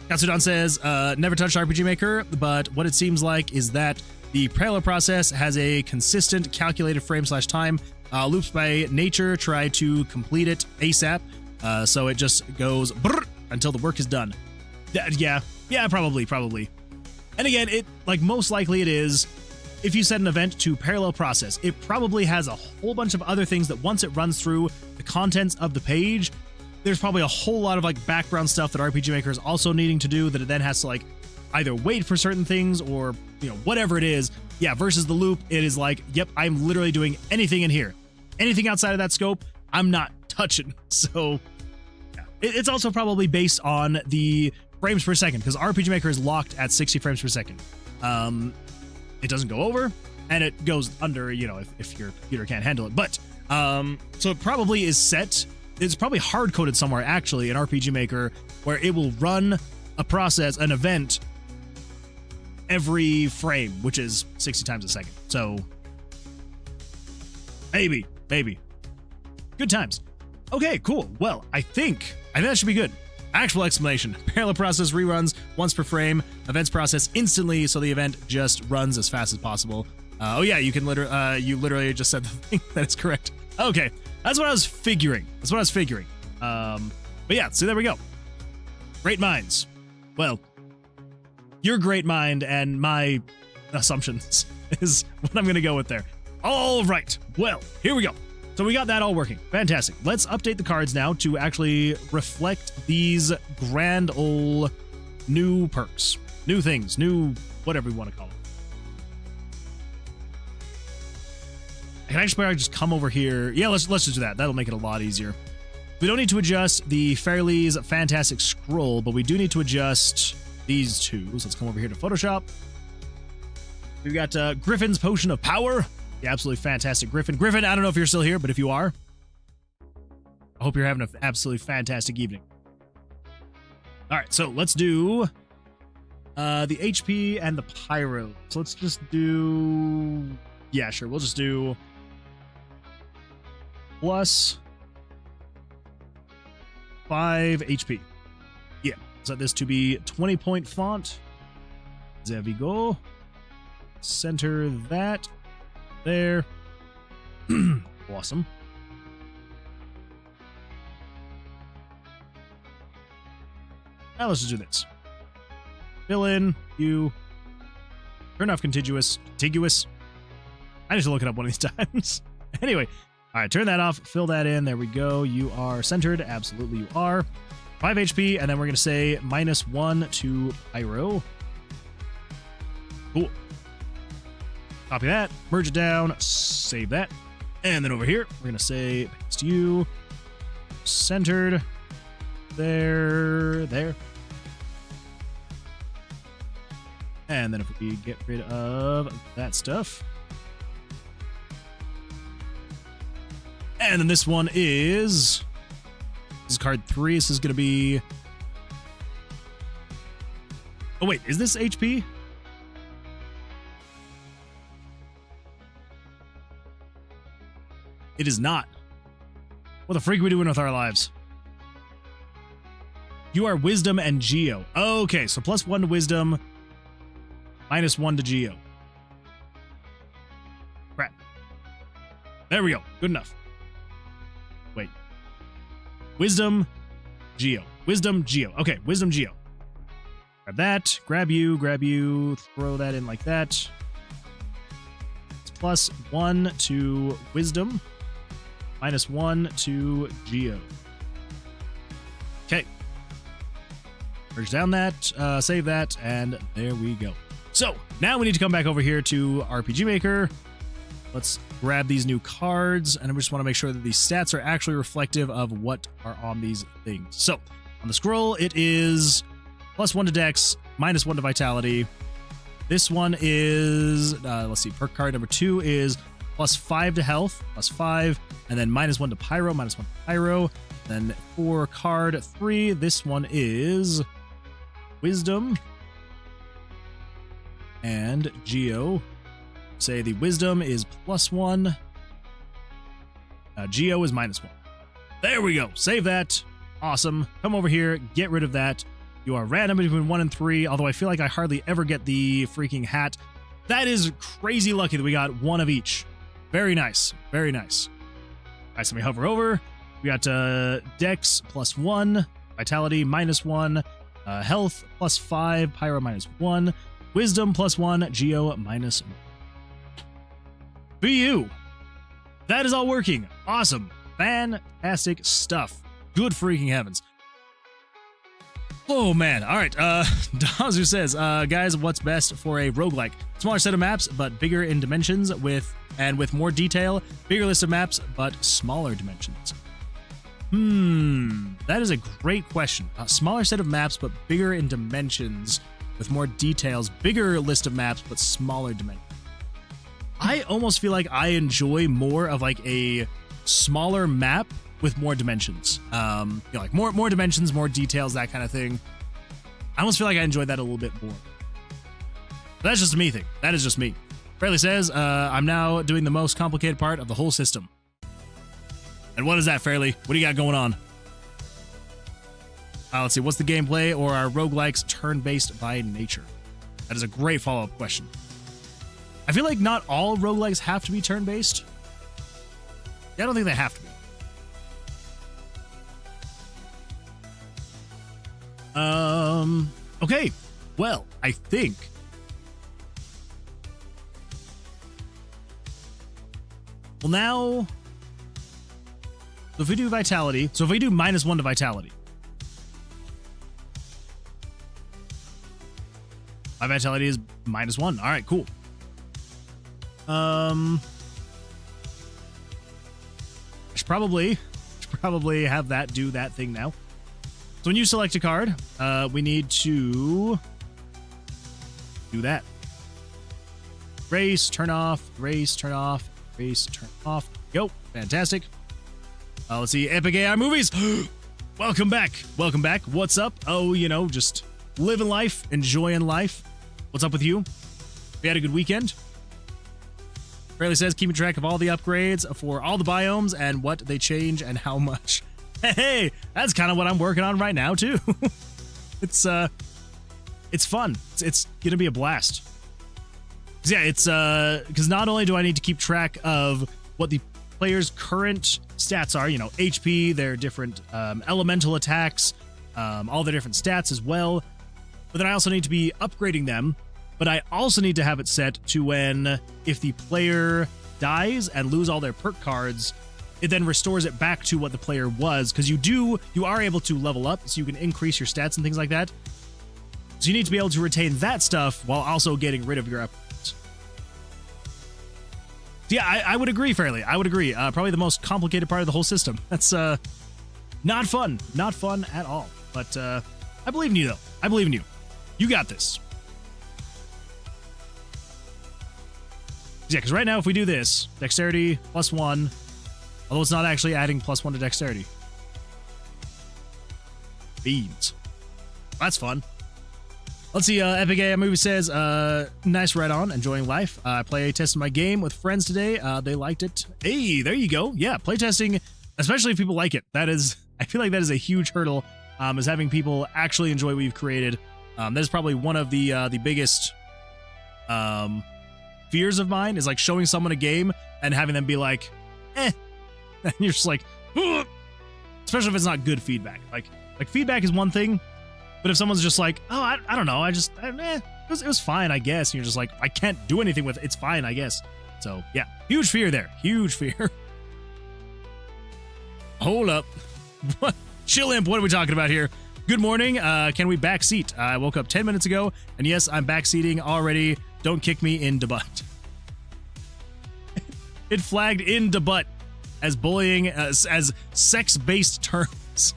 Katsudan says, never touched RPG Maker, but what it seems like is that the parallel process has a consistent calculated frame/time. Loops by nature try to complete it ASAP, so it just goes brrr until the work is done. Yeah, probably. And again, it like most likely it is, if you set an event to parallel process, it probably has a whole bunch of other things that once it runs through the contents of the page, there's probably a whole lot of like background stuff that RPG Maker is also needing to do that it then has to like either wait for certain things or, you know, whatever it is. Yeah, versus the loop, it is like, yep, I'm literally doing anything in here. Anything outside of that scope, I'm not touching. So yeah. It's also probably based on the frames per second, because RPG Maker is locked at 60 frames per second. It doesn't go over, and it goes under, you know, if your computer can't handle it. But so it probably is set. It's probably hard-coded somewhere, actually, in RPG Maker, where it will run a process, an event, every frame, which is 60 times a second. So, maybe. Good times. Okay, cool. Well, I think that should be good. Actual explanation. Parallel process reruns once per frame. Events process instantly, so the event just runs as fast as possible. Oh yeah, you can you literally just said the thing that is correct. Okay. That's what I was figuring. But yeah, so there we go. Great minds. Well, your great mind and my assumptions is what I'm going to go with there. All right. Well, here we go. So we got that all working. Fantastic. Let's update the cards now to actually reflect these grand old new perks, new things, new whatever we want to call it. I can actually just come over here. Yeah, let's just do that. That'll make it a lot easier. We don't need to adjust the Fairly's Fantastic Scroll, but we do need to adjust these two. So let's come over here to Photoshop. We've got Griffin's Potion of Power. The absolutely fantastic Griffin. Griffin, I don't know if you're still here, but if you are, I hope you're having an absolutely fantastic evening. All right, so let's do the HP and the Pyro. So let's just do... Yeah, sure. We'll just do... plus 5 HP. Yeah, set this to be 20-point font. There we go. Center that there. Awesome. Now let's just do this. Fill in, you. Turn off contiguous. I need to look it up one of these times. Anyway, all right, turn that off, fill that in. There we go. You are centered. Absolutely, you are. 5 HP, and then we're going to say -1 to Pyro. Cool. Copy that, merge it down, save that. And then over here, we're going to say paste you, centered, there. And then if we get rid of that stuff. And then this one is card 3. This is going to be... Oh, wait. Is this HP? It is not. What the freak are we doing with our lives? You are Wisdom and Geo. Okay, so +1 to Wisdom, -1 to Geo. Crap. There we go. Good enough. Wait. Wisdom, Geo. Wisdom, Geo. Okay, Wisdom, Geo. Grab that. Grab you. Throw that in like that. It's +1 to Wisdom. -1 to Geo. Okay. Merge down that, save that, and there we go. So, now we need to come back over here to RPG Maker. Let's grab these new cards, and I just want to make sure that these stats are actually reflective of what are on these things. So on the scroll, it is +1 to dex, -1 to vitality. This one is, let's see, perk card number 2 is +5 to health, +5, and then -1 to pyro, -1 to pyro. Then for card 3, this one is wisdom and geo. Say the wisdom is +1. Geo is -1. There we go. Save that. Awesome. Come over here. Get rid of that. You are random between 1 and 3, although I feel like I hardly ever get the freaking hat. That is crazy lucky that we got one of each. Very nice. Very nice. All right, so we hover over. We got dex +1, vitality -1, health +5, pyro -1, wisdom +1, geo -1. For you. That is all working. Awesome. Fantastic stuff. Good freaking heavens. Oh man. All right. Dazu says, guys, what's best for a roguelike? Smaller set of maps, but bigger in dimensions with more detail. Bigger list of maps, but smaller dimensions. That is a great question. A smaller set of maps, but bigger in dimensions with more details. Bigger list of maps, but smaller dimensions. I almost feel like I enjoy more of like a smaller map with more dimensions. Like more dimensions, more details, that kind of thing. I almost feel like I enjoy that a little bit more. But that's just a me thing. That is just me. Fairly says, I'm now doing the most complicated part of the whole system. And what is that, Fairly? What do you got going on? Let's see. What's the gameplay, or are roguelikes turn-based by nature? That is a great follow-up question. I feel like not all roguelikes have to be turn-based. Yeah, I don't think they have to be. Okay. Well, I think now, so if we do vitality, so if we do -1 to vitality, my vitality is -1. All right, cool. I should probably have that do that thing now. So when you select a card, we need to do that. Race, turn off, race, turn off, race, turn off. Yo, fantastic. Let's see, Epic AI Movies. Welcome back. Welcome back. What's up? Oh, just living life, enjoying life. What's up with you? We had a good weekend. Fairly says, keeping track of all the upgrades for all the biomes and what they change and how much. Hey, that's kind of what I'm working on right now too. It's fun. It's gonna be a blast. Yeah, it's because not only do I need to keep track of what the player's current stats are, HP, their different elemental attacks, all their different stats as well, but then I also need to be upgrading them. But I also need to have it set to when, if the player dies and lose all their perk cards, it then restores it back to what the player was, because you are able to level up, so you can increase your stats and things like that. So you need to be able to retain that stuff while also getting rid of your upgrades. Yeah, I would agree, Fairly. I would agree. Probably the most complicated part of the whole system. That's not fun. Not fun at all. But I believe in you, though. I believe in you. You got this. Yeah, because right now, if we do this, dexterity +1, although it's not actually adding +1 to dexterity. Beans. That's fun. Let's see, Epic AI Movie says, nice right on, enjoying life. I play tested my game with friends today. They liked it. Hey, there you go. Yeah, playtesting, especially if people like it. That is, I feel like that is a huge hurdle, is having people actually enjoy what you've created. That is probably one of the biggest fears of mine, is like showing someone a game and having them be like, eh. And you're just like, ugh. Especially if it's not good feedback. Like feedback is one thing, but if someone's just like, oh, I don't know, it was fine, I guess. And you're just like, I can't do anything with it. It's fine, I guess. So yeah, huge fear there. Huge fear. Hold up. What? Chill Imp, what are we talking about here? Good morning. Can we backseat? I woke up 10 minutes ago, and yes, I'm backseating already. Don't kick me in the butt. It flagged in the butt as bullying, as sex-based terms.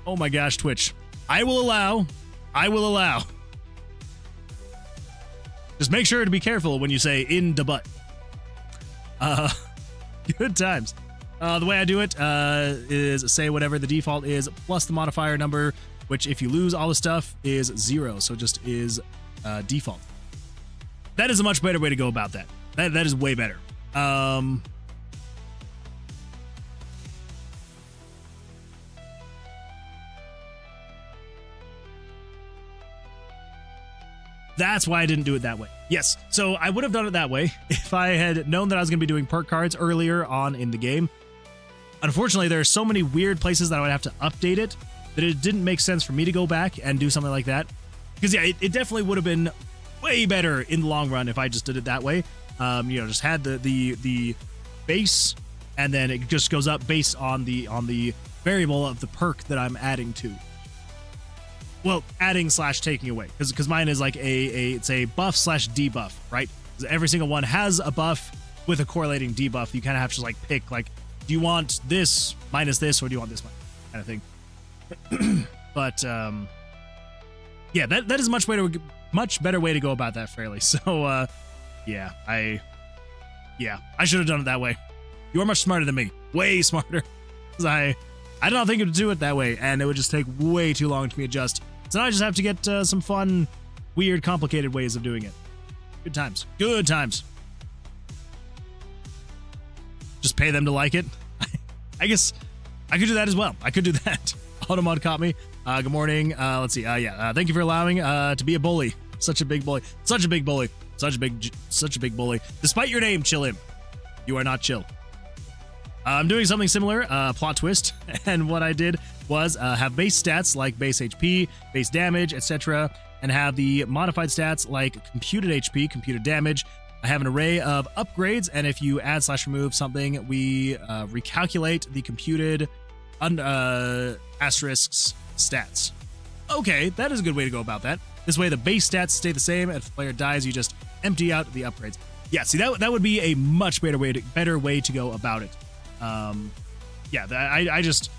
Oh my gosh, Twitch. I will allow. Just make sure to be careful when you say in the butt. Good times. The way I do it is say whatever the default is plus the modifier number, which if you lose all the stuff is 0, so it just is default. That is a much better way to go about that. That is way better. That's why I didn't do it that way. Yes, so I would have done it that way if I had known that I was going to be doing perk cards earlier on in the game. Unfortunately, there are so many weird places that I would have to update it that it didn't make sense for me to go back and do something like that. Because yeah, it definitely would have been way better in the long run if I just did it that way. Just had the base, and then it just goes up based on the variable of the perk that I'm adding to. Well, adding / taking away, because mine is like it's a buff / debuff, right? Every single one has a buff with a correlating debuff. You kind of have to like pick, like, do you want this minus this, or do you want this kind of thing? But yeah, that is a much better way to go about that, fairly. So I should have done it that way. You are much smarter than me, way smarter. Because I did not think it would do it that way, and it would just take way too long to me adjust. So now I just have to get some fun, weird, complicated ways of doing it. Good times. Good times. Just pay them to like it. I guess I could do that as well. I could do that. Automod caught me. Good morning. Let's see. Thank you for allowing to be a bully. Such a big bully. Such a big bully. Such a big bully. Despite your name, Chill Imp, you are not chill. I'm doing something similar, plot twist, and what I did was have base stats like base HP, base damage, etc., and have the modified stats like computed HP, computed damage. I have an array of upgrades, and if you add / remove something, we recalculate the computed asterisks stats. Okay, that is a good way to go about that. This way the base stats stay the same, and if the player dies, you just empty out the upgrades. Yeah, see, that would be a much better way to go about it. I just,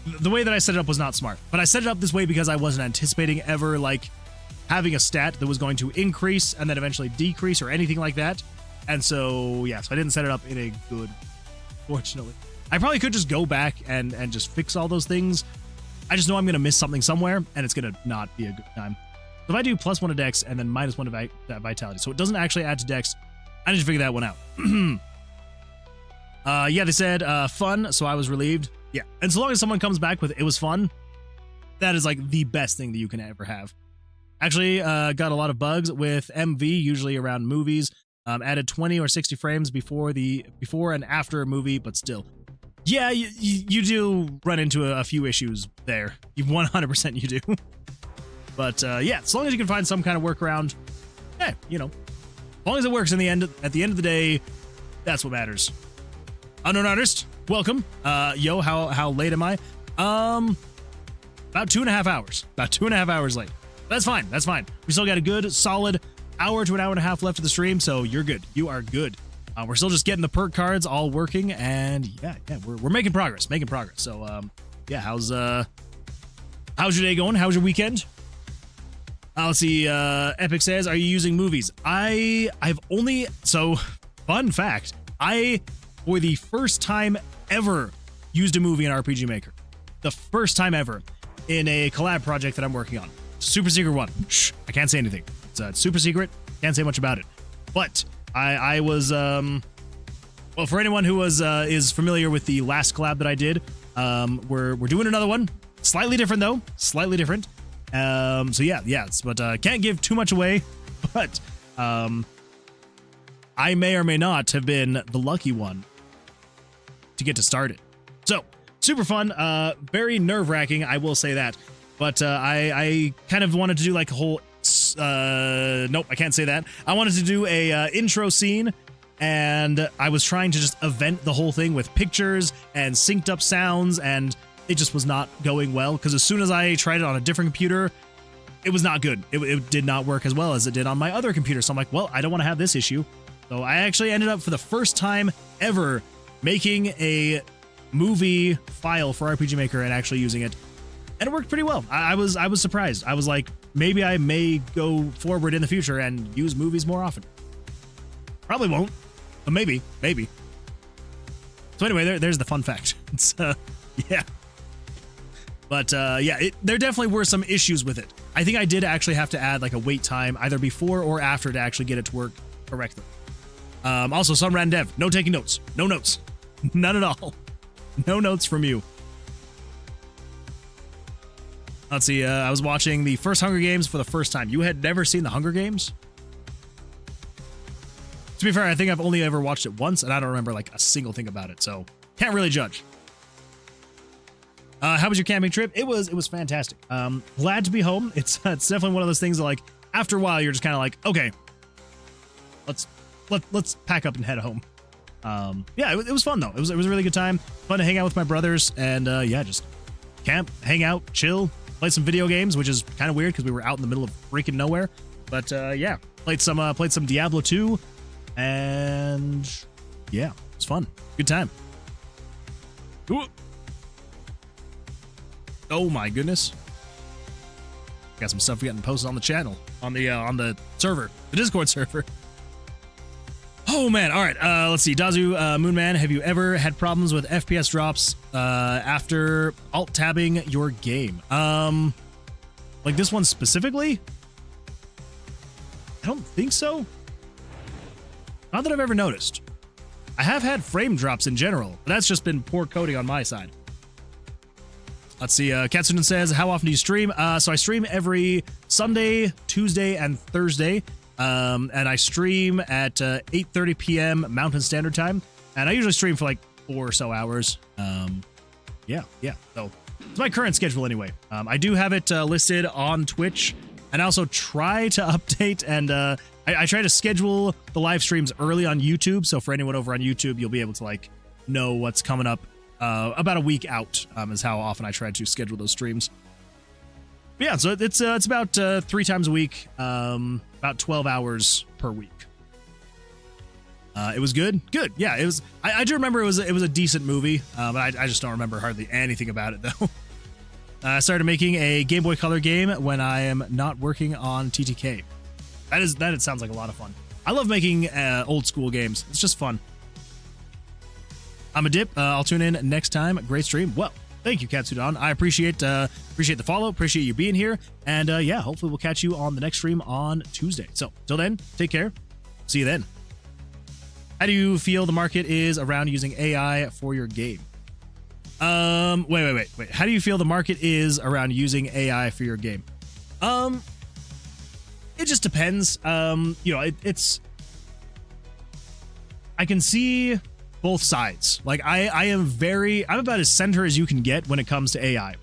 the way that I set it up was not smart, but I set it up this way because I wasn't anticipating ever like having a stat that was going to increase and then eventually decrease or anything like that. And so, yeah, so I didn't set it up in a good, fortunately. I probably could just go back and just fix all those things. I just know I'm going to miss something somewhere, and it's going to not be a good time. So if I do +1 to dex and then -1 to vitality, so it doesn't actually add to dex, I need to figure that one out. Yeah, they said fun, so I was relieved. Yeah, and so long as someone comes back with it was fun, that is like the best thing that you can ever have. Actually, got a lot of bugs with MV, usually around movies. Added 20 or 60 frames before and after a movie, but still. Yeah, you do run into a few issues there. 100% you do. But yeah, as long as you can find some kind of workaround, as long as it works at the end of the day, that's what matters. Unknown artist, welcome. Yo, how late am I? About 2.5 hours. About 2.5 hours late. That's fine. That's fine. We still got a good, solid hour to an hour and a half left of the stream, so you're good. You are good. We're still just getting the perk cards all working, and yeah, we're making progress. So yeah, how's your day going? How's your weekend? Let's see. Epic says, "Are you using movies?" I've only fun fact. For the first time ever, used a movie in RPG Maker. The first time ever in a collab project that I'm working on. Super secret one. Shh, I can't say anything. It's super secret. Can't say much about it. But I was well, for anyone who is familiar with the last collab that I did, we're doing another one. Slightly different though. Slightly different. So yeah. But can't give too much away. But I may or may not have been the lucky one to get to start it. So super fun. Very nerve-wracking, I will say that. But I kind of wanted to do like a whole nope, I can't say that. I wanted to do a intro scene, and I was trying to just event the whole thing with pictures and synced up sounds, and it just was not going well, because as soon as I tried it on a different computer, it was not good. It did not work as well as it did on my other computer. So I'm like, well, I don't want to have this issue. So I actually ended up, for the first time ever, making a movie file for RPG Maker and actually using it. And it worked pretty well. I was surprised. I was like, maybe I may go forward in the future and use movies more often. Probably won't, but maybe. So anyway, there's the fun fact. It's, yeah. But yeah, there definitely were some issues with it. I think I did actually have to add like a wait time either before or after to actually get it to work correctly. Also, some random dev, no taking notes. No notes. None at all. No notes from you. Let's see, I was watching the first Hunger Games for the first time. You had never seen the Hunger Games? To be fair, I think I've only ever watched it once, and I don't remember like a single thing about it, so can't really judge. How was your camping trip? It was fantastic. Glad to be home. It's definitely one of those things that, like, after a while you're just kind of like, okay, let's pack up and head home. Yeah, it was fun though. It was a really good time. Fun to hang out with my brothers and yeah, just camp, hang out, chill, play some video games, which is kind of weird because we were out in the middle of freaking nowhere. But yeah, played some Diablo 2, and yeah, it was fun. Good time. Ooh. Oh my goodness. Got some stuff getting posted on the channel, on the server, the Discord server. Oh man, all right, let's see. Dazu Moonman, have you ever had problems with FPS drops after alt-tabbing your game? Like this one specifically? I don't think so. Not that I've ever noticed. I have had frame drops in general, but that's just been poor coding on my side. Let's see, Katsunin says, how often do you stream? So I stream every Sunday, Tuesday, and Thursday. And I stream at 8:30 p.m. Mountain Standard Time. And I usually stream for like 4 or so hours. Yeah. So it's my current schedule anyway. I do have it listed on Twitch. And I also try to update and I try to schedule the live streams early on YouTube. So for anyone over on YouTube, you'll be able to like know what's coming up about a week out is how often I try to schedule those streams. But yeah, so it's about 3 times a week, about 12 hours per week. It was good. Yeah, it was. I do remember it was a decent movie, but I just don't remember hardly anything about it though. I started making a Game Boy Color game when I am not working on TTK. That sounds like a lot of fun. I love making old school games. It's just fun. I'm a dip. I'll tune in next time. Great stream. Well, thank you, Katsudon. I appreciate the follow. Appreciate you being here. And yeah, hopefully we'll catch you on the next stream on Tuesday. So till then, take care. See you then. How do you feel the market is around using AI for your game? Wait. How do you feel the market is around using AI for your game? It just depends. You know, it's I can see both sides. Like I'm about as center as you can get when it comes to AI.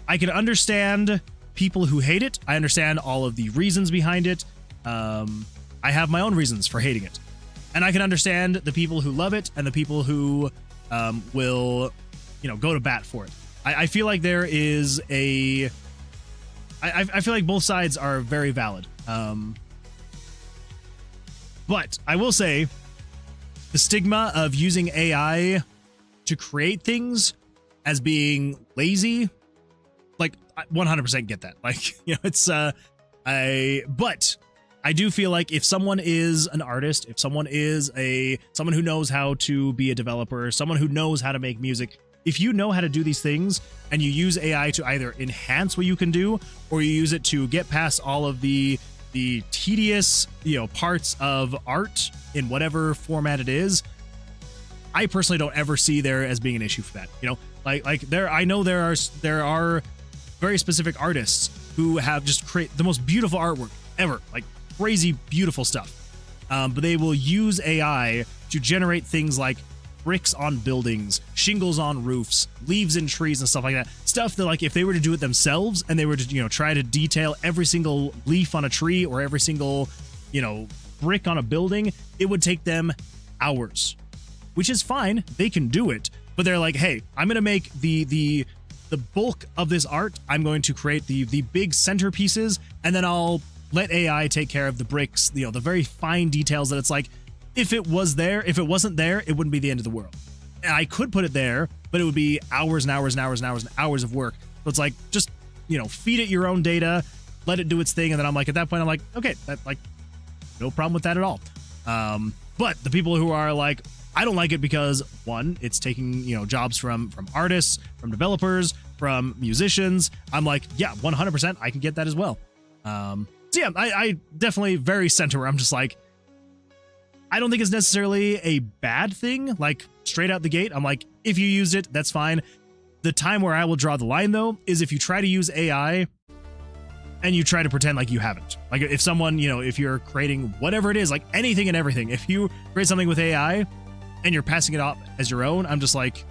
I can understand people who hate it. I understand all of the reasons behind it. I have my own reasons for hating it. And I can understand the people who love it and the people who will, you know, go to bat for it. I feel like there is I feel like both sides are very valid. But I will say the stigma of using AI to create things as being lazy, like I 100% get that. Like, you know, it's but I do feel like if someone is an artist, if someone is someone who knows how to be a developer, someone who knows how to make music, if you know how to do these things and you use AI to either enhance what you can do or you use it to get past all of the tedious, you know, parts of art in whatever format it is, I personally don't ever see there as being an issue for that. You know, like I know there are very specific artists who have just create the most beautiful artwork ever, like crazy beautiful stuff. But they will use AI to generate things like bricks on buildings, shingles on roofs, leaves in trees and stuff like that. Stuff that, like, if they were to do it themselves and they were to, you know, try to detail every single leaf on a tree or every single, you know, brick on a building, it would take them hours, which is fine. They can do it, but they're like, hey, I'm going to make the the bulk of this art, I'm going to create the big centerpieces, and then I'll let AI take care of the bricks, the very fine details that it's like, if it wasn't there, it wouldn't be the end of the world. And I could put it there, but it would be hours and hours and hours and hours and hours of work. So it's like, just, feed it your own data, let it do its thing. And then I'm like, at that point, I'm like, okay, no problem with that at all. But the people who are like, I don't like it because, one, it's taking, jobs from artists, from developers, from musicians. I'm like, yeah, 100%, I can get that as well. So yeah, I definitely very center where I'm just like, I don't think it's necessarily a bad thing, like straight out the gate. I'm like, if you used it, that's fine. The time where I will draw the line, though, is if you try to use AI and you try to pretend like you haven't. Like if someone, if you're creating whatever it is, like anything and everything, if you create something with AI and you're passing it off as your own, I'm just like,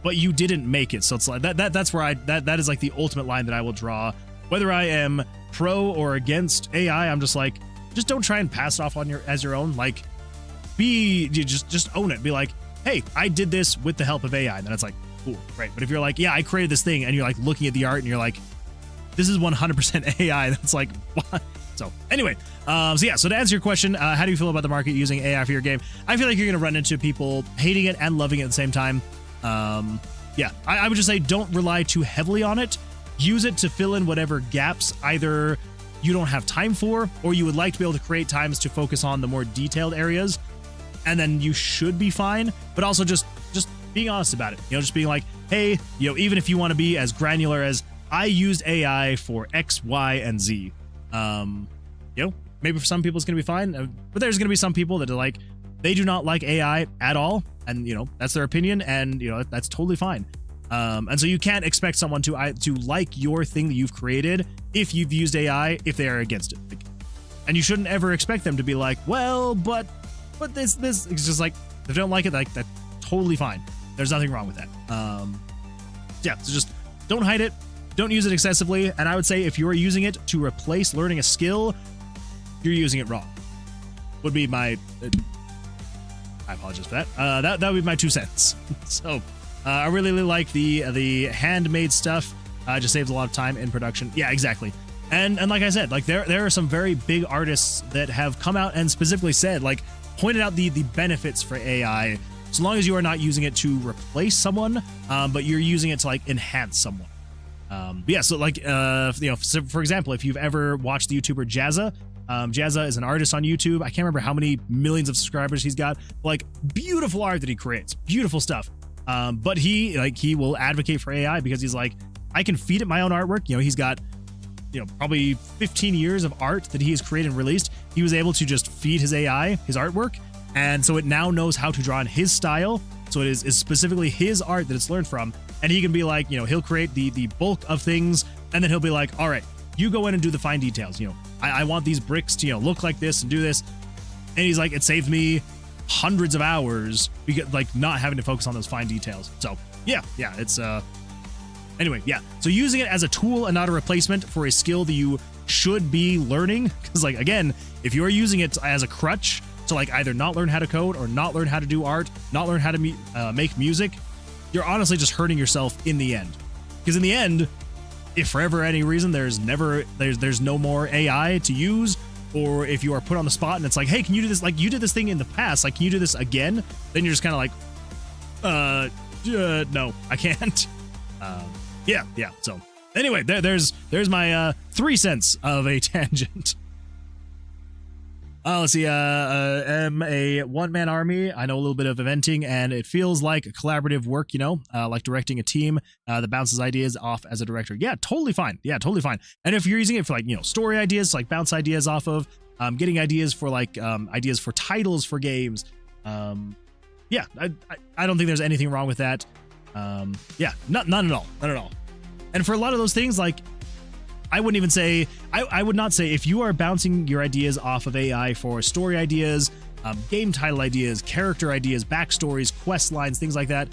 but you didn't make it. So it's like that's where that is like the ultimate line that I will draw. Whether I am pro or against AI, I'm just like, just don't try and pass it off on as your own. Like, just own it. Be like, hey, I did this with the help of AI. And then it's like, cool, right? But if you're like, yeah, I created this thing, and you're like looking at the art and you're like, this is 100% AI, that's like, what? So anyway, so to answer your question, how do you feel about the market using AI for your game? I feel like you're going to run into people hating it and loving it at the same time. I would just say don't rely too heavily on it. Use it to fill in whatever gaps either you don't have time for, or you would like to be able to create times to focus on the more detailed areas, and then you should be fine. But also just being honest about it, just being like, hey, even if you want to be as granular as I used AI for X, Y, and Z, maybe for some people it's going to be fine, but there's going to be some people that are like, they do not like AI at all, and that's their opinion, and that's totally fine. And so you can't expect someone to like your thing that you've created if you've used AI, if they are against it. And you shouldn't ever expect them to be like, well, but this, it's just like, if they don't like it, like, that's totally fine. There's nothing wrong with that. So just don't hide it. Don't use it excessively. And I would say if you're using it to replace learning a skill, you're using it wrong. Would be my, I apologize for that. That would be my 2 cents. So, I really like the handmade stuff. Just saves a lot of time in production. Yeah, exactly. And like I said, like there are some very big artists that have come out and specifically said, like, pointed out the benefits for AI, so long as you are not using it to replace someone, but you're using it to like enhance someone. So like so for example, if you've ever watched the YouTuber Jazza, Jazza is an artist on YouTube. I can't remember how many millions of subscribers he's got. Like, beautiful art that he creates, beautiful stuff. But he will advocate for AI because he's like, I can feed it my own artwork. He's got, probably 15 years of art that he has created and released. He was able to just feed his AI his artwork. And so it now knows how to draw in his style. So it is specifically his art that it's learned from. And he can be like, he'll create the bulk of things. And then he'll be like, all right, you go in and do the fine details. I want these bricks to, look like this and do this. And he's like, it saved me hundreds of hours because, like, not having to focus on those fine details. So it's anyway, so using it as a tool and not a replacement for a skill that you should be learning, because, like, again, if you're using it as a crutch to, like, either not learn how to code or not learn how to do art, not learn how to make music, you're honestly just hurting yourself in the end. Because in the end, if for ever any reason there's no more AI to use, or if you are put on the spot and it's like, hey, can you do this? Like, you did this thing in the past, like, can you do this again? Then you're just kind of like, no, I can't. So anyway, there's my 3 cents of a tangent. Let's see. I'm a one-man army. I know a little bit of eventing, and it feels like a collaborative work, like directing a team that bounces ideas off as a director. Yeah, totally fine. And if you're using it for, like, story ideas, like bounce ideas off of, getting ideas for, like, ideas for titles for games. I don't think there's anything wrong with that. None at all. And for a lot of those things, like, I wouldn't even say, I would not say, if you are bouncing your ideas off of AI for story ideas, game title ideas, character ideas, backstories, quest lines, things like that,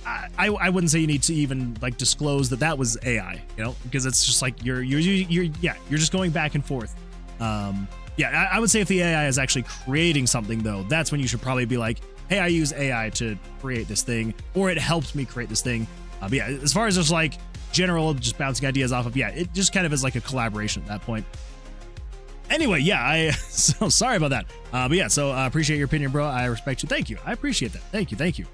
I wouldn't say you need to even, like, disclose that was AI, because it's just like you're just going back and forth. I would say if the AI is actually creating something, though, that's when you should probably be like, hey, I use AI to create this thing, or it helped me create this thing. But yeah, as far as just like general, just bouncing ideas off of, yeah, it just kind of is like a collaboration at that point. Anyway, yeah, so sorry about that. But yeah, so appreciate your opinion, bro. I respect you. Thank you. I appreciate that. Thank you.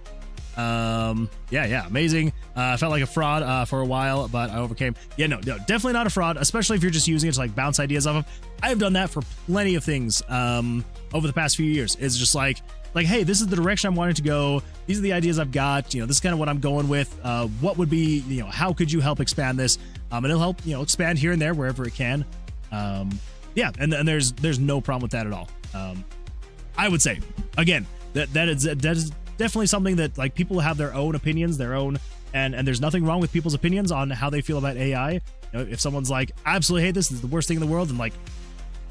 Yeah, amazing. I felt like a fraud for a while, but I overcame. Yeah, no, definitely not a fraud, especially if you're just using it to like bounce ideas off of. I've done that for plenty of things over the past few years. It's just like, hey, this is the direction I'm wanting to go. These are the ideas I've got. You know, this is kind of what I'm going with. What would be, you know, how could you help expand this? And it'll help, you know, expand here and there wherever it can. Yeah, and there's no problem with that at all. I would say, again, that is definitely something that like people have their own opinions, their own, and there's nothing wrong with people's opinions on how they feel about AI. You know, if someone's like, I absolutely hate this is the worst thing in the world, and like,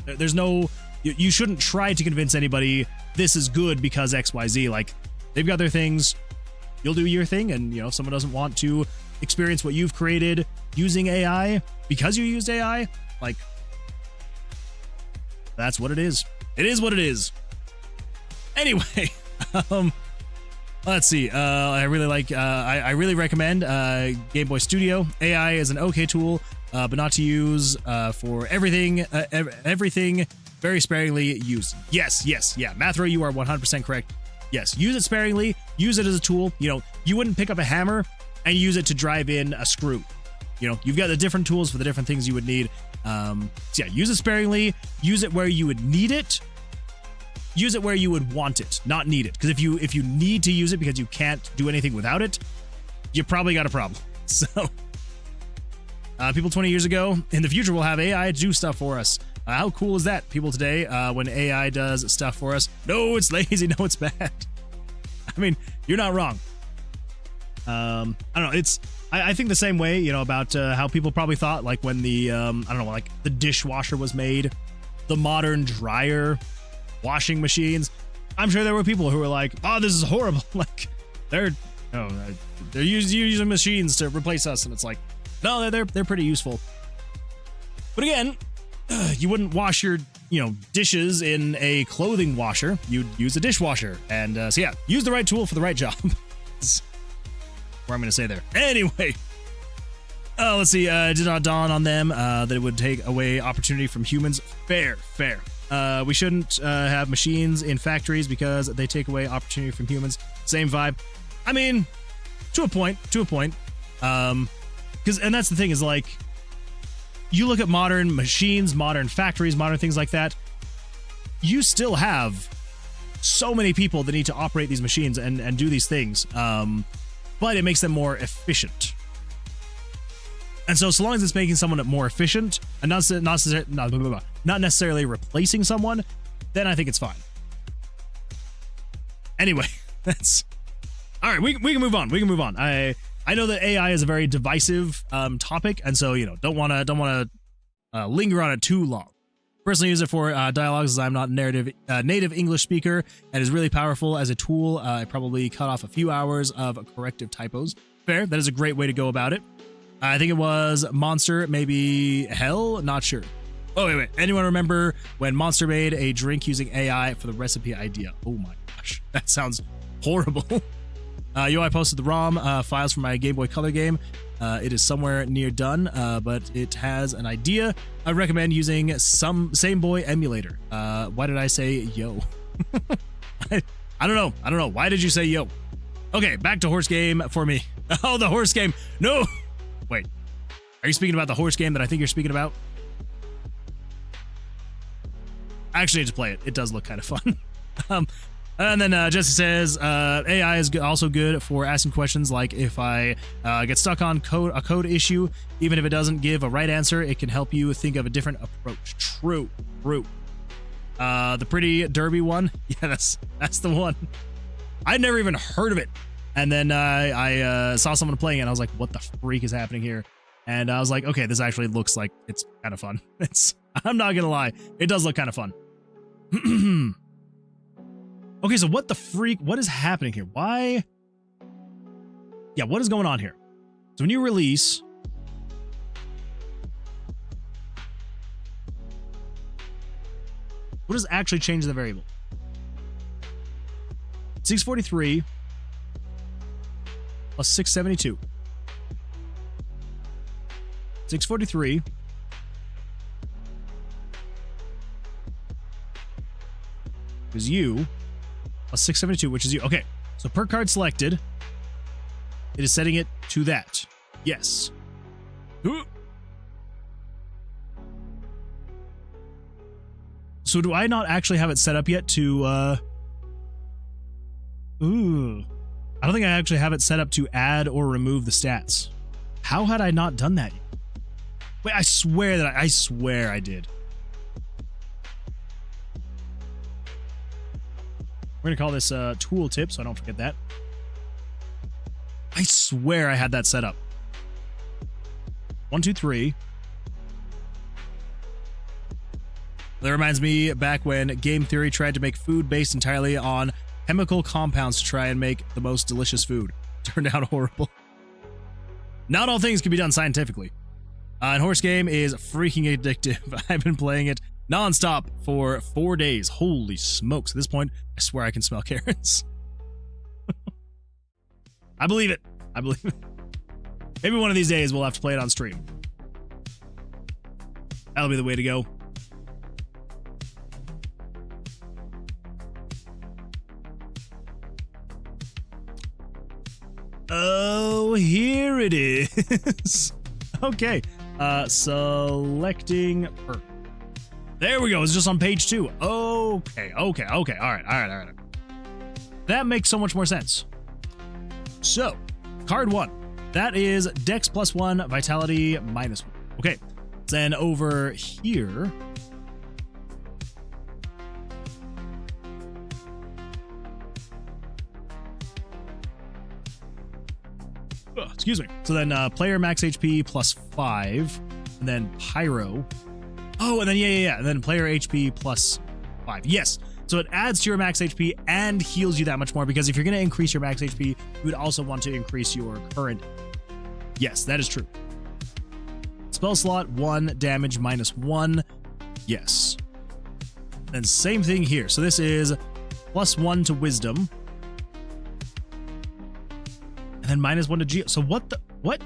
there's no, you shouldn't try to convince anybody this is good because XYZ. Like, they've got their things, you'll do your thing, and you know, if someone doesn't want to experience what you've created using AI because you used AI, like, that's what it is. It is what it is. Anyway, let's see. I really like. I really recommend Game Boy Studio. AI is an okay tool, but not to use for everything. Everything very sparingly used. Yes, yeah. Mathro, you are 100% correct. Yes, use it sparingly. Use it as a tool. You know, you wouldn't pick up a hammer and use it to drive in a screw. You know, you've got the different tools for the different things you would need. So yeah, use it sparingly. Use it where you would need it. Use it where you would want it, not need it. Because if you need to use it because you can't do anything without it, you probably got a problem. So, people 20 years ago in the future will have AI do stuff for us. How cool is that? People today, when AI does stuff for us, no, it's lazy, no, it's bad. I mean, you're not wrong. I don't know. I think the same way, you know, about how people probably thought, like when the, I don't know, like the dishwasher was made, the modern dryer, washing machines. I'm sure there were people who were like, oh, this is horrible. Like, they're using machines to replace us. And it's like, no, they're pretty useful. But again, you wouldn't wash your, you know, dishes in a clothing washer. You'd use a dishwasher. And so yeah, use the right tool for the right job. What I'm going to say there. Anyway, let's see. Did not dawn on them that it would take away opportunity from humans. Fair. We shouldn't have machines in factories because they take away opportunity from humans. Same vibe. I mean, to a point. And that's the thing is like, you look at modern machines, modern factories, modern things like that. You still have so many people that need to operate these machines and do these things. But it makes them more efficient. And so long as it's making someone more efficient and not necessarily replacing someone, then I think it's fine. Anyway, that's all right. We can move on. I know that AI is a very divisive topic, and so, you know, don't want to linger on it too long. Personally use it for dialogues as I'm not a native English speaker, and is really powerful as a tool. I probably cut off a few hours of corrective typos. Fair. That is a great way to go about it. I think it was Monster, maybe Hell, not sure. Oh, wait. Anyone remember when Monster made a drink using AI for the recipe idea? Oh my gosh, that sounds horrible. I posted the ROM files from my Game Boy Color game. It is somewhere near done, but it has an idea. I recommend using some Same Boy emulator. Why did I say yo? I don't know. Why did you say yo? Okay, back to horse game for me. Oh, the horse game. No. Wait, are you speaking about the horse game that I think you're speaking about? I actually need to play it. It does look kind of fun. And then Jesse says, AI is also good for asking questions like if I get stuck on a code issue, even if it doesn't give a right answer, it can help you think of a different approach. True. The pretty derby one. Yeah, that's the one. I'd never even heard of it. And then I saw someone playing it, and I was like, what the freak is happening here? And I was like, okay, this actually looks like it's kind of fun. I'm not gonna lie, it does look kind of fun. Okay, so what the freak? What is happening here? Why? Yeah, what is going on here? So when you release, what does actually change the variable? 643 plus 672. 643. Is you. Plus 672, which is you. Okay, so per card selected, it is setting it to that. Yes. Ooh. So do I not actually have it set up yet to, Ooh. I don't think I actually have it set up to add or remove the stats. How had I not done that yet? Wait, I swear that I swear I did. We're gonna call this tool tip so I don't forget that. I swear I had that set up. 1, 2, 3. That reminds me back when game theory tried to make food based entirely on chemical compounds to try and make the most delicious food. Turned out horrible. Not all things can be done scientifically. And Horse Game is freaking addictive. I've been playing it nonstop for 4 days. Holy smokes. At this point, I swear I can smell carrots. I believe it. I believe it. Maybe one of these days we'll have to play it on stream. That'll be the way to go. Oh, here it is. Okay. Selecting perk. There we go. It's just on page 2. Okay. All right. That makes so much more sense. So, card 1. That is Dex +1, Vitality -1. Okay. Then over here. Excuse me. So then player max HP +5, and then pyro. Oh, and then yeah. And then player HP +5. Yes. So it adds to your max HP and heals you that much more, because if you're going to increase your max HP, you would also want to increase your current. Yes, that is true. Spell slot 1, damage -1. Yes. And same thing here. So this is +1 to wisdom. And then -1 to Geo. So what the... What?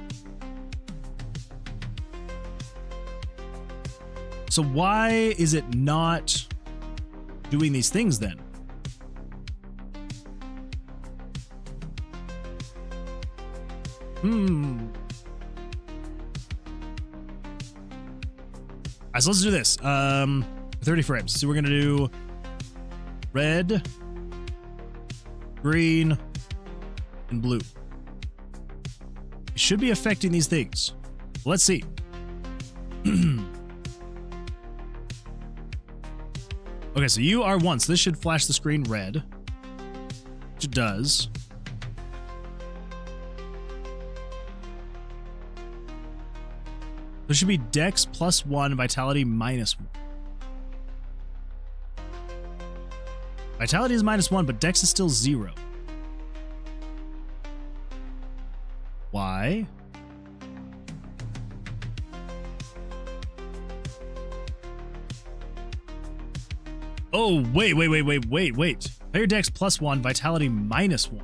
So why is it not doing these things then? Alright, so let's do this. 30 frames. So we're gonna do red, green, and blue. It should be affecting these things. Let's see. Okay, so you are 1. So this should flash the screen red. Which it does. There should be Dex +1, Vitality -1. Vitality is -1, but Dex is still 0. Why? Oh, wait. Player Dex +1, Vitality -1.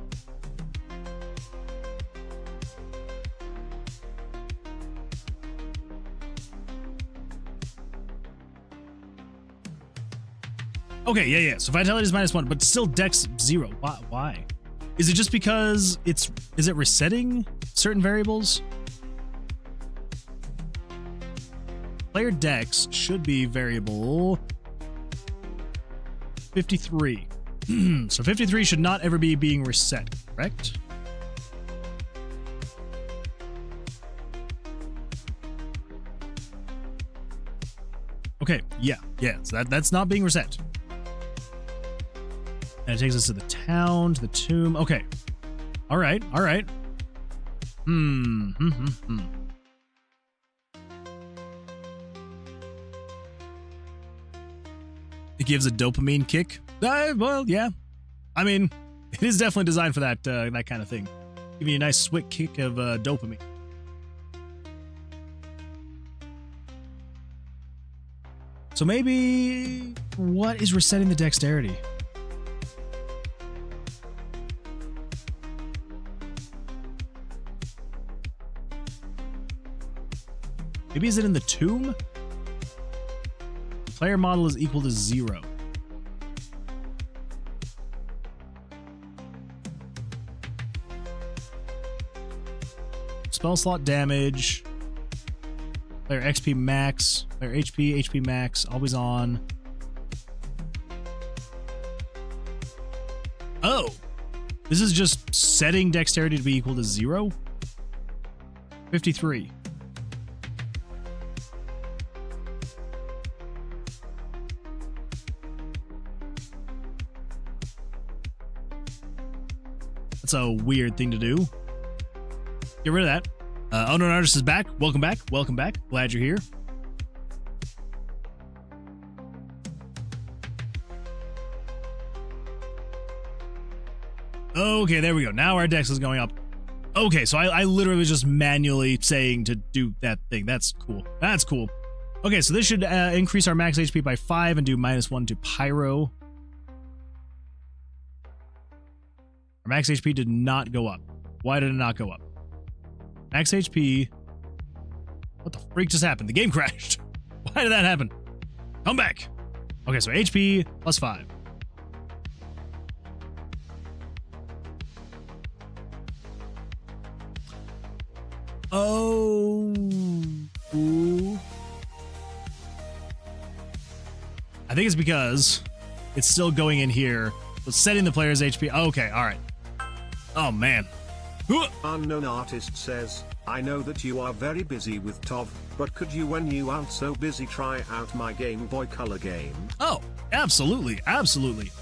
Okay, yeah. So Vitality is -1, but still Dex 0. Why? Is it just because is it resetting certain variables? Player Dex should be variable 53. So 53 should not ever be being reset, correct? Okay, yeah. So that's not being reset. And it takes us to the town, to the tomb. Okay. All right. It gives a dopamine kick. Well, yeah. I mean, it is definitely designed for that that kind of thing. Give you a nice swift kick of dopamine. So maybe what is resetting the dexterity? Maybe is it in the tomb? Player model is equal to 0. Spell slot damage. Player XP max. Player HP max. Always on. Oh! This is just setting dexterity to be equal to 0? 53. That's a weird thing to do. Get rid of that. Unknown Artist is back. Welcome back. Welcome back. Glad you're here. Okay, there we go. Now our dex is going up. Okay, so I literally was just manually saying to do that thing. That's cool. That's cool. Okay, so this should increase our max HP by 5 and do -1 to Pyro. Our max HP did not go up. Why did it not go up? Max HP. What the freak just happened? The game crashed. Why did that happen? Come back. Okay, so HP plus 5. Oh. Ooh. I think it's because it's still going in here. So setting the player's HP. Okay, all right. Oh, man. Unknown Artist says, I know that you are very busy with TOV, but could you, when you aren't so busy, try out my Game Boy Color game? Oh, absolutely. Absolutely.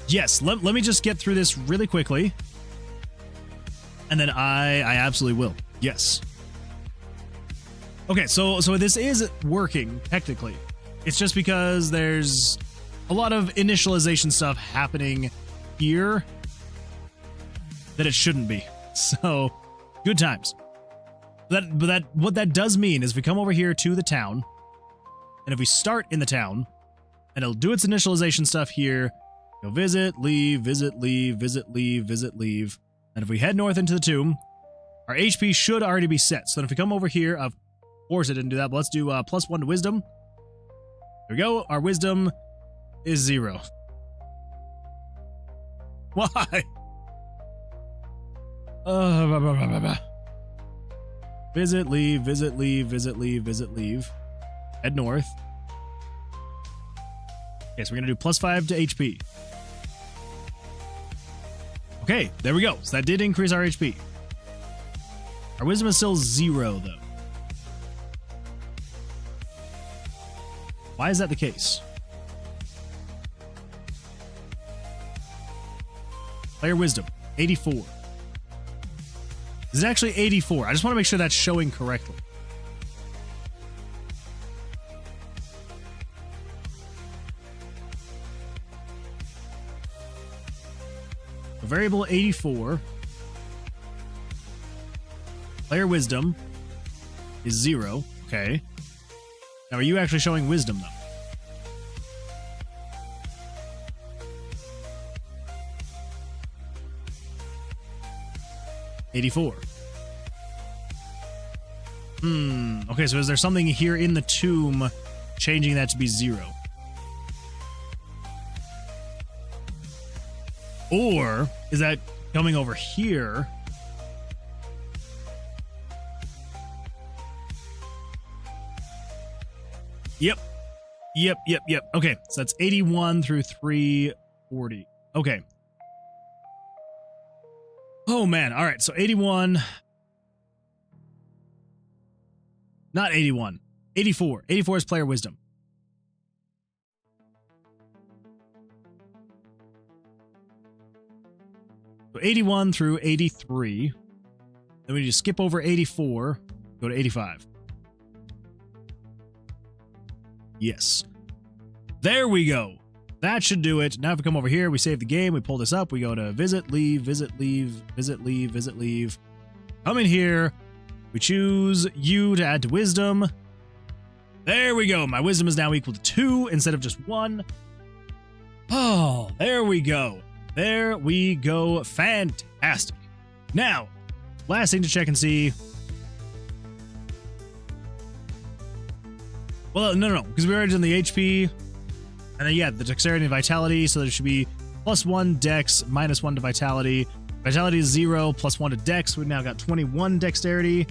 Yes, let me just get through this really quickly. And then I absolutely will. Yes. Okay, so this is working, technically. It's just because there's a lot of initialization stuff happening here that it shouldn't be. So, good times. But what that does mean is if we come over here to the town, and if we start in the town, and it'll do its initialization stuff here, go visit, leave, visit, leave, visit, leave, visit, leave. And if we head north into the tomb, our HP should already be set. So then if we come over here, of course it didn't do that, but let's do +1 to wisdom. There we go. Our wisdom is 0. Why? Visit, leave, visit, leave, visit, leave, visit, leave. Head north. Okay, so we're going to do +5 to HP. Okay, there we go. So that did increase our HP. Our wisdom is still 0, though. Why is that the case? Player wisdom, 84. Is it actually 84? I just want to make sure that's showing correctly. The variable 84. Player wisdom is 0. Okay. Now, are you actually showing wisdom, though? $84. Okay, so is there something here in the tomb changing that to be 0? Or is that coming over here? Yep. Okay, so that's 81 through 340. Okay. Oh, man. All right, so 81. Not 81. 84. 84 is player wisdom. So 81 through 83. Then we just skip over 84, go to 85. Yes. There we go. That should do it. Now if we come over here, we save the game, we pull this up, we go to visit, leave, visit, leave, visit, leave, visit, leave. Come in here. We choose you to add to wisdom. There we go. My wisdom is now equal to 2 instead of just 1. Oh, there we go. There we go. Fantastic. Now, last thing to check and see. Well, no, because we already done the HP, and then, yeah, the dexterity and vitality, so there should be +1 dex, -1 to vitality. Vitality is 0, +1 to dex. We've now got 21 dexterity.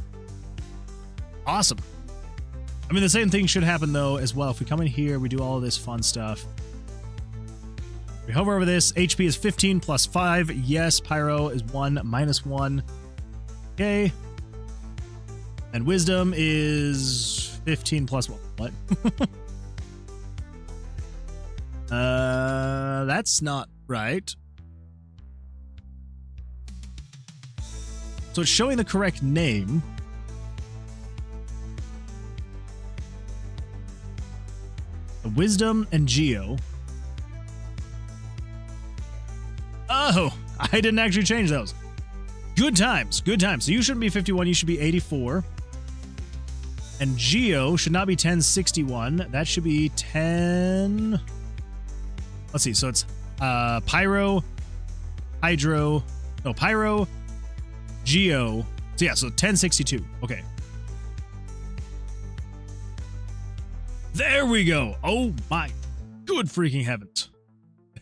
Awesome. I mean, the same thing should happen, though, as well. If we come in here, we do all of this fun stuff. We hover over this. HP is 15 + 5. Yes, Pyro is 1, -1. Okay. And Wisdom is 15 + 1. What? That's not right. So it's showing the correct name. Wisdom and Geo. Oh, I didn't actually change those. Good times, good times. So you shouldn't be 51, you should be 84. And Geo should not be 1061. That should be 10. Let's see. So it's Pyro, Hydro, no, Pyro, Geo. So yeah, so 1062. Okay. There we go. Oh my good freaking heavens.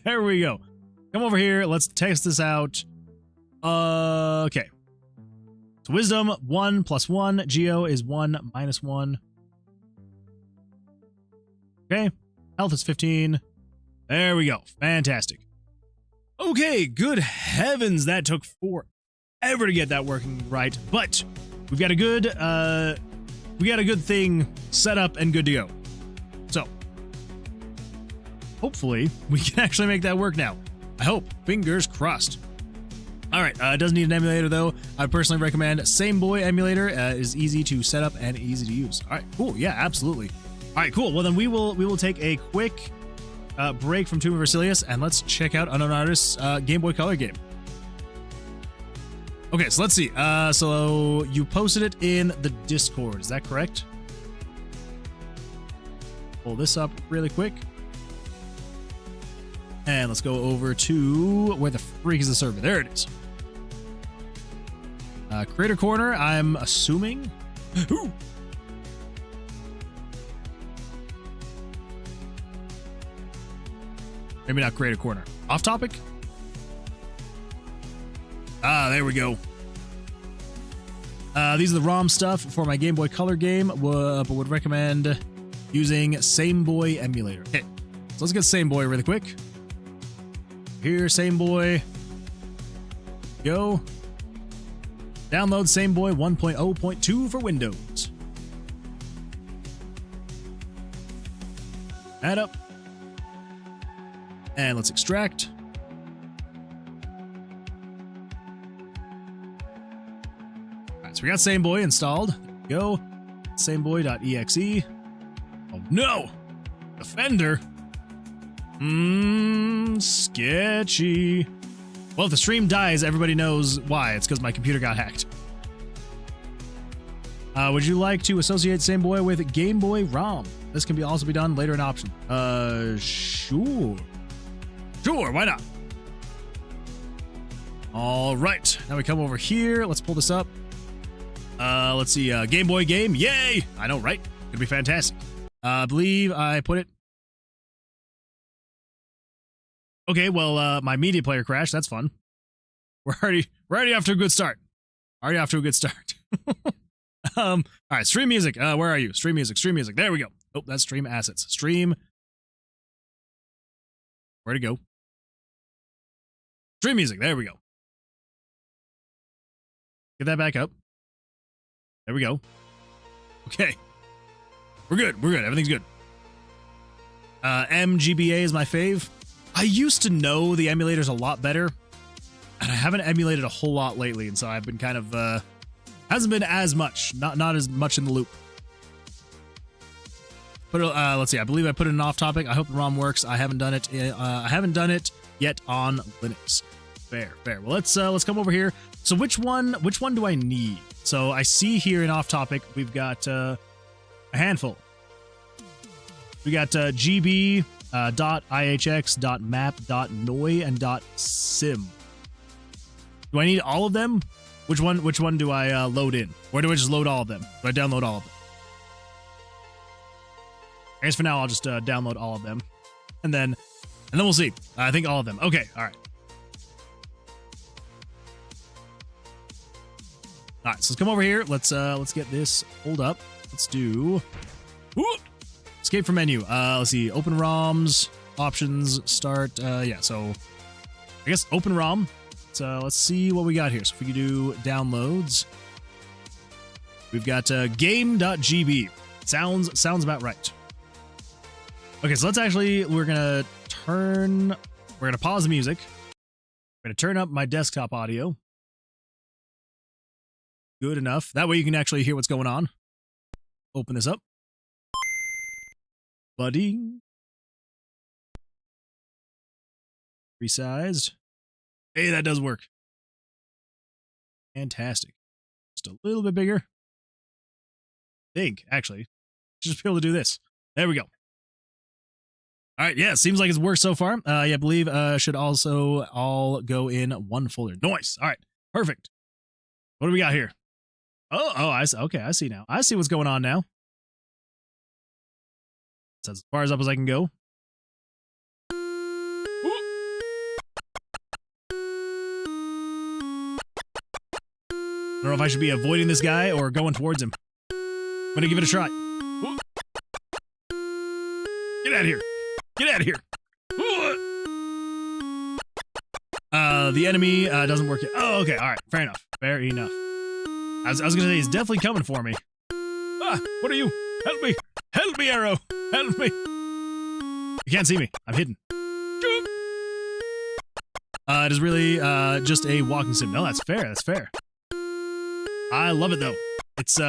There we go. Come over here. Let's test this out. Okay. So Wisdom 1 + 1. Geo is 1 -1. Okay. Health is 15. There we go. Fantastic. Okay. Good heavens. That took forever to get that working right, but we've got a good thing set up and good to go. So hopefully we can actually make that work now. I hope. Fingers crossed. All right. It doesn't need an emulator, though. I personally recommend Same Boy emulator. Is easy to set up and easy to use. All right. Cool. Yeah, absolutely. All right. Cool. Well, then we will take a quick break from Tower of Vercilias, and let's check out Unknown Artist's Game Boy Color game. Okay. So let's see. So you posted it in the Discord. Is that correct? Pull this up really quick. And let's go over to where the freak is the server. There it is. Creator Corner, I'm assuming. Ooh. Maybe not Creator Corner. Off topic? Ah, there we go. These are the ROM stuff for my Game Boy Color game, but would recommend using Same Boy emulator. Okay, so let's get Same Boy really quick. Here, Same Boy. Go. Download Same Boy 1.0.2 for Windows. Add up. And let's extract. Alright, so we got Same Boy installed. There we go. Sameboy.exe. Oh no! Defender. Sketchy. Well, if the stream dies, everybody knows why. It's because my computer got hacked. Would you like to associate Same Boy with Game Boy ROM? This can also be done later in option. Sure. Sure, why not? All right. Now we come over here. Let's pull this up. Let's see. Game Boy game. Yay! I know, right? Could be fantastic. I believe I put it. Okay, well, my media player crashed. That's fun. We're already off to a good start. Already off to a good start. All right, stream music. Where are you? Stream music. Stream music. There we go. Oh, that's stream assets. Stream. Where'd it go? Stream music. There we go. Get that back up. There we go. Okay. We're good. We're good. Everything's good. MGBA is my fave. I used to know the emulators a lot better, and I haven't emulated a whole lot lately, and so I've been kind of hasn't been as much, not as much in the loop. But let's see. I believe I put it in off topic. I hope the ROM works. I haven't done it. I haven't done it yet on Linux. Fair. Well, let's come over here. So which one do I need? So I see here in off topic we've got a handful. We got GB. .ihx, .map, .noi, and .sim. Do I need all of them? Which one do I load in? Or do I just load all of them? Do I download all of them? I guess for now I'll just download all of them, and then we'll see. I think all of them. Okay, all right. All right, so let's come over here. Let's get this pulled up. Let's do escape from menu. Let's see, open ROMs, options, start. Yeah, so I guess open ROM. So let's see what we got here. So if we can do downloads, we've got game.gb. Sounds about right. Okay, so let's actually, we're gonna pause the music. We're gonna turn up my desktop audio. Good enough. That way you can actually hear what's going on. Open this up. Buddy. Resized. Hey, that does work. Fantastic. Just a little bit bigger. Big, actually. Just be able to do this. There we go. All right, yeah, seems like it's worked so far. Yeah, I believe should also all go in one folder. Nice. All right, perfect. What do we got here? Oh, I see. Okay, I see now. I see what's going on now. It's as far as up as I can go. I don't know if I should be avoiding this guy or going towards him. I'm gonna give it a try. Get out of here. Get out of here. The enemy doesn't work yet. Oh, okay. All right. Fair enough. Fair enough. I was gonna say he's definitely coming for me. Ah, what are you? Help me! Help me, Arrow! Help me! You can't see me. I'm hidden. It is really just a walking sim. No, that's fair. That's fair. I love it though. It's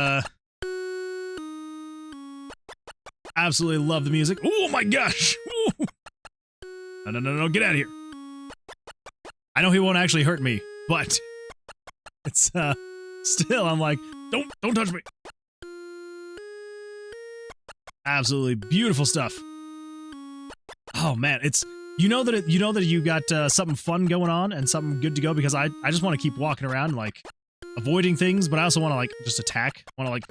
absolutely love the music. Oh my gosh! Ooh. No! Get out of here! I know he won't actually hurt me, but it's still, I'm like, don't touch me. Absolutely beautiful stuff. Oh man, it's you know that you got something fun going on and something good to go, because I just want to keep walking around like avoiding things, but I also want to like just attack. Want to like,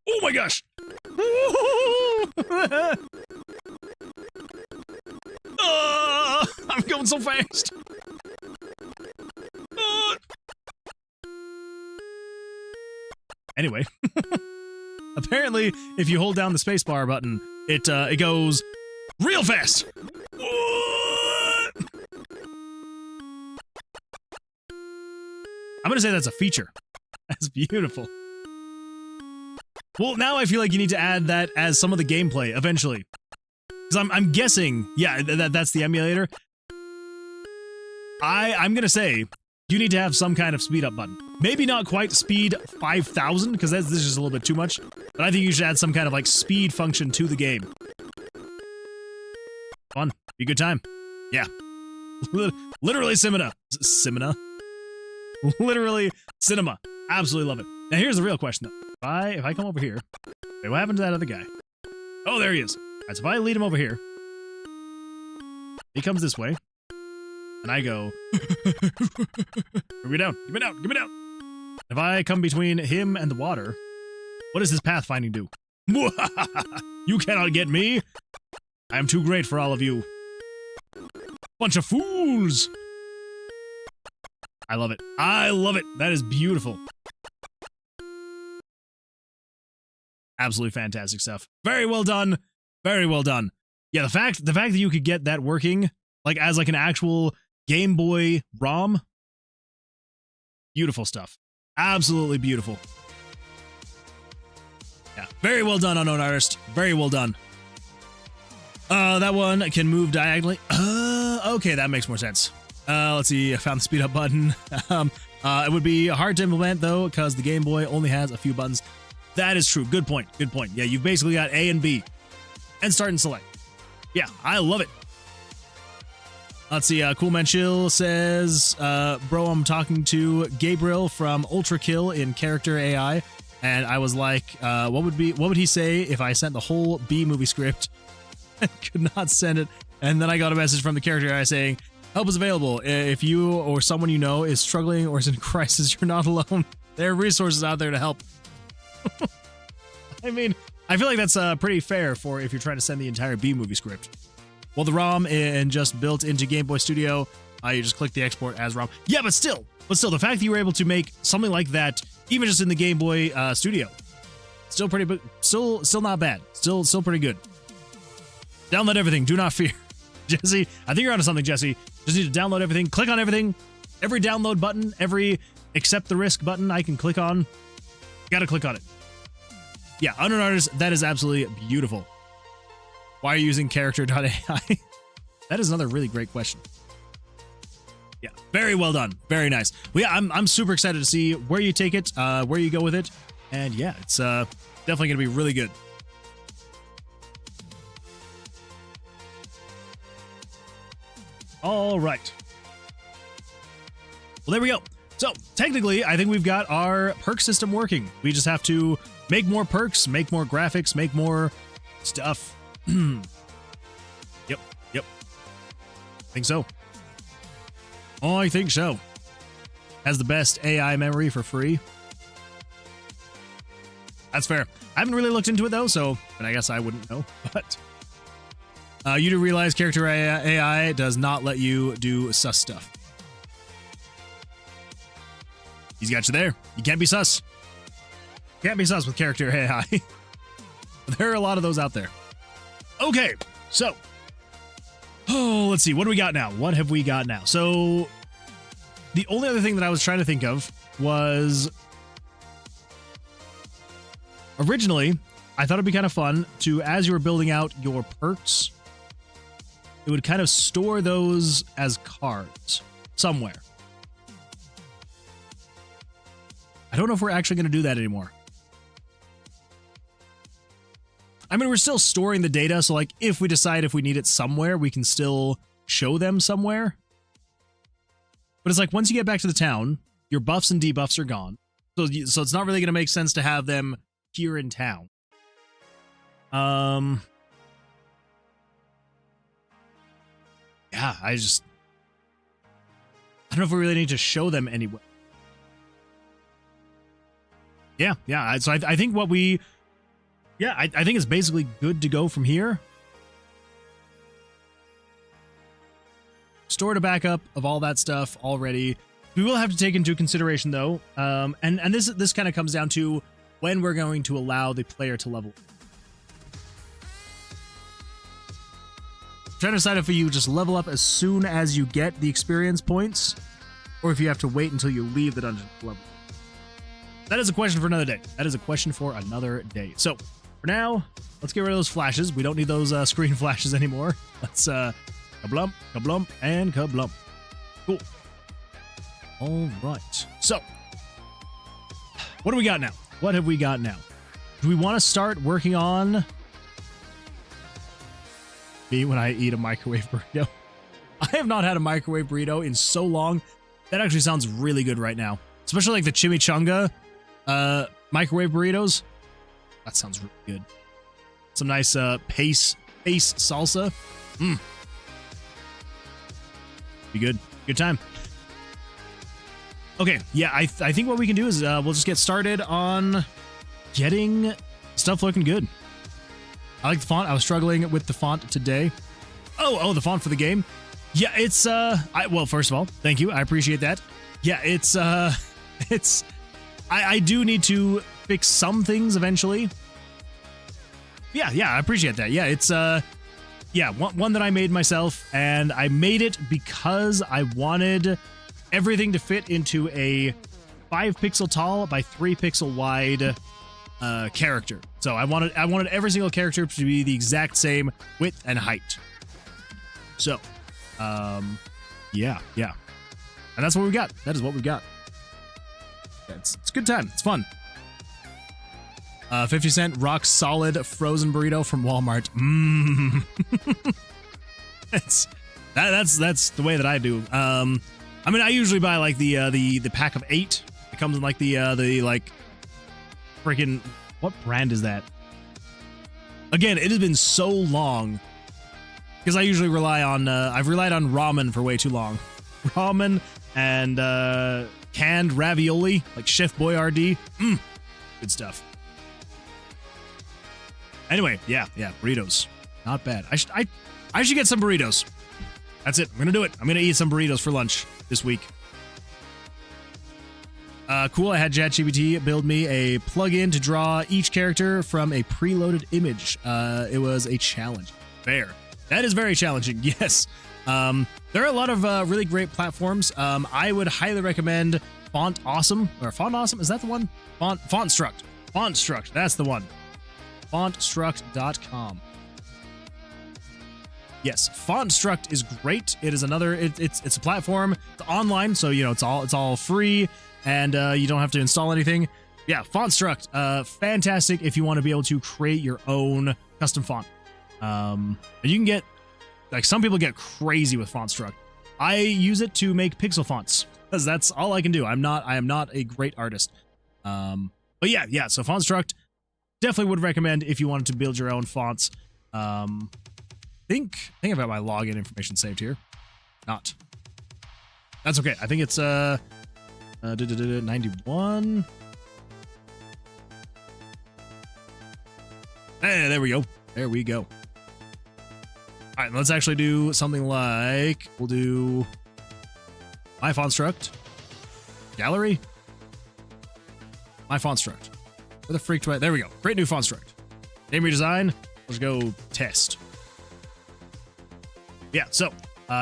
oh my gosh. I'm going so fast. Anyway, apparently, if you hold down the spacebar button, it goes real fast. I'm gonna say that's a feature. That's beautiful. Well, now I feel like you need to add that as some of the gameplay eventually, because I'm guessing, yeah, that's the emulator. I'm gonna say you need to have some kind of speed up button. Maybe not quite speed 5,000, because this is just a little bit too much. But I think you should add some kind of like speed function to the game. Fun. Be a good time. Yeah. Literally cinema. Cinema? Literally cinema. Absolutely love it. Now here's the real question though. If I come over here, wait, what happened to that other guy? Oh, there he is. Alright, so if I lead him over here, he comes this way, and I go, give me down, give me down, give me down. If I come between him and the water, what does his pathfinding do? You cannot get me. I am too great for all of you. Bunch of fools. I love it. I love it. That is beautiful. Absolutely fantastic stuff. Very well done. Very well done. Yeah, the fact that you could get that working like as like an actual Game Boy ROM. Beautiful stuff. Absolutely beautiful. Yeah, very well done, Unknown Artist. Very well done. That one can move diagonally. Okay, that makes more sense. Let's see, I found the speed up button. It would be hard to implement though, because the Game Boy only has a few buttons. That is true. Good point. Good point. Yeah, you've basically got A and B. And start and select. Yeah, I love it. Let's see, Cool Man Chill says, bro, I'm talking to Gabriel from Ultra Kill in Character AI, and I was like, what would he say if I sent the whole B movie script and could not send it? And then I got a message from the Character AI saying, help is available. If you or someone you know is struggling or is in crisis, you're not alone. There are resources out there to help. I mean, I feel like that's pretty fair for if you're trying to send the entire B-movie script. Well, the ROM and just built into Game Boy Studio, you just click the export as ROM. Yeah, but still, the fact that you were able to make something like that, even just in the Game Boy Studio, still pretty, still not bad. Still pretty good. Download everything. Do not fear, Jesse. I think you're onto something, Jesse. Just need to download everything. Click on everything. Every download button, every accept the risk button I can click on. Gotta click on it. Yeah, Unknown Artist, that is absolutely beautiful. Why are you using character.ai? That is another really great question. Yeah, very well done. Very nice. Well, yeah, I'm super excited to see where you take it, where you go with it. And yeah, it's definitely going to be really good. All right. Well, there we go. So technically, I think we've got our perk system working. We just have to make more perks, make more graphics, make more stuff. Yep. I think so. Oh, I think so. Has the best AI memory for free. That's fair. I haven't really looked into it though, so I guess I wouldn't know. But you do realize character AI does not let you do sus stuff. He's got you there. You can't be sus. Can't be sus with character AI. There are a lot of those out there. Okay, so let's see. What do we got now? What have we got now? So the only other thing that I was trying to think of was originally I thought it'd be kind of fun to, as you were building out your perks, it would kind of store those as cards somewhere. I don't know if we're actually going to do that anymore. I mean, we're still storing the data, so like if we decide if we need it somewhere, we can still show them somewhere. But it's like once you get back to the town, your buffs and debuffs are gone. So it's not really going to make sense to have them here in town. Yeah, I don't know if we really need to show them anyway. Yeah. So I think what we... Yeah, I think it's basically good to go from here. Stored a backup of all that stuff already. We will have to take into consideration, though, and this kind of comes down to when we're going to allow the player to level. I'm trying to decide if you just level up as soon as you get the experience points, or if you have to wait until you leave the dungeon to level. That is a question for another day. So, for now, let's get rid of those flashes. We don't need those screen flashes anymore. Let's kablump, kablump, and kablump. Cool. All right. So, what do we got now? What have we got now? Do we want to start working on me when I eat a microwave burrito? I have not had a microwave burrito in so long. That actually sounds really good right now. Especially like the chimichanga microwave burritos. That sounds really good. Some nice pace salsa. Be good. Good time. Okay, yeah, I think what we can do is we'll just get started on getting stuff looking good. I like the font. I was struggling with the font today. Oh, the font for the game. Yeah, it's well, first of all, thank you. I appreciate that. Yeah, I do need to fix some things eventually. Yeah, I appreciate that. Yeah, it's one that I made myself, and I made it because I wanted everything to fit into a 5 pixel tall by 3 pixel wide character. So I wanted every single character to be the exact same width and height. So, yeah. And that's what we got. That is what we got. It's a good time. It's fun. 50-cent rock solid frozen burrito from Walmart. That's the way that I do. I mean, I usually buy like the pack of 8. It comes in like the like freaking, what brand is that? Again, it has been so long because I usually rely on I've relied on ramen for way too long. Ramen and canned ravioli like Chef Boyardee. Good stuff. Anyway, yeah, burritos. Not bad. I should get some burritos. That's it. I'm gonna do it. I'm gonna eat some burritos for lunch this week. Cool. I had ChatGPT build me a plugin to draw each character from a preloaded image. It was a challenge. Fair. That is very challenging. Yes. There are a lot of really great platforms. I would highly recommend Font Awesome. Is that the one? Fontstruct. Fontstruct. That's the one. Fontstruct.com. Yes, Fontstruct is great. It is another. It's a platform. It's online, so you know it's all free, and you don't have to install anything. Yeah, Fontstruct, fantastic if you want to be able to create your own custom font. And you can get, like, some people get crazy with Fontstruct. I use it to make pixel fonts because that's all I can do. I am not a great artist. But yeah. So Fontstruct, definitely would recommend if you wanted to build your own fonts. I think I've got my login information saved here. Not. That's okay. I think it's 91. Hey, there we go. There we go. All right, let's actually do something like, we'll do my Fontstruct gallery. My Fontstruct. Where the freak do I? There we go. Create new Fontstruct. Name redesign. Let's go test. Yeah, so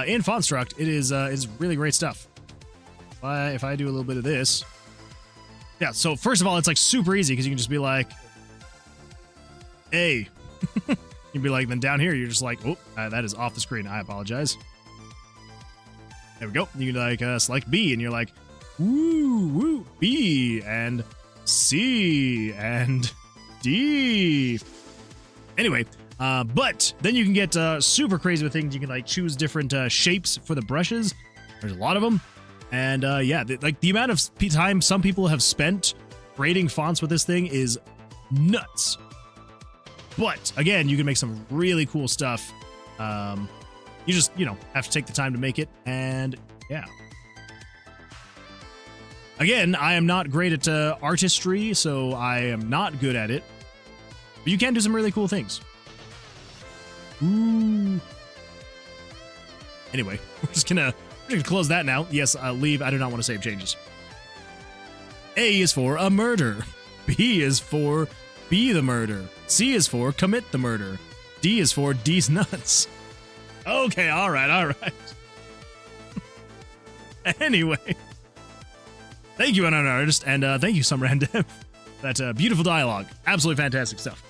in Fontstruct, it is really great stuff. If I do a little bit of this, yeah. So first of all, it's like super easy because you can just be like, "Hey," you'd be like, then down here you're just like, "Oh, that is off the screen. I apologize." There we go. You can like select B, and you're like, "Woo, B and C and D." Anyway. But then you can get super crazy with things. You can like choose different shapes for the brushes. There's a lot of them. And yeah, like the amount of time some people have spent creating fonts with this thing is nuts. But again, you can make some really cool stuff. You just, have to take the time to make it. And yeah. Again, I am not great at artistry, so I am not good at it. But you can do some really cool things. Ooh. Anyway, we're just gonna close that now. Yes, leave. I do not want to save changes. A is for a murder. B is for be the murder. C is for commit the murder. D is for D's nuts. Okay, all right. Anyway, thank you, Unknown Artist, and thank you, Summer and Dev. That beautiful dialogue. Absolutely fantastic stuff.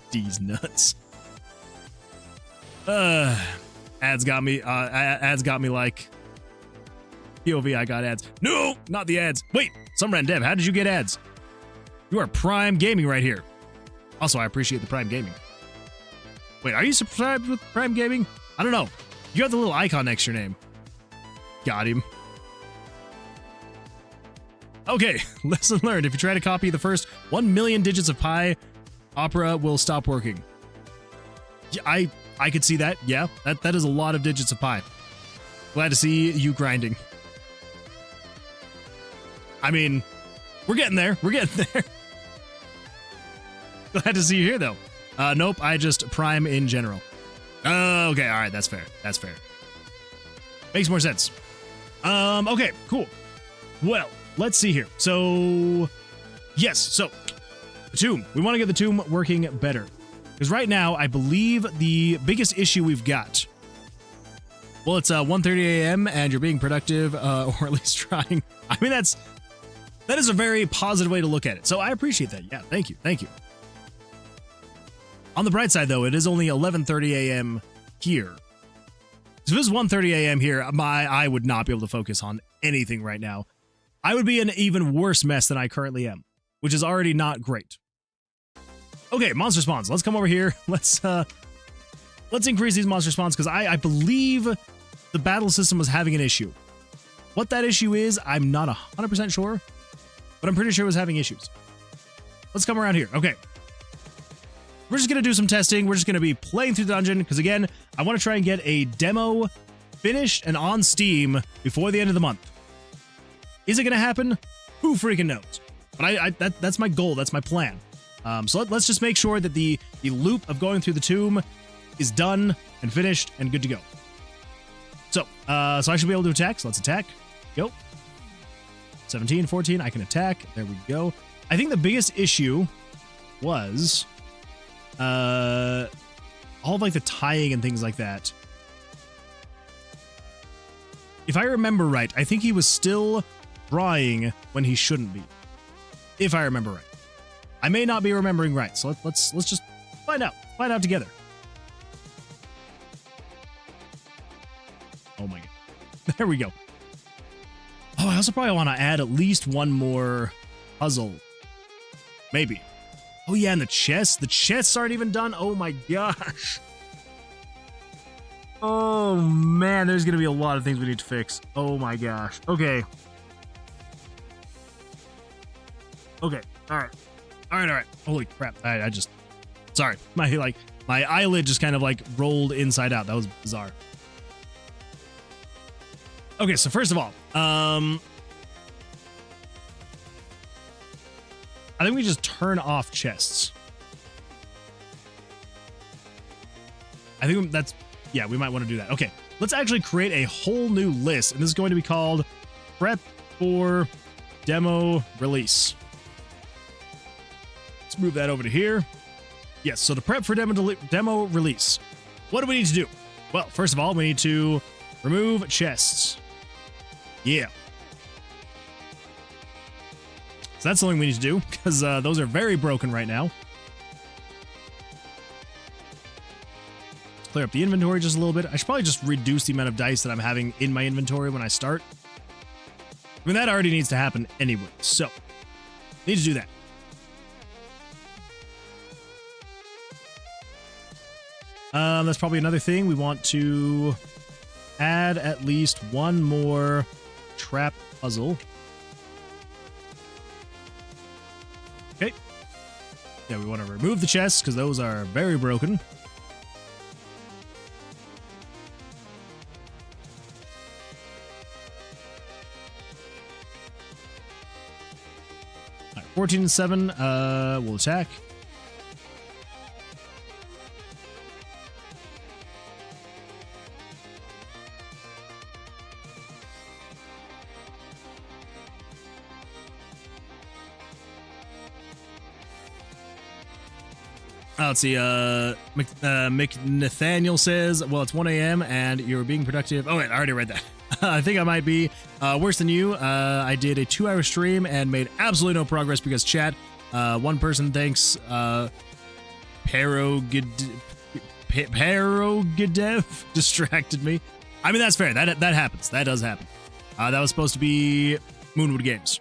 D's nuts. Ads got me like POV. I got ads. No, not the ads. Wait, Summer and Dev, how did you get ads? You are Prime Gaming right here. Also, I appreciate the Prime Gaming. Wait, are you subscribed with Prime Gaming? I don't know. You have the little icon next to your name. Got him. Okay, lesson learned. If you try to copy the first 1 million digits of pi, Opera will stop working. Yeah, I could see that. Yeah, that is a lot of digits of pi. Glad to see you grinding. I mean, we're getting there. Glad to see you here, though. Nope, I just prime in general. Okay, all right, that's fair. Makes more sense. Okay, cool. Well, let's see here. So, yes, so the tomb. We want to get the tomb working better. Because right now, I believe the biggest issue we've got, well, it's 1:30 a.m. and you're being productive, or at least trying. I mean, that is a very positive way to look at it. So I appreciate that. Yeah, thank you. On the bright side, though, it is only 11:30 a.m. here. So if it was 1:30 a.m. here, I would not be able to focus on anything right now. I would be in an even worse mess than I currently am, which is already not great. Okay, monster spawns. Let's come over here. Let's increase these monster spawns because I believe the battle system was having an issue. What that issue is, I'm not 100% sure, but I'm pretty sure it was having issues. Let's come around here. Okay. We're just going to do some testing. We're just going to be playing through the dungeon because, again, I want to try and get a demo finished and on Steam before the end of the month. Is it going to happen? Who freaking knows? But that's my goal. That's my plan. So let's just make sure that the loop of going through the tomb is done and finished and good to go. So I should be able to attack. So let's attack. Go. 17, 14. I can attack. There we go. I think the biggest issue was all of like the tying and things like that. If I remember right, I think he was still drawing when he shouldn't be. If I remember right. I may not be remembering right, so let's just find out. Find out together. Oh my god. There we go. Oh, I also probably want to add at least one more puzzle. Maybe. Oh yeah, and the chests. The chests aren't even done. Oh my gosh. Oh man, there's gonna be a lot of things we need to fix. Oh my gosh. Okay. Okay. All right. Holy crap. I just, sorry. My eyelid just kind of like rolled inside out. That was bizarre. Okay, so first of all, I think we just turn off chests. I think that's, yeah, we might want to do that. Okay, let's actually create a whole new list, and this is going to be called Prep for Demo Release. Let's move that over to here. Yes, so to prep for demo release, what do we need to do? Well, first of all, we need to remove chests. Yeah. So that's something we need to do, because those are very broken right now. Let's clear up the inventory just a little bit. I should probably just reduce the amount of dice that I'm having in my inventory when I start. I mean, that already needs to happen anyway, so need to do that. That's probably another thing. We want to add at least one more trap puzzle. Okay. Yeah, we want to remove the chests because those are very broken. All right, 14 and 7, we'll attack. Let's see, McNathaniel says, well, it's 1 a.m. and you're being productive. Oh, wait, I already read that. I think I might be worse than you. I did a 2-hour stream and made absolutely no progress because chat, one person thinks Parogadev distracted me. I mean, that's fair. That happens. That does happen. That was supposed to be Moonwood Games.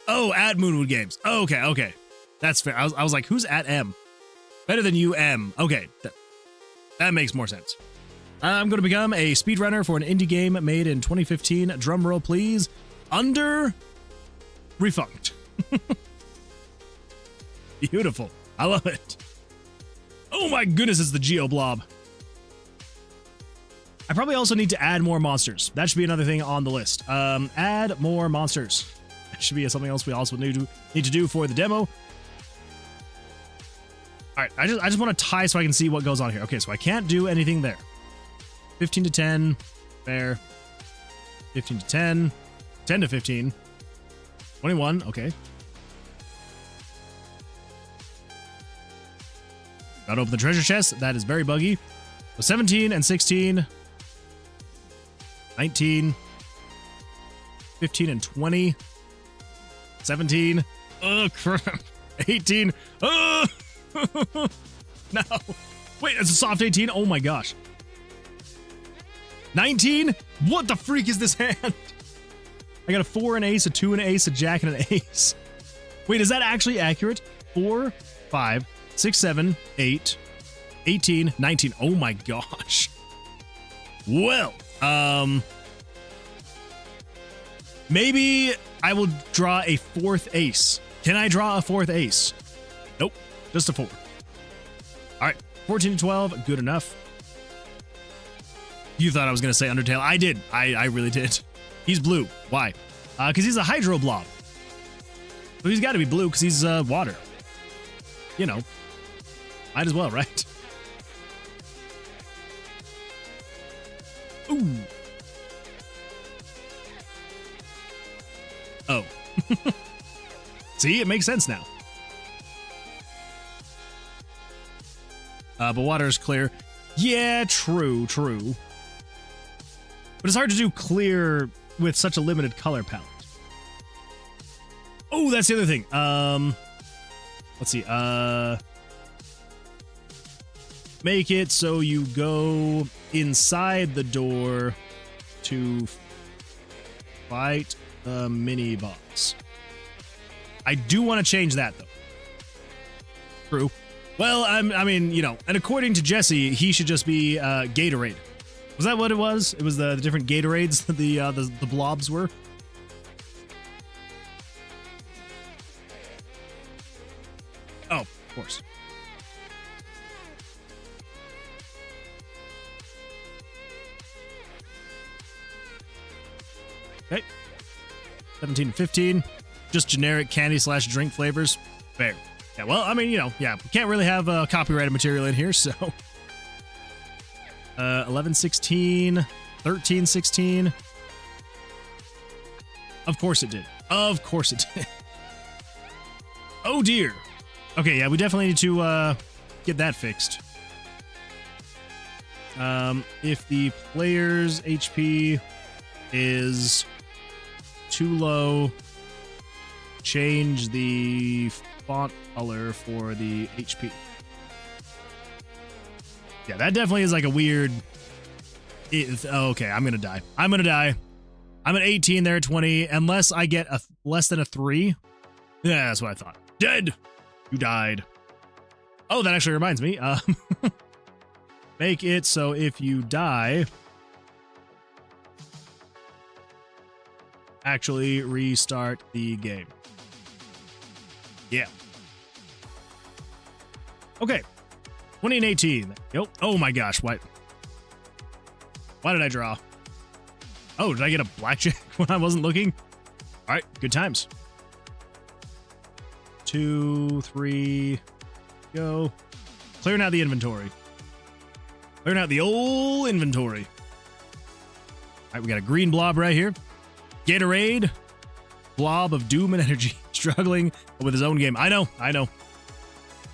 Oh, at Moonwood Games. Oh, okay. That's fair. I was like, who's at M? Better than you, M. Okay, that makes more sense. I'm going to become a speedrunner for an indie game made in 2015. Drum roll, please. Under Refunct. Beautiful. I love it. Oh my goodness, it's the Geo Blob. I probably also need to add more monsters. That should be another thing on the list. Add more monsters. That should be something else we also need to do for the demo. All right, I just want to tie so I can see what goes on here. Okay, so I can't do anything there. 15 to 10, fair. 15 to 10, 10 to 15, 21, okay. Gotta open the treasure chest. That is very buggy. So 17 and 16, 19, 15 and 20, 17, oh crap, 18, oh! No. Wait, it's a soft 18? Oh my gosh. 19? What the freak is this hand? I got a 4, an ace, a 2, an ace, a jack, and an ace. Wait, is that actually accurate? 4, 5, 6, 7, 8, 18, 19. Oh my gosh. Well, maybe I will draw a 4th ace. Can I draw a 4th ace? Nope. Just a 4. All right, 14 to 12, good enough. You thought I was going to say Undertale. I did. I really did. He's blue. Why? Because he's a Hydro Blob. So he's got to be blue because he's water. You know, might as well, right? Ooh. Oh. See, it makes sense now. But water is clear. Yeah, true. But it's hard to do clear with such a limited color palette. Oh, that's the other thing. Let's see. Make it so you go inside the door to fight the mini boss. I do want to change that, though. True. Well, I mean, you know, and according to Jesse, he should just be Gatorade. Was that what it was? It was the different Gatorades that the blobs were? Oh, of course. Okay. 17 and 15. Just generic candy/drink flavors. Fair. Yeah, well, I mean, you know, yeah, we can't really have copyrighted material in here, so. 11, 16, 13, 16. Of course it did. Of course it did. Oh, dear. Okay, yeah, we definitely need to get that fixed. If the player's HP is too low, change the font color for the HP. Yeah, that definitely is like a weird... okay, I'm gonna die. I'm at 18, they're at 20. Unless I get a less than a 3. Yeah, that's what I thought. Dead! You died. Oh, that actually reminds me. Make it so if you die... actually restart the game. Yeah. Okay. 20 and 18. Yep. Oh my gosh, why did I draw? Oh, did I get a blackjack when I wasn't looking? All right, good times. 2, 3, go. Clearing out the inventory. Clearing out the old inventory. All right, we got a green blob right here. Gatorade. Blob of doom and energy. Struggling with his own game. I know.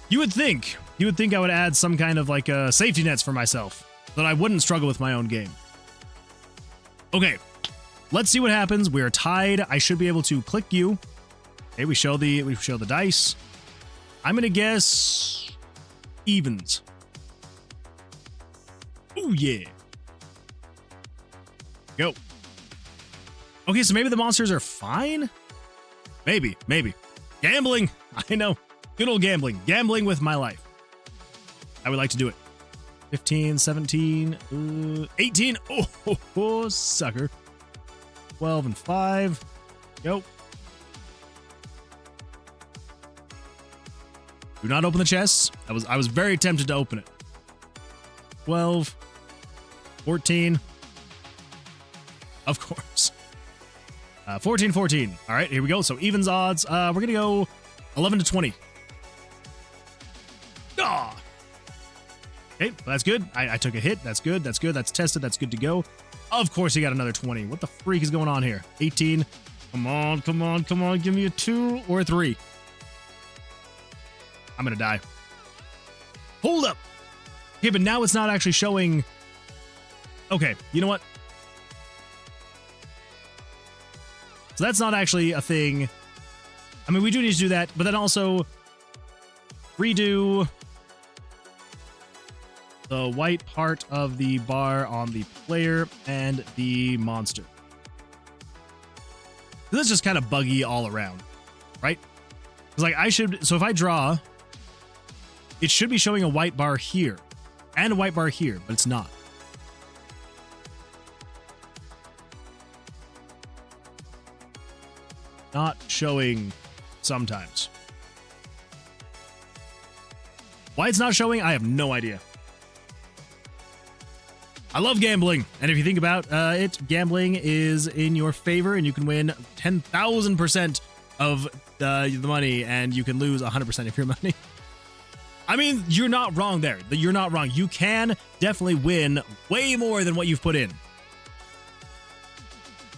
You would think I would add some kind of like safety nets for myself, that I wouldn't struggle with my own game. Okay, let's see what happens. We're tied. I should be able to click you. Okay, we show the dice. I'm gonna guess evens. Oh yeah. Go. Okay, so maybe the monsters are fine? Maybe. Gambling! I know. Good old gambling. Gambling with my life. I would like to do it. 15, 17, 18. Oh, sucker. 12 and 5. Go. Do not open the chests. I was very tempted to open it. 12. 14. Of course. 14. All right, here we go. So evens odds. We're going to go 11 to 20. Ah! Okay, well, that's good. I took a hit. That's good. That's tested. That's good to go. Of course, he got another 20. What the freak is going on here? 18. Come on. Give me a 2 or a 3. I'm going to die. Hold up. Okay, but now it's not actually showing. Okay, you know what? So that's not actually a thing. I mean, we do need to do that, but then also redo the white part of the bar on the player and the monster. This is just kind of buggy all around, right? Because like so if I draw, it should be showing a white bar here and a white bar here, but it's not. Not showing sometimes. Why it's not showing, I have no idea. I love gambling, and if you think about it, gambling is in your favor, and you can win 10,000% of the money, and you can lose 100% of your money. I mean, you're not wrong there. You're not wrong. You can definitely win way more than what you've put in.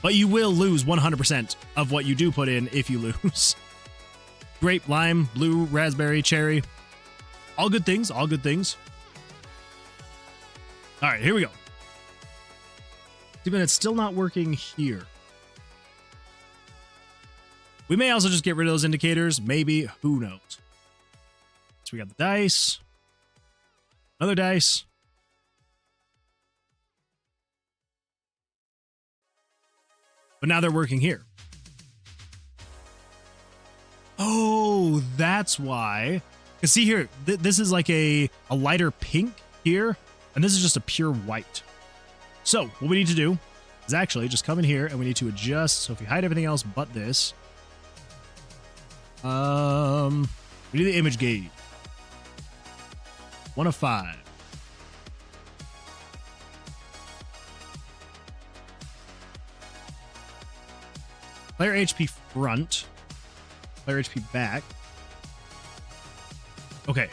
But you will lose 100% of what you do put in if you lose. Grape, lime, blue, raspberry, cherry. All good things, all good things. All right, here we go. Even it's still not working here. We may also just get rid of those indicators. Maybe. Who knows? So we got the dice. Another dice. But now they're working here. Oh, that's why. Because see here, this is like a lighter pink here. And this is just a pure white. So what we need to do is actually just come in here and we need to adjust. So if you hide everything else but this. We need the image gauge. 1 of 5. Player HP front. Player HP back. Okay.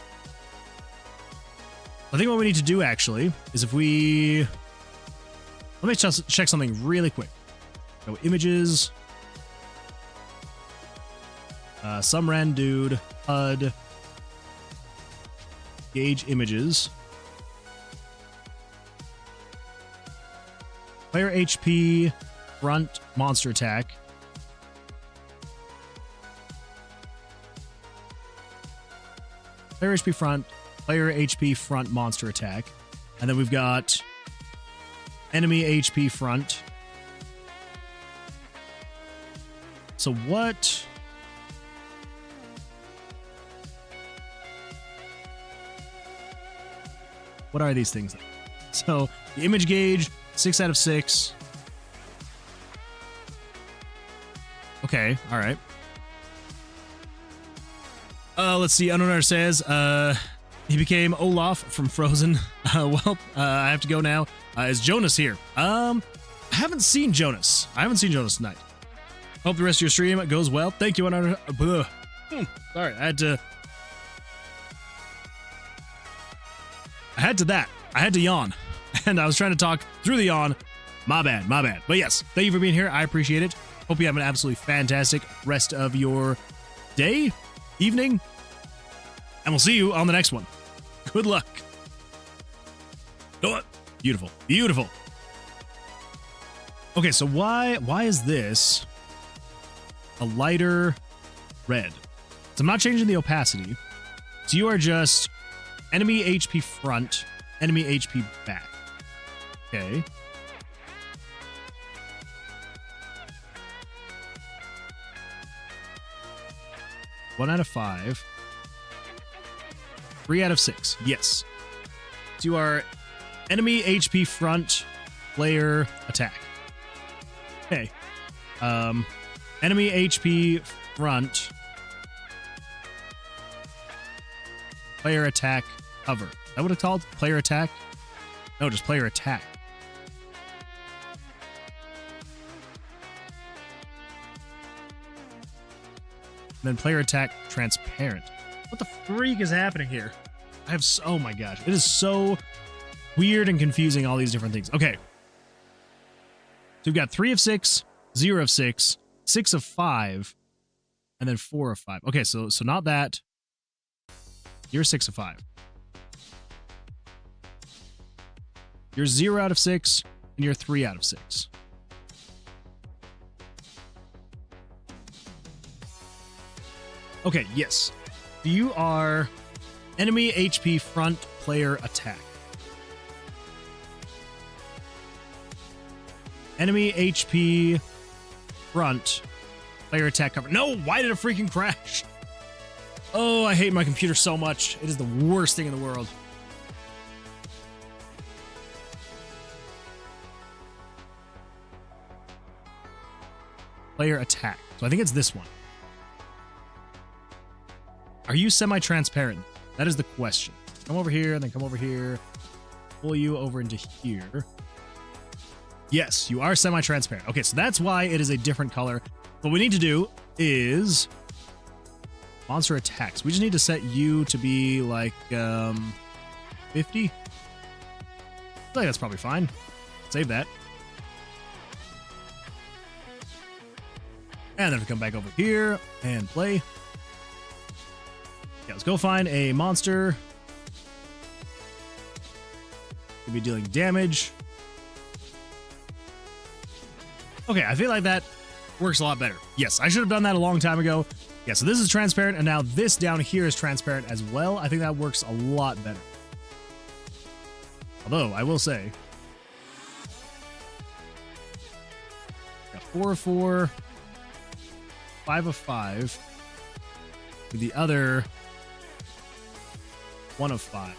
I think what we need to do actually is if we... Let me check something really quick. Go images. Some random dude. HUD. Gauge images. Player HP front monster attack. Player HP front. Player HP front monster attack. And then we've got enemy HP front. So what? What are these things? So the image gauge, 6 out of 6. Okay, all right. Let's see. Unknown says he became Olaf from Frozen. I have to go now. Is Jonas here? I haven't seen Jonas. I haven't seen Jonas tonight. Hope the rest of your stream goes well. Thank you, Unknown. Sorry, I had to yawn, and I was trying to talk through the yawn. My bad. But yes, thank you for being here. I appreciate it. Hope you have an absolutely fantastic rest of your day, evening, and we'll see you on the next one. Good luck. Oh, beautiful. Okay, so why is this a lighter red? So I'm not changing the opacity. So you are just enemy HP front, enemy HP back. Okay. One out of 5. 3 out of 6. Yes. So you are enemy HP front, player attack. Okay. Enemy HP front, player attack cover. Is that what it's called? Player attack? No, just player attack. And then player attack transparent. What the freak is happening here? Oh my gosh. It is so weird and confusing, all these different things. Okay. So we've got 3 of 6, 0 of 6, 6 of 5, and then 4 of 5. Okay, so not that. You're 6 of 5. You're 0 out of 6, and you're 3 out of 6. Okay, yes. You are enemy HP front player attack. Enemy HP front player attack cover. No, why did it freaking crash? Oh, I hate my computer so much. It is the worst thing in the world. Player attack. So I think it's this one. Are you semi-transparent? That is the question. Come over here, and then come over here. Pull you over into here. Yes, you are semi-transparent. Okay, so that's why it is a different color. What we need to do is monster attacks. We just need to set you to be like 50. I feel like that's probably fine. Save that. And then we come back over here and play. Yeah, let's go find a monster. We'll be dealing damage. Okay, I feel like that works a lot better. Yes, I should have done that a long time ago. Yeah, so this is transparent, and now this down here is transparent as well. I think that works a lot better. Although, I will say, got 4 of 4, 5 of 5, with the other 1 of 5.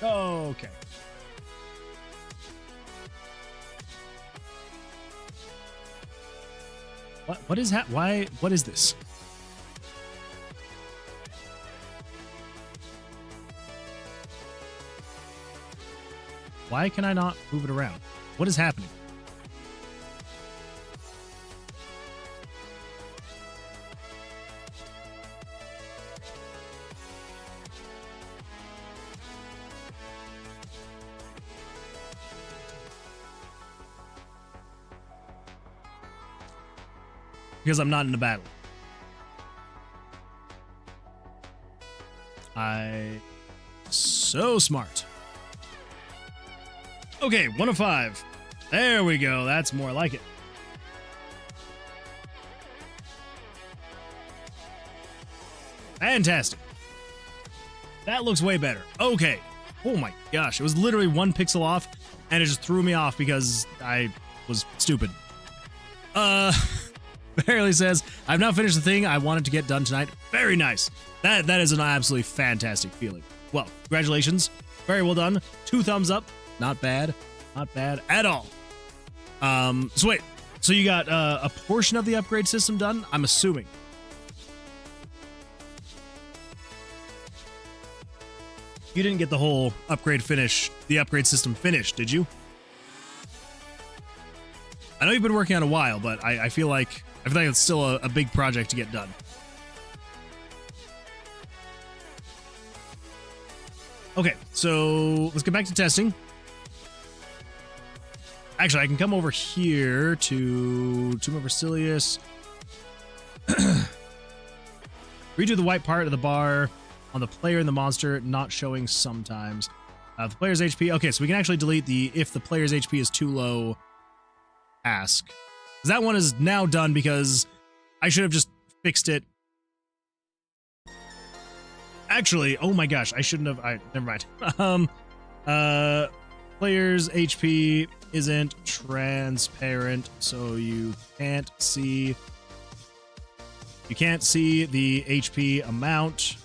Okay. What is that? Why? What is this? Why can I not move it around? What is happening? Because I'm not in a battle. So smart. Okay, 1 of 5. There we go. That's more like it. Fantastic. That looks way better. Okay. Oh my gosh. It was literally 1 pixel off, and it just threw me off because I was stupid. Barely says, I've now finished the thing I wanted to get done tonight. Very nice. That is an absolutely fantastic feeling. Well, congratulations. Very well done. 2 thumbs up. Not bad. Not bad at all. So wait. So you got a portion of the upgrade system done? I'm assuming. You didn't get the whole upgrade system finished, did you? I know you've been working on it a while, but I feel like it's still a big project to get done. Okay, so let's get back to testing. Actually, I can come over here to Tower of Vercilias. Redo the white part of the bar on the player and the monster, not showing sometimes. The player's HP. Okay, so we can actually delete the if the player's HP is too low ask. That one is now done because I should have just fixed it. Actually, oh my gosh, I shouldn't have. Never mind. Player's HP isn't transparent, so you can't see the HP amount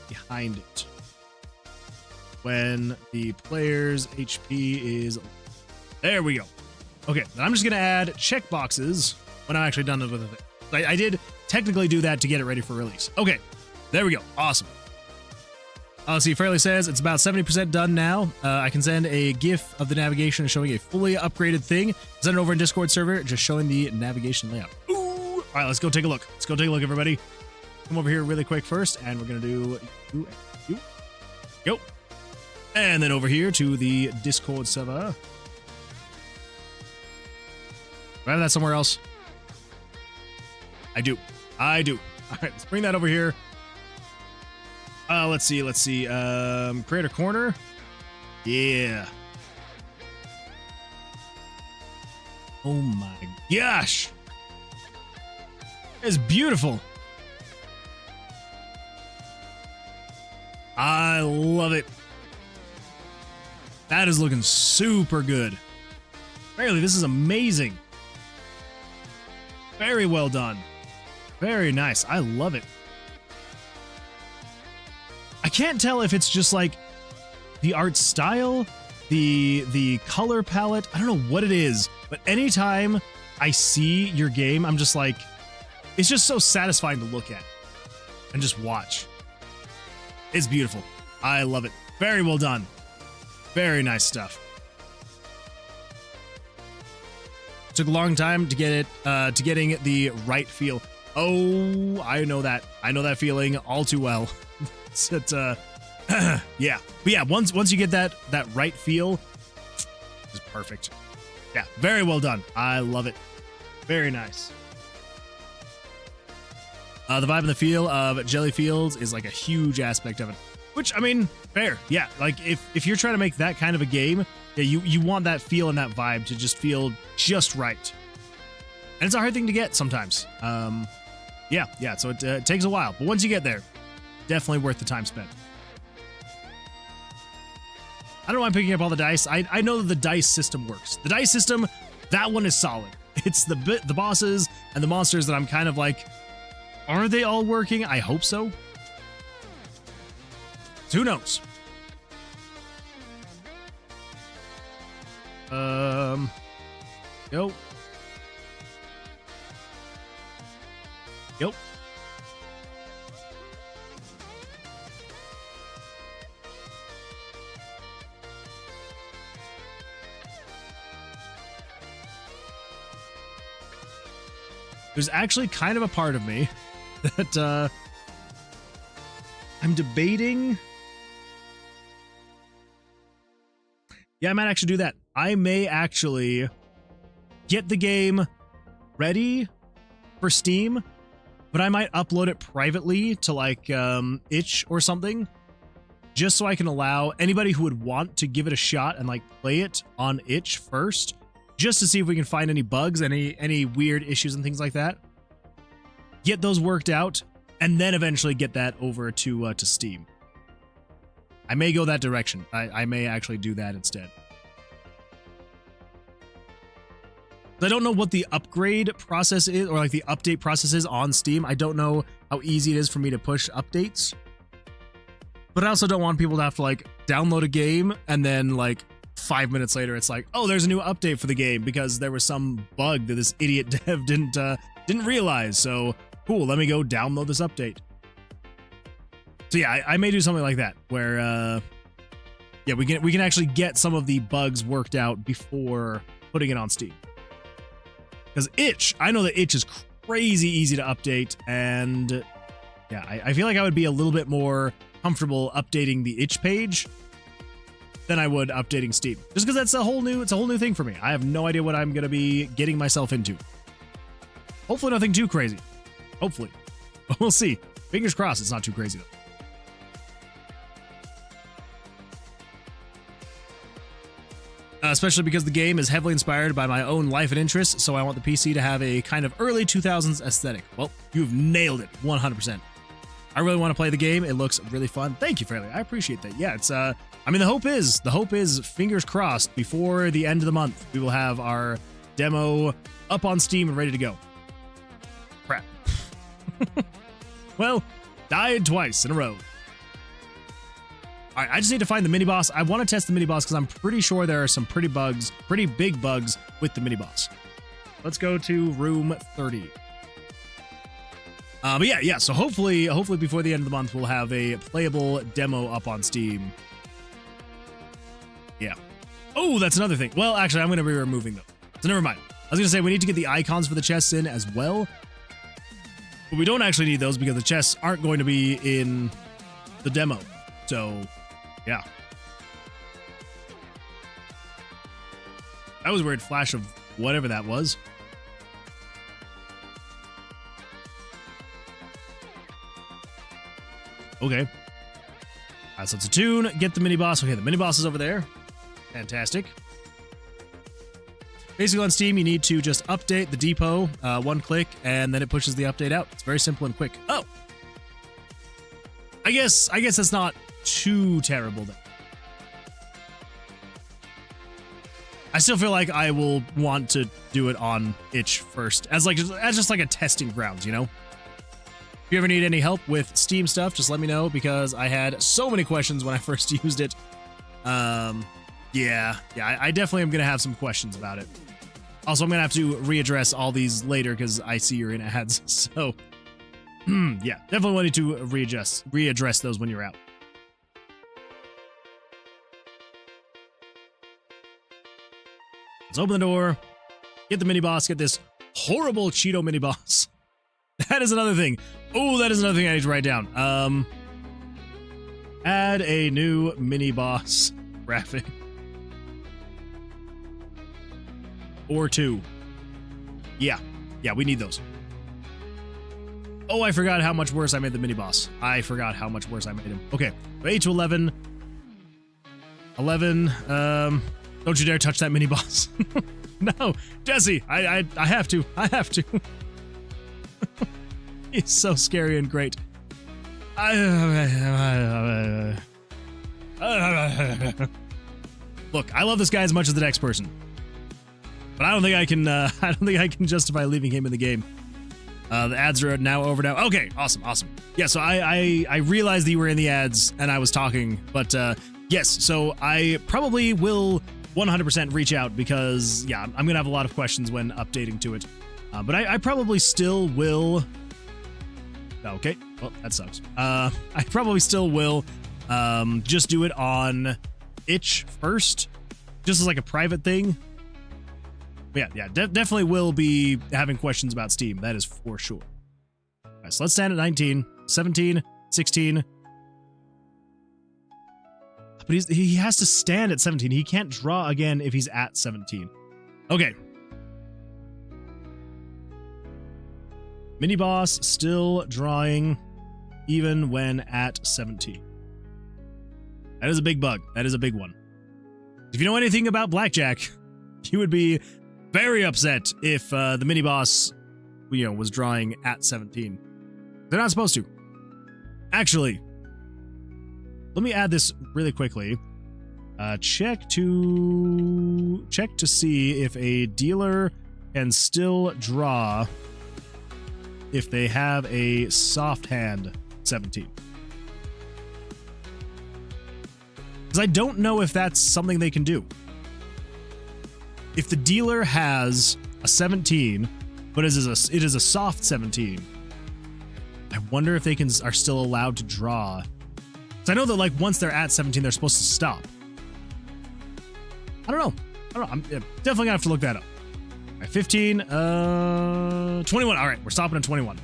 behind it when the player's HP is. There we go. Okay, then I'm just gonna add checkboxes when I'm actually done with it. I did technically do that to get it ready for release. Okay, there we go. Awesome. Let's see, Fairly says it's about 70% done now. I can send a GIF of the navigation showing a fully upgraded thing. Send it over in Discord server, just showing the navigation layout. Ooh! All right, let's go take a look. Let's go take a look, everybody. Come over here really quick first, and we're gonna do you. Go. And then over here to the Discord server. Do I have that somewhere else? I do. All right, let's bring that over here. Let's see. Creator corner. Yeah. Oh my gosh. It's beautiful. I love it. That is looking super good. Really, this is amazing. Very well done. Very nice. I love it. I can't tell if it's just like the art style, the color palette. I don't know what it is, but anytime I see your game, I'm just like, it's just so satisfying to look at and just watch. It's beautiful. I love it. Very well done. Very nice stuff. Took a long time to get it, to getting the right feel. Oh, I know that. I know that feeling all too well. Yeah. But yeah, once you get that right feel, it's perfect. Yeah, very well done. I love it. Very nice. The vibe and the feel of Jelly Fields is like a huge aspect of it. Which, I mean, fair. Yeah, like if you're trying to make that kind of a game, yeah, you want that feel and that vibe to just feel just right. And it's a hard thing to get sometimes. Yeah, so it takes a while. But once you get there, definitely worth the time spent. I don't mind picking up all the dice. I know that the dice system works. The dice system, that one is solid. It's the bosses and the monsters that I'm kind of like, are they all working? I hope so. Who knows? Yo. Yep. There's actually kind of a part of me that I'm debating. Yeah, I might actually do that. I may actually get the game ready for Steam, but I might upload it privately to like itch or something, just so I can allow anybody who would want to give it a shot and like play it on itch first, just to see if we can find any bugs, any weird issues and things like that. Get those worked out, and then eventually get that over to Steam. I may go that direction. I may actually do that instead. I don't know what the upgrade process is, or like the update process is on Steam. I don't know how easy it is for me to push updates. But I also don't want people to have to like download a game and then like 5 minutes later it's like, oh, there's a new update for the game because there was some bug that this idiot dev didn't realize. So cool, let me go download this update. So yeah, I may do something like that where yeah, we can actually get some of the bugs worked out before putting it on Steam. Because itch, I know that itch is crazy easy to update, and yeah, I feel like I would be a little bit more comfortable updating the itch page than I would updating Steam. Just because it's a whole new thing for me. I have no idea what I'm gonna be getting myself into. Hopefully nothing too crazy. Hopefully. But we'll see. Fingers crossed it's not too crazy though. Especially because the game is heavily inspired by my own life and interests, so I want the PC to have a kind of early 2000s aesthetic. Well, you've nailed it, 100%. I really want to play the game. It looks really fun. Thank you, Fairly. I appreciate that. Yeah, it's I mean, the hope is fingers crossed before the end of the month we will have our demo up on Steam and ready to go. Crap. Well, died twice in a row. All right, I just need to find the mini-boss. I want to test the mini-boss because I'm pretty sure there are some pretty big bugs with the mini-boss. Let's go to room 30. But yeah, so hopefully before the end of the month, we'll have a playable demo up on Steam. Yeah. Oh, that's another thing. Well, actually, I'm going to be removing them. So never mind. I was going to say we need to get the icons for the chests in as well. But we don't actually need those because the chests aren't going to be in the demo. So... yeah. That was a weird flash of whatever that was. Okay. So it's a tune. Get the mini-boss. Okay, the mini-boss is over there. Fantastic. Basically on Steam, you need to just update the depot, one click, and then it pushes the update out. It's very simple and quick. Oh! I guess that's not too terrible then. I still feel like I will want to do it on itch first as just like a testing grounds, you know? If you ever need any help with Steam stuff, just let me know because I had so many questions when I first used it. Yeah, I definitely am going to have some questions about it. Also, I'm going to have to readdress all these later because I see you're in ads. So, yeah, definitely wanted to readdress those when you're out. Let's open the door. Get the mini boss. Get this horrible Cheeto mini boss. That is another thing. Oh, that is another thing I need to write down. Add a new mini boss graphic. Or two. Yeah, we need those. Oh, I forgot how much worse I made the mini boss. I forgot how much worse I made him. Okay, 8 to 11. 11. Don't you dare touch that mini boss. No, Jesse, I have to. I have to. He's so scary and great. Look, I love this guy as much as the next person, but I don't think I can. I don't think I can justify leaving him in the game. The ads are now over now. Okay, awesome. Yeah, so I realized that you were in the ads and I was talking, but yes, so I probably will 100% reach out because yeah, I'm gonna have a lot of questions when updating to it. But I probably still will. Okay, well that sucks. I probably still will just do it on itch first, just as like a private thing. But yeah, definitely will be having questions about Steam. That is for sure. All right, so let's stand at 19, 17, 16. But he has to stand at 17. He can't draw again if he's at 17. Okay. Mini boss still drawing even when at 17. That is a big bug. That is a big one. If you know anything about Blackjack, you would be very upset if the mini boss, was drawing at 17. They're not supposed to. Actually, let me add this really quickly. Check to see if a dealer can still draw if they have a soft hand 17. Because I don't know if that's something they can do. If the dealer has a 17, but it is a soft 17, I wonder if they are still allowed to draw. Because I know that like once they're at 17, they're supposed to stop. I don't know. I'm definitely gonna have to look that up. All right, 15, 21. All right, we're stopping at 21.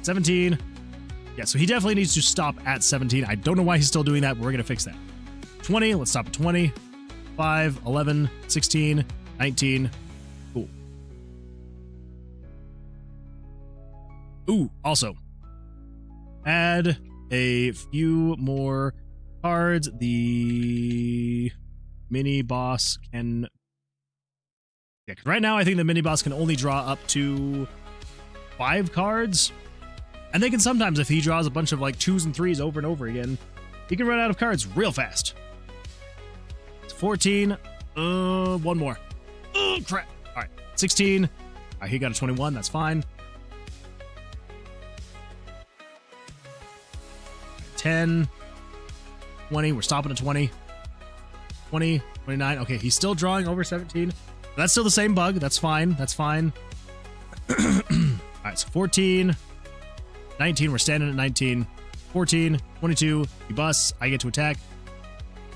17. Yeah, so he definitely needs to stop at 17. I don't know why he's still doing that, but we're gonna fix that. 20. Let's stop at 20. 5, 11, 16, 19. Cool. Ooh, also, add a few more cards. The mini boss can... Yeah, 'cause right now I think the mini boss can only draw up to 5 cards. And they can sometimes, if he draws a bunch of like 2s and 3s over and over again, he can run out of cards real fast. It's 14. One more. Oh, crap. All right, 16. All right, he got a 21. That's fine. 10. 20. We're stopping at 20. 20. 29. Okay, he's still drawing over 17. That's still the same bug. That's fine. That's fine. All right, so 14. 19. We're standing at 19. 14. 22. He busts. I get to attack.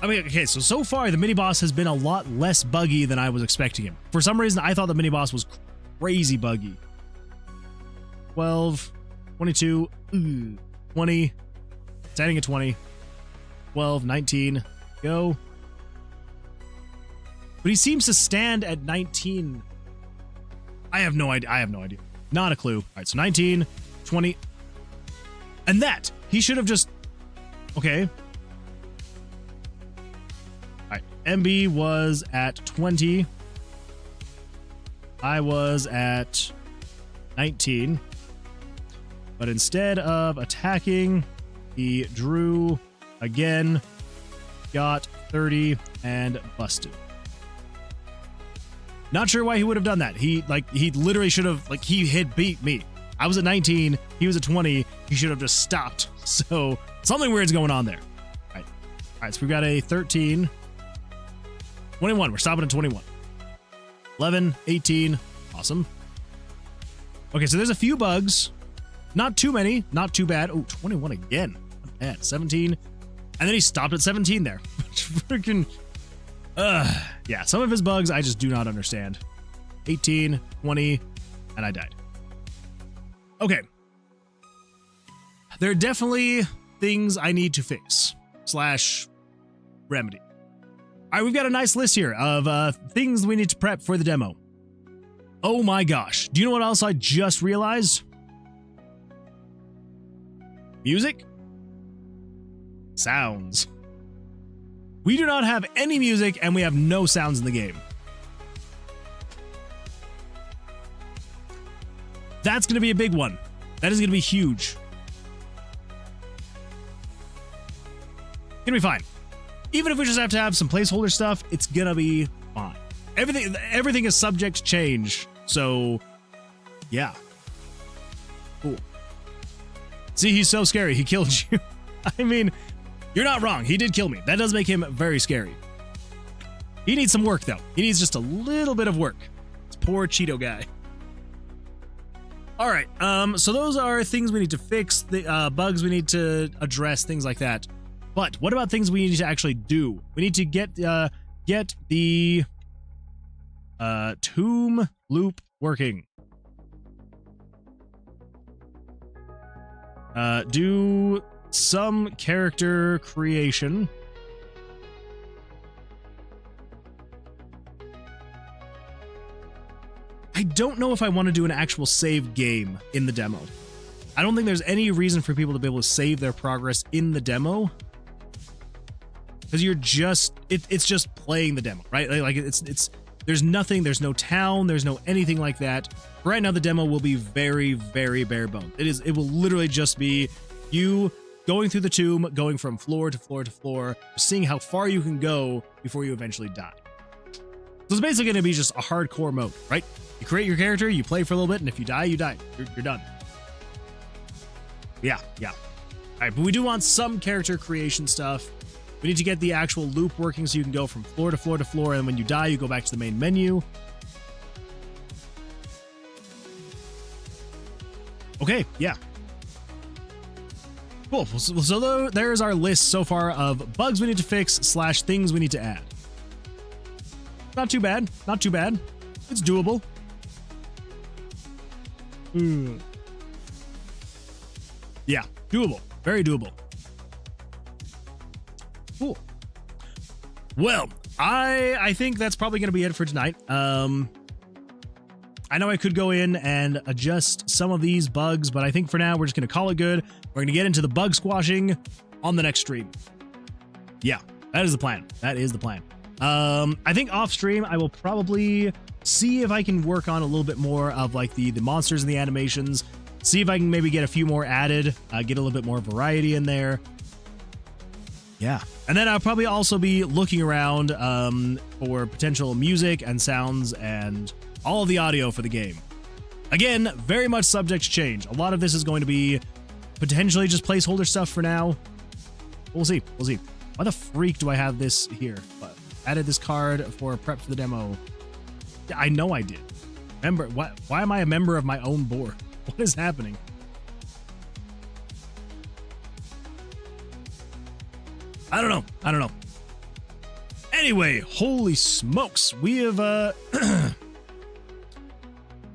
I mean, okay, so far the mini boss has been a lot less buggy than I was expecting him. For some reason, I thought the mini boss was crazy buggy. 12, 22, 20, standing at 20, 12, 19, go. But he seems to stand at 19. I have no idea. Not a clue. All right, so 19, 20, and that he should have just. Okay. MB was at 20. I was at 19. But instead of attacking, he drew again, got 30, and busted. Not sure why he would have done that. He literally should have, he had beat me. I was at 19, he was at 20, he should have just stopped. So something weird's going on there. All right, so we've got a 13. 21, we're stopping at 21. 11, 18, awesome. Okay, so there's a few bugs. Not too many, not too bad. Oh, 21 again. Not bad. 17. And then he stopped at 17 there. Freaking. Yeah, some of his bugs I just do not understand. 18, 20, and I died. Okay. There are definitely things I need to fix / remedy. All right, we've got a nice list here of things we need to prep for the demo. Oh my gosh. Do you know what else I just realized? Music? Sounds. We do not have any music and we have no sounds in the game. That's going to be a big one. That is going to be huge. Gonna be fine. Even if we just have to have some placeholder stuff, it's gonna be fine. Everything is subject to change. So, yeah. Cool. See, he's so scary. He killed you. I mean, you're not wrong. He did kill me. That does make him very scary. He needs some work, though. He needs just a little bit of work. This poor Cheeto guy. All right. So those are things we need to fix. The bugs we need to address. Things like that. But what about things we need to actually do? We need to get the tomb loop working. Do some character creation. I don't know if I want to do an actual save game in the demo. I don't think there's any reason for people to be able to save their progress in the demo. Because you're just, it's just playing the demo, right? Like there's nothing, there's no town, there's no anything like that. Right now, the demo will be very, very bare bones. It will literally just be you going through the tomb, going from floor to floor to floor, seeing how far you can go before you eventually die. So it's basically going to be just a hardcore mode, right? You create your character, you play for a little bit, and if you die, you die. You're done. Yeah. All right, but we do want some character creation stuff. We need to get the actual loop working so you can go from floor to floor to floor, and when you die, you go back to the main menu. Okay, yeah. Cool. So there's our list so far of bugs we need to fix / things we need to add. Not too bad. Not too bad. It's doable. Yeah, doable. Very doable. Cool. Well, I think that's probably going to be it for tonight. I know I could go in and adjust some of these bugs, but I think for now we're just going to call it good. We're going to get into the bug squashing on the next stream. Yeah, that is the plan. That is the plan. I think off stream I will probably see if I can work on a little bit more of like the monsters and the animations. See if I can maybe get a few more added, get a little bit more variety in there. Yeah. And then I'll probably also be looking around for potential music and sounds and all of the audio for the game. Again, very much subject to change. A lot of this is going to be potentially just placeholder stuff for now. We'll see. We'll see. Why the freak do I have this here? Added this card for prep for the demo. I know I did. Remember, why am I a member of my own board? What is happening? I don't know. Anyway, holy smokes. We have,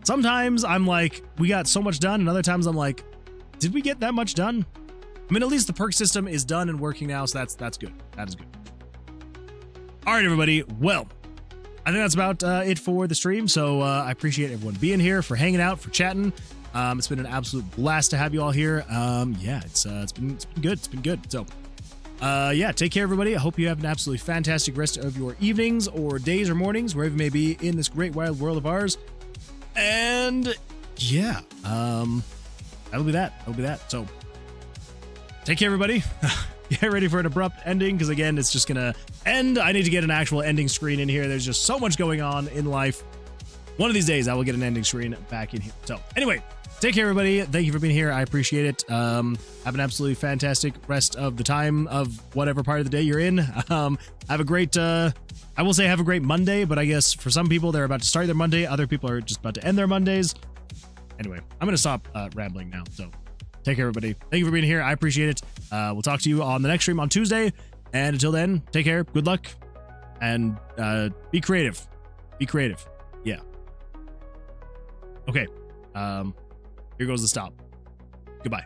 sometimes I'm like, we got so much done, and other times I'm like, did we get that much done? I mean, at least the perk system is done and working now, so that's good. That is good. All right, everybody. Well, I think that's about it for the stream, so I appreciate everyone being here, for hanging out, for chatting. It's been an absolute blast to have you all here. Yeah, it's been good. It's been good. So, yeah, take care, everybody. I hope you have an absolutely fantastic rest of your evenings or days or mornings, wherever you may be in this great wide world of ours. And yeah, that'll be that. So, take care, everybody. Get ready for an abrupt ending, because again, it's just gonna end. I need to get an actual ending screen in here. There's just so much going on in life. One of these days, I will get an ending screen back in here. So anyway, take care, everybody. Thank you for being here. I appreciate it. Have an absolutely fantastic rest of the time of whatever part of the day you're in. Have a great, I will say have a great Monday, but I guess for some people, they're about to start their Monday. Other people are just about to end their Mondays. Anyway, I'm going to stop rambling now. So take care, everybody. Thank you for being here. I appreciate it. We'll talk to you on the next stream on Tuesday. And until then, take care. Good luck. And be creative. Be creative. Yeah. Okay. Here goes the stop. Goodbye.